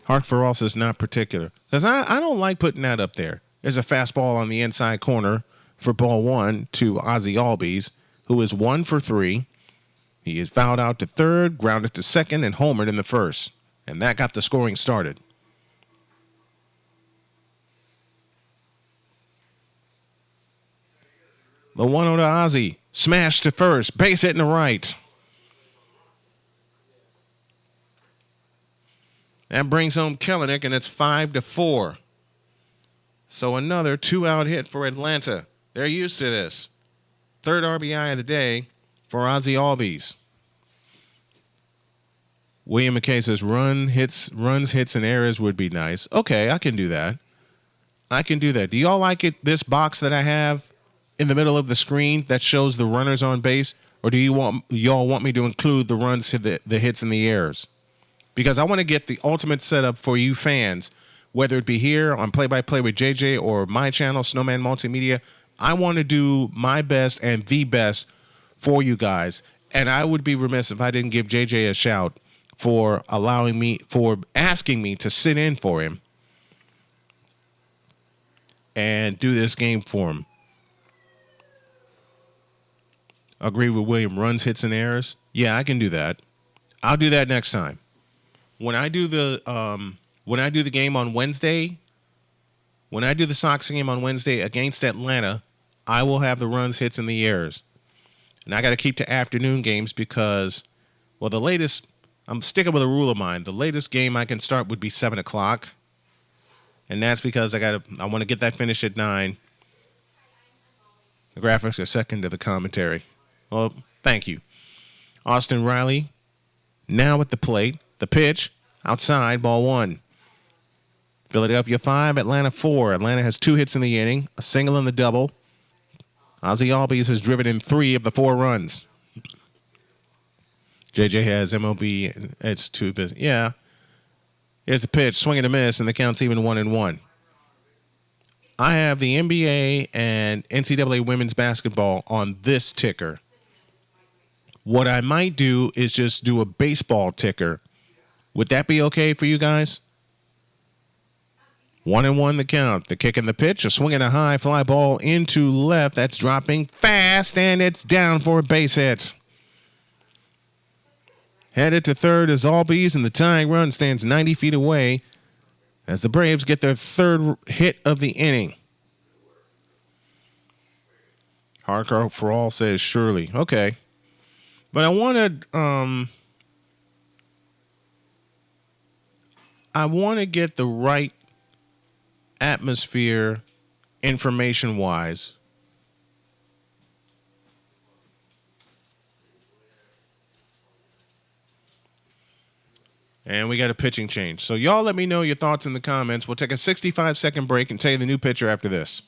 Hark for Us is not particular, because I don't like putting that up there. There's a fastball on the inside corner for ball 1 to Ozzie Albies, who is 1 for 3. He is fouled out to third, grounded to second, and homered in the first. And that got the scoring started. The 1-0 to Ozzie. Smash to first. Base hit in the right. That brings home Kellenic, and it's 5-4. So another 2-out hit for Atlanta. They're used to this. Third RBI of the day for Ozzie Albies. William McKay says runs, hits, and errors would be nice. Okay, I can do that. Do y'all like it? This box that I have in the middle of the screen that shows the runners on base, or do y'all want me to include the runs, the hits, and the errors? Because I want to get the ultimate setup for you fans, whether it be here on Play-by-Play with JJ or my channel, Snowman Multimedia. I want to do my best and the best for you guys. And I would be remiss if I didn't give JJ a shout for asking me to sit in for him and do this game for him. Agree with William. Runs, hits, and errors. Yeah, I can do that. I'll do that next time. When I do the game on Wednesday, when I do the Sox game on Wednesday against Atlanta, I will have the runs, hits, and the errors. And I got to keep to afternoon games because, well, the latest, I'm sticking with a rule of mine. The latest game I can start would be 7 o'clock. And that's because I want to get that finished at 9. The graphics are second to the commentary. Well, thank you. Austin Riley, now at the plate. The pitch, outside, ball 1. Philadelphia 5, Atlanta 4. Atlanta has 2 hits in the inning, a single and a double. Ozzie Albies has driven in 3 of the 4 runs. JJ has MLB. It's too busy. Yeah. Here's the pitch, swing and a miss, and the count's even 1-1. I have the NBA and NCAA women's basketball on this ticker. What I might do is just do a baseball ticker Would that be okay for you guys? 1-1 the count. The kick and the pitch. A swing and a high fly ball into left. That's dropping fast, and it's down for a base hit. Headed to third is Albies, and the tying run stands 90 feet away as the Braves get their third hit of the inning. Harker for all says surely. Okay. But I want to get the right atmosphere information wise. And we got a pitching change. So y'all let me know your thoughts in the comments. We'll take a 65-second break and tell you the new pitcher after this.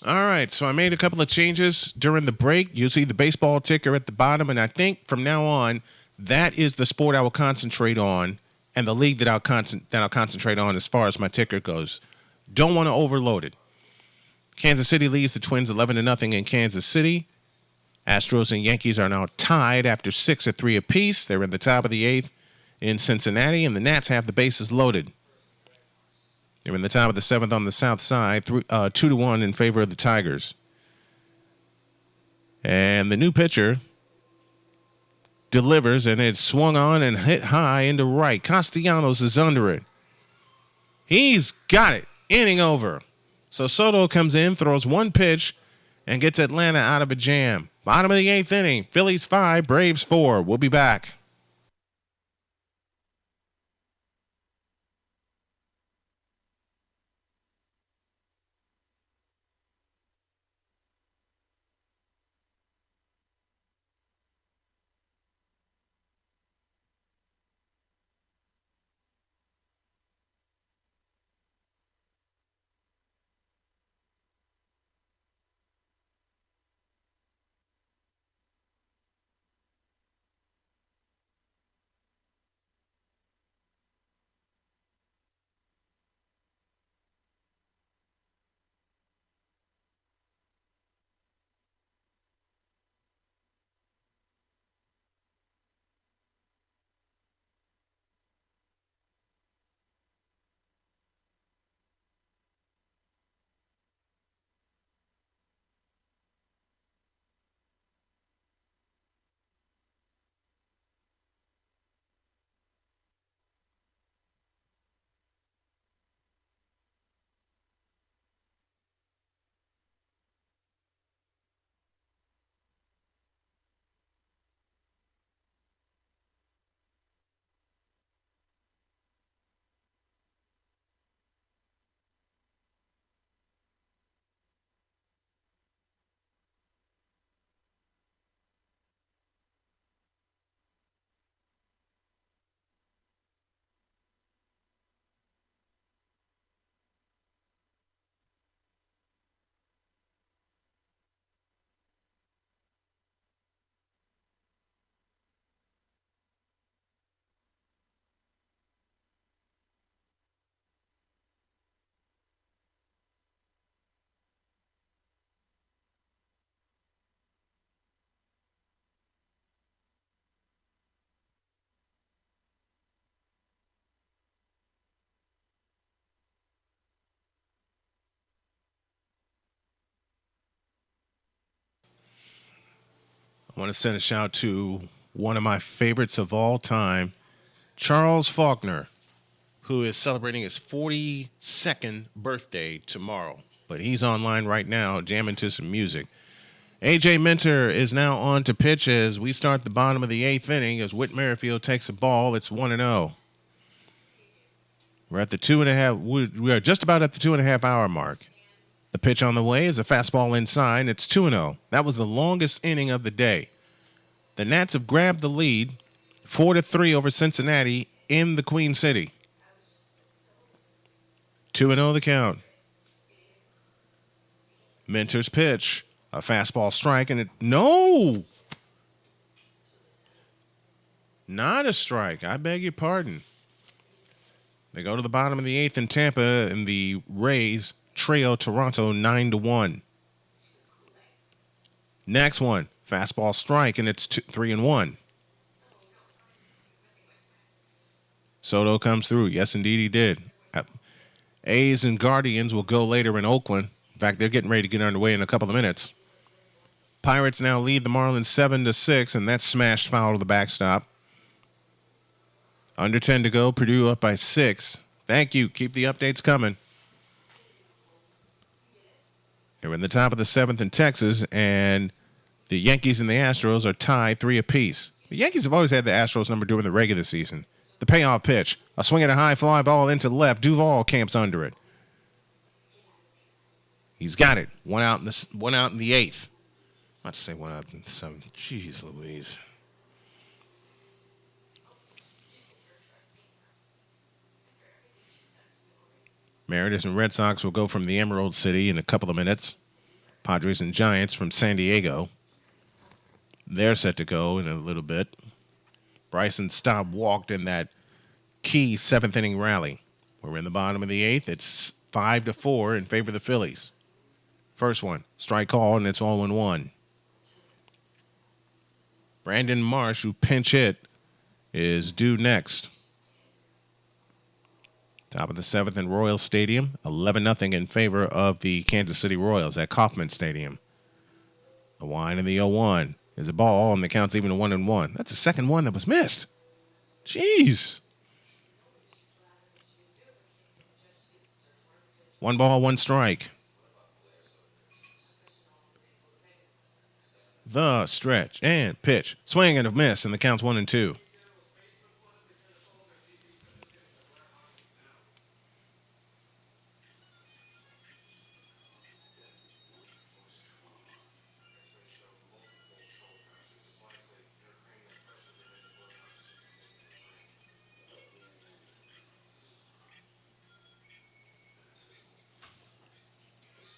All right, so I made a couple of changes during the break. You'll see the baseball ticker at the bottom, and I think from now on, that is the sport I will concentrate on, and the league that I'll concentrate on as far as my ticker goes. Don't want to overload it. Kansas City leads the Twins 11-0 in Kansas City. Astros and Yankees are now tied after 6 at 3 apiece. They're in the top of the 8th in Cincinnati, and the Nats have the bases loaded. They're in the top of the 7th on the south side, 2-1 in favor of the Tigers. And the new pitcher delivers, and it's swung on and hit high into right. Castellanos is under it. He's got it. Inning over. So Soto comes in, throws one pitch, and gets Atlanta out of a jam. Bottom of the 8th inning. Phillies 5, Braves 4. We'll be back. I want to send a shout to one of my favorites of all time, Charles Faulkner, who is celebrating his 42nd birthday tomorrow. But he's online right now jamming to some music. A.J. Minter is now on to pitch as we start the bottom of the 8th inning as Whit Merrifield takes a ball. It's 1-0. We're at the 2.5. We are just about at the 2.5 hour mark. The pitch on the way is a fastball inside. It's 2-0. That was the longest inning of the day. The Nats have grabbed the lead 4-3 over Cincinnati in the Queen City. 2-0 the count. Minter's pitch. A fastball strike, and no! Not a strike. I beg your pardon. They go to the bottom of the 8th in Tampa, and the Rays trail Toronto 9-1. Next one, fastball strike, and it's 3-1. Soto comes through. Yes, indeed, he did. A's and Guardians will go later in Oakland. In fact, they're getting ready to get underway in a couple of minutes. Pirates now lead the Marlins 7-6, and that's smashed foul to the backstop. Under 10 to go. Purdue up by 6. Thank you. Keep the updates coming. We're in the top of the 7th in Texas, and the Yankees and the Astros are tied 3 apiece. The Yankees have always had the Astros number during the regular season. The payoff pitch. A swing at a high fly ball into left. Duvall camps under it. He's got it. One out in the 8th. Not to say 1 out in the 7th. Jeez Louise. Mariners and Red Sox will go from the Emerald City in a couple of minutes. Padres and Giants from San Diego. They're set to go in a little bit. Bryson Stott walked in that key 7th inning rally. We're in the bottom of the 8th. It's 5-4 in favor of the Phillies. First one, strike call, and it's 0-1. Brandon Marsh, who pinch hit, is due next. Top of the 7th in Royal Stadium, 11-0 in favor of the Kansas City Royals at Kauffman Stadium. The wind in the 0-1 is a ball, and the count's even a 1-1. That's the second one that was missed. Jeez. 1 ball, 1 strike. The stretch and pitch. Swing and a miss, and the count's 1-2.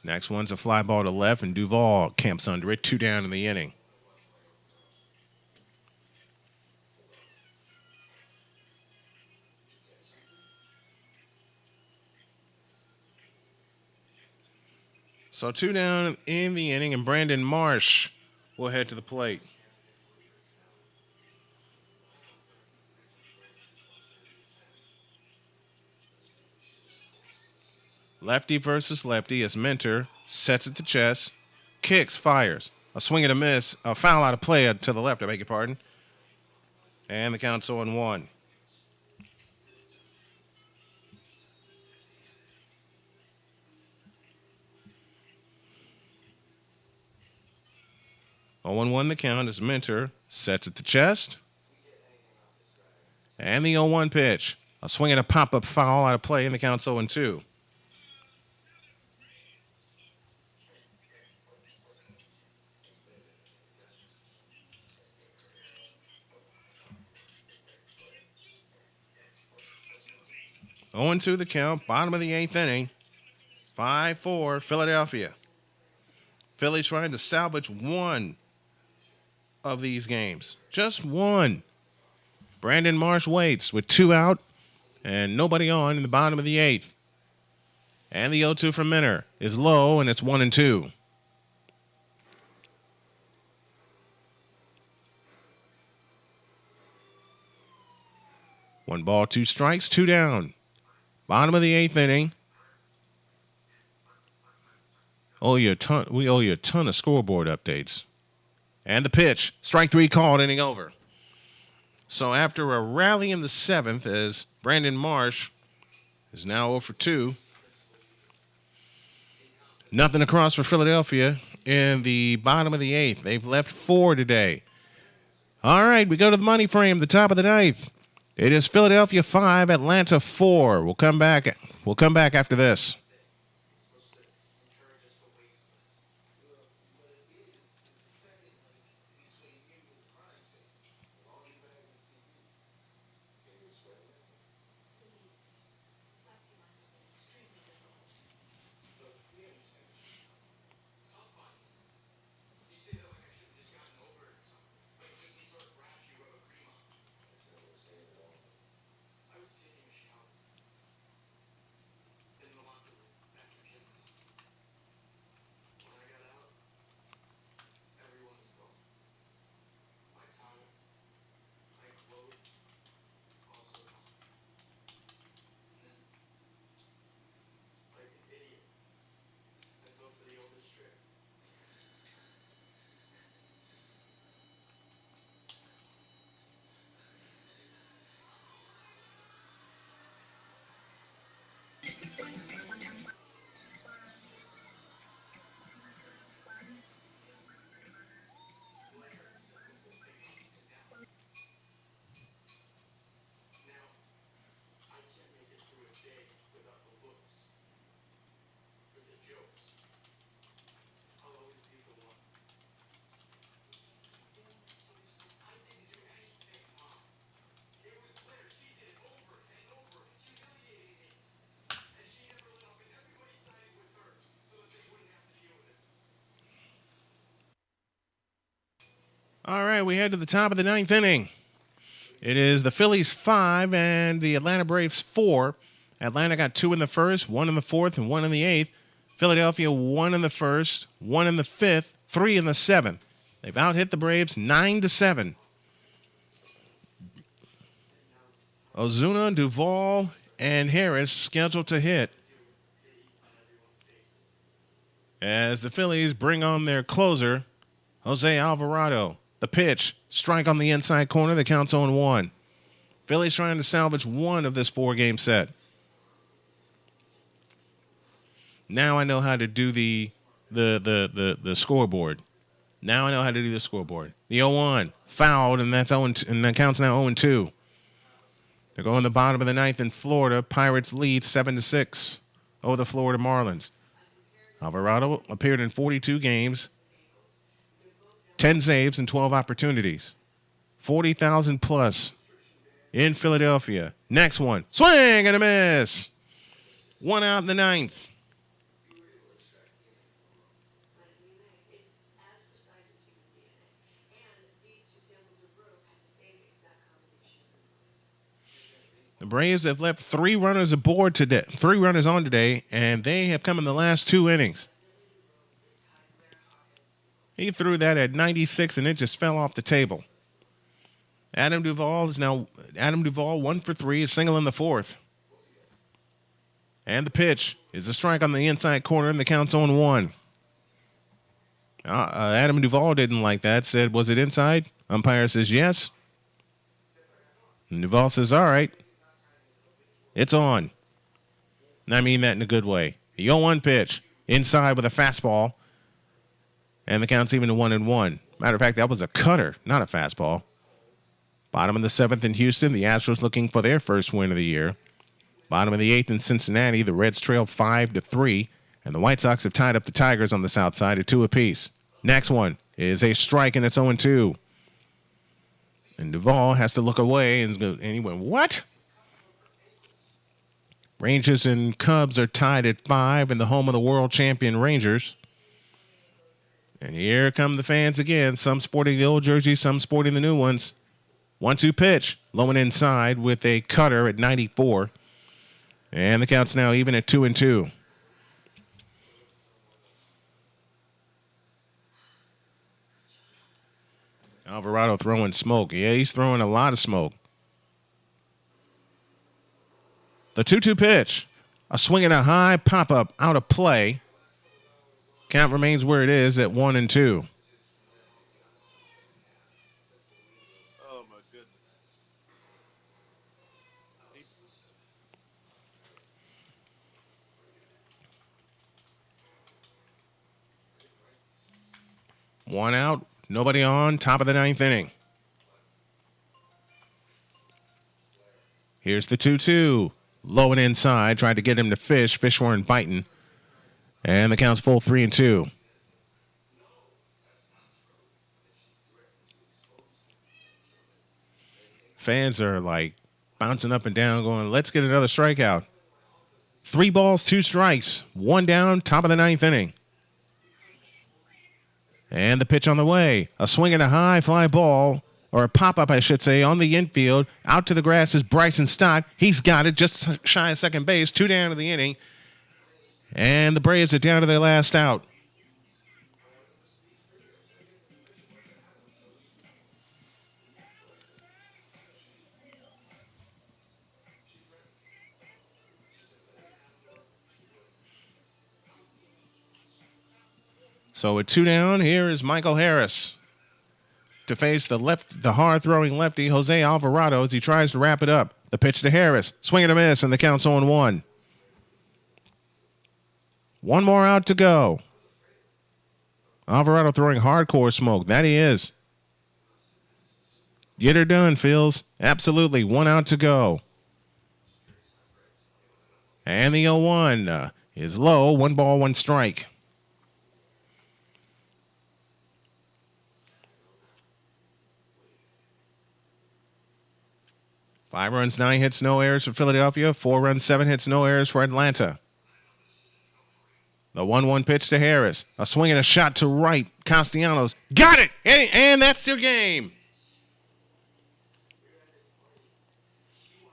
Next one's a fly ball to left, and Duvall camps under it. 2 down in the inning. So 2 down in the inning, and Brandon Marsh will head to the plate. Lefty versus lefty as Minter sets at the chest, kicks, fires. A swing and a miss, a foul out of play to the left, I beg your pardon. And the count's 0-1. The count as Minter sets at the chest. And the 0-1 pitch. A swing and a pop-up foul out of play, and the count's 0-2. The count, bottom of the 8th inning. 5-4, Philadelphia. Phillies trying to salvage one of these games. Just one. Brandon Marsh waits with 2 out and nobody on in the bottom of the 8th. And the 0-2 from Minter is low, and it's 1-2. One ball, 2 strikes, 2 down. Bottom of the 8th inning. We owe you a ton of scoreboard updates. And the pitch. Strike three called, inning over. So after a rally in the seventh, as Brandon Marsh is now 0 for 2. Nothing across for Philadelphia in the bottom of the eighth. They've left 4 today. All right, we go to the money frame, the top of the ninth. It is Philadelphia 5, Atlanta 4. We'll come back. We'll come back after this. All right, we head to the top of the ninth inning. It is the Phillies 5 and the Atlanta Braves 4. Atlanta got 2 in the first, 1 in the fourth, and 1 in the eighth. Philadelphia 1 in the first, 1 in the fifth, 3 in the seventh. They've out-hit the Braves 9-7. Ozuna, Duvall, and Harris scheduled to hit as the Phillies bring on their closer, Jose Alvarado. The pitch, strike on the inside corner, the count's 0-1. Phillies trying to salvage one of this 4-game set. Now I know how to do the scoreboard. Now I know how to do the scoreboard. The 0-1 fouled, and that's 0, and that counts now 0-2. They're going the bottom of the ninth in Florida. Pirates lead 7-6 over the Florida Marlins. Alvarado appeared in 42 games, 10 saves and 12 opportunities. 40,000 plus in Philadelphia. Next one. Swing and a miss. 1 out in the ninth. The Braves have left 3 runners aboard today, 3 runners on today, and they have come in the last 2 innings. He threw that at 96, and it just fell off the table. Adam Duvall 1 for 3, a single in the fourth. And the pitch is a strike on the inside corner, and the count's 0-1. Adam Duvall didn't like that, said, was it inside? Umpire says yes. And Duvall says, all right, it's on. And I mean that in a good way. The 0-1 pitch, inside with a fastball. And the count's even to 1-1. Matter of fact, that was a cutter, not a fastball. Bottom of the seventh in Houston, the Astros looking for their first win of the year. Bottom of the eighth in Cincinnati, the Reds trail 5-3, and the White Sox have tied up the Tigers on the south side at 2 apiece. Next one is a strike, and it's 0-2. And Duvall has to look away, and he went, what? Rangers and Cubs are tied at 5 in the home of the world champion Rangers. And here come the fans again, some sporting the old jerseys, some sporting the new ones. 1-2 pitch, low and inside with a cutter at 94. And the count's now even at 2-2. Alvarado throwing smoke. Yeah, he's throwing a lot of smoke. The 2-2 pitch, a swing and a high pop-up out of play. Count remains where it is at 1-2. One out, nobody on, top of the ninth inning. Here's the 2-2. Low and inside, tried to get him to fish. Fish weren't biting. And the count's full 3-2. Fans are like bouncing up and down going, let's get another strikeout. 3 balls, 2 strikes. 1 down, top of the ninth inning. And the pitch on the way. A swing and a high fly ball, or a pop-up, I should say, on the infield. Out to the grass is Bryson Stott. He's got it just shy of second base. 2 down to the inning. And the Braves are down to their last out. So with 2 down, here is Michael Harris to face the hard-throwing lefty, Jose Alvarado, as he tries to wrap it up. The pitch to Harris. Swing and a miss, and the count's 0-1. 1 more out to go. Alvarado throwing hardcore smoke. That he is. Get her done, Phils. Absolutely. 1 out to go. And the 0-1 is low. 1 ball, 1 strike. Five runs, 9 hits, no errors for Philadelphia. 4 runs, 7 hits, no errors for Atlanta. The 1-1 pitch to Harris. A swing and a shot to right. Castellanos. Got it! And that's your game.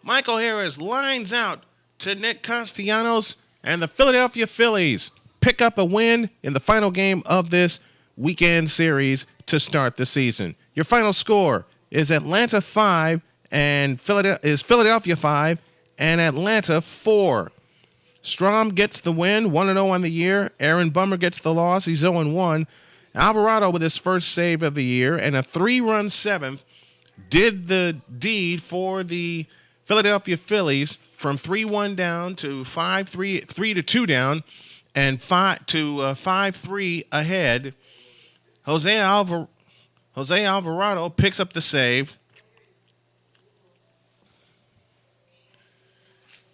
Michael Harris lines out to Nick Castellanos, and the Philadelphia Phillies pick up a win in the final game of this weekend series to start the season. Your final score is Atlanta 5 and Philadelphia 5 and Atlanta 4. Strom gets the win, 1-0 on the year. Aaron Bummer gets the loss. He's 0-1. Alvarado with his first save of the year and a 3-run 7th did the deed for the Philadelphia Phillies from 3-1 down to 3-2 down and 5-3 ahead. Jose Alvarado picks up the save.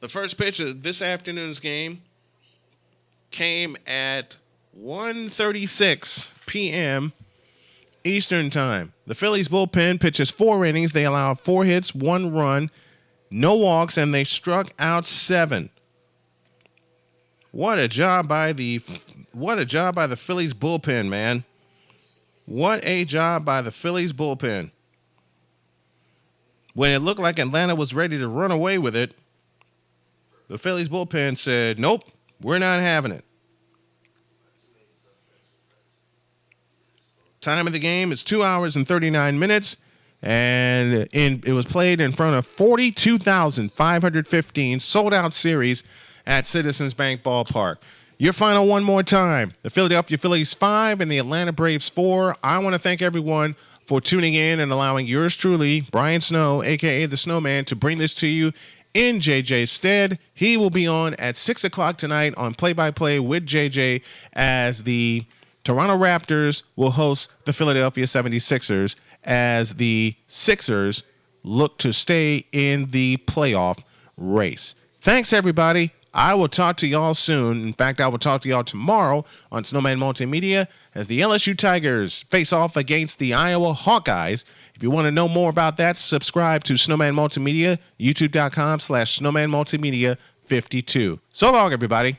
The first pitch of this afternoon's game came at 1:36 p.m. Eastern Time. The Phillies bullpen pitches 4 innings. They allowed 4 hits, 1 run, no walks, and they struck out 7. What a job by the Phillies bullpen, man. What a job by the Phillies bullpen. When it looked like Atlanta was ready to run away with it, the Phillies bullpen said, nope, we're not having it. Time of the game is 2 hours and 39 minutes, and it was played in front of 42,515 sold-out series at Citizens Bank Ballpark. Your final one more time, the Philadelphia Phillies 5 and the Atlanta Braves 4. I want to thank everyone for tuning in and allowing yours truly, Brian Snow, a.k.a. The Snowman, to bring this to you in JJ's stead. He will be on at 6 o'clock tonight on Play-by-Play with JJ as the Toronto Raptors will host the Philadelphia 76ers as the Sixers look to stay in the playoff race. Thanks, everybody. I will talk to y'all soon. In fact, I will talk to y'all tomorrow on Snowman Multimedia as the LSU Tigers face off against the Iowa Hawkeyes. If you want to know more about that, subscribe to Snowman Multimedia, youtube.com/Snowman Multimedia 52. So long, everybody.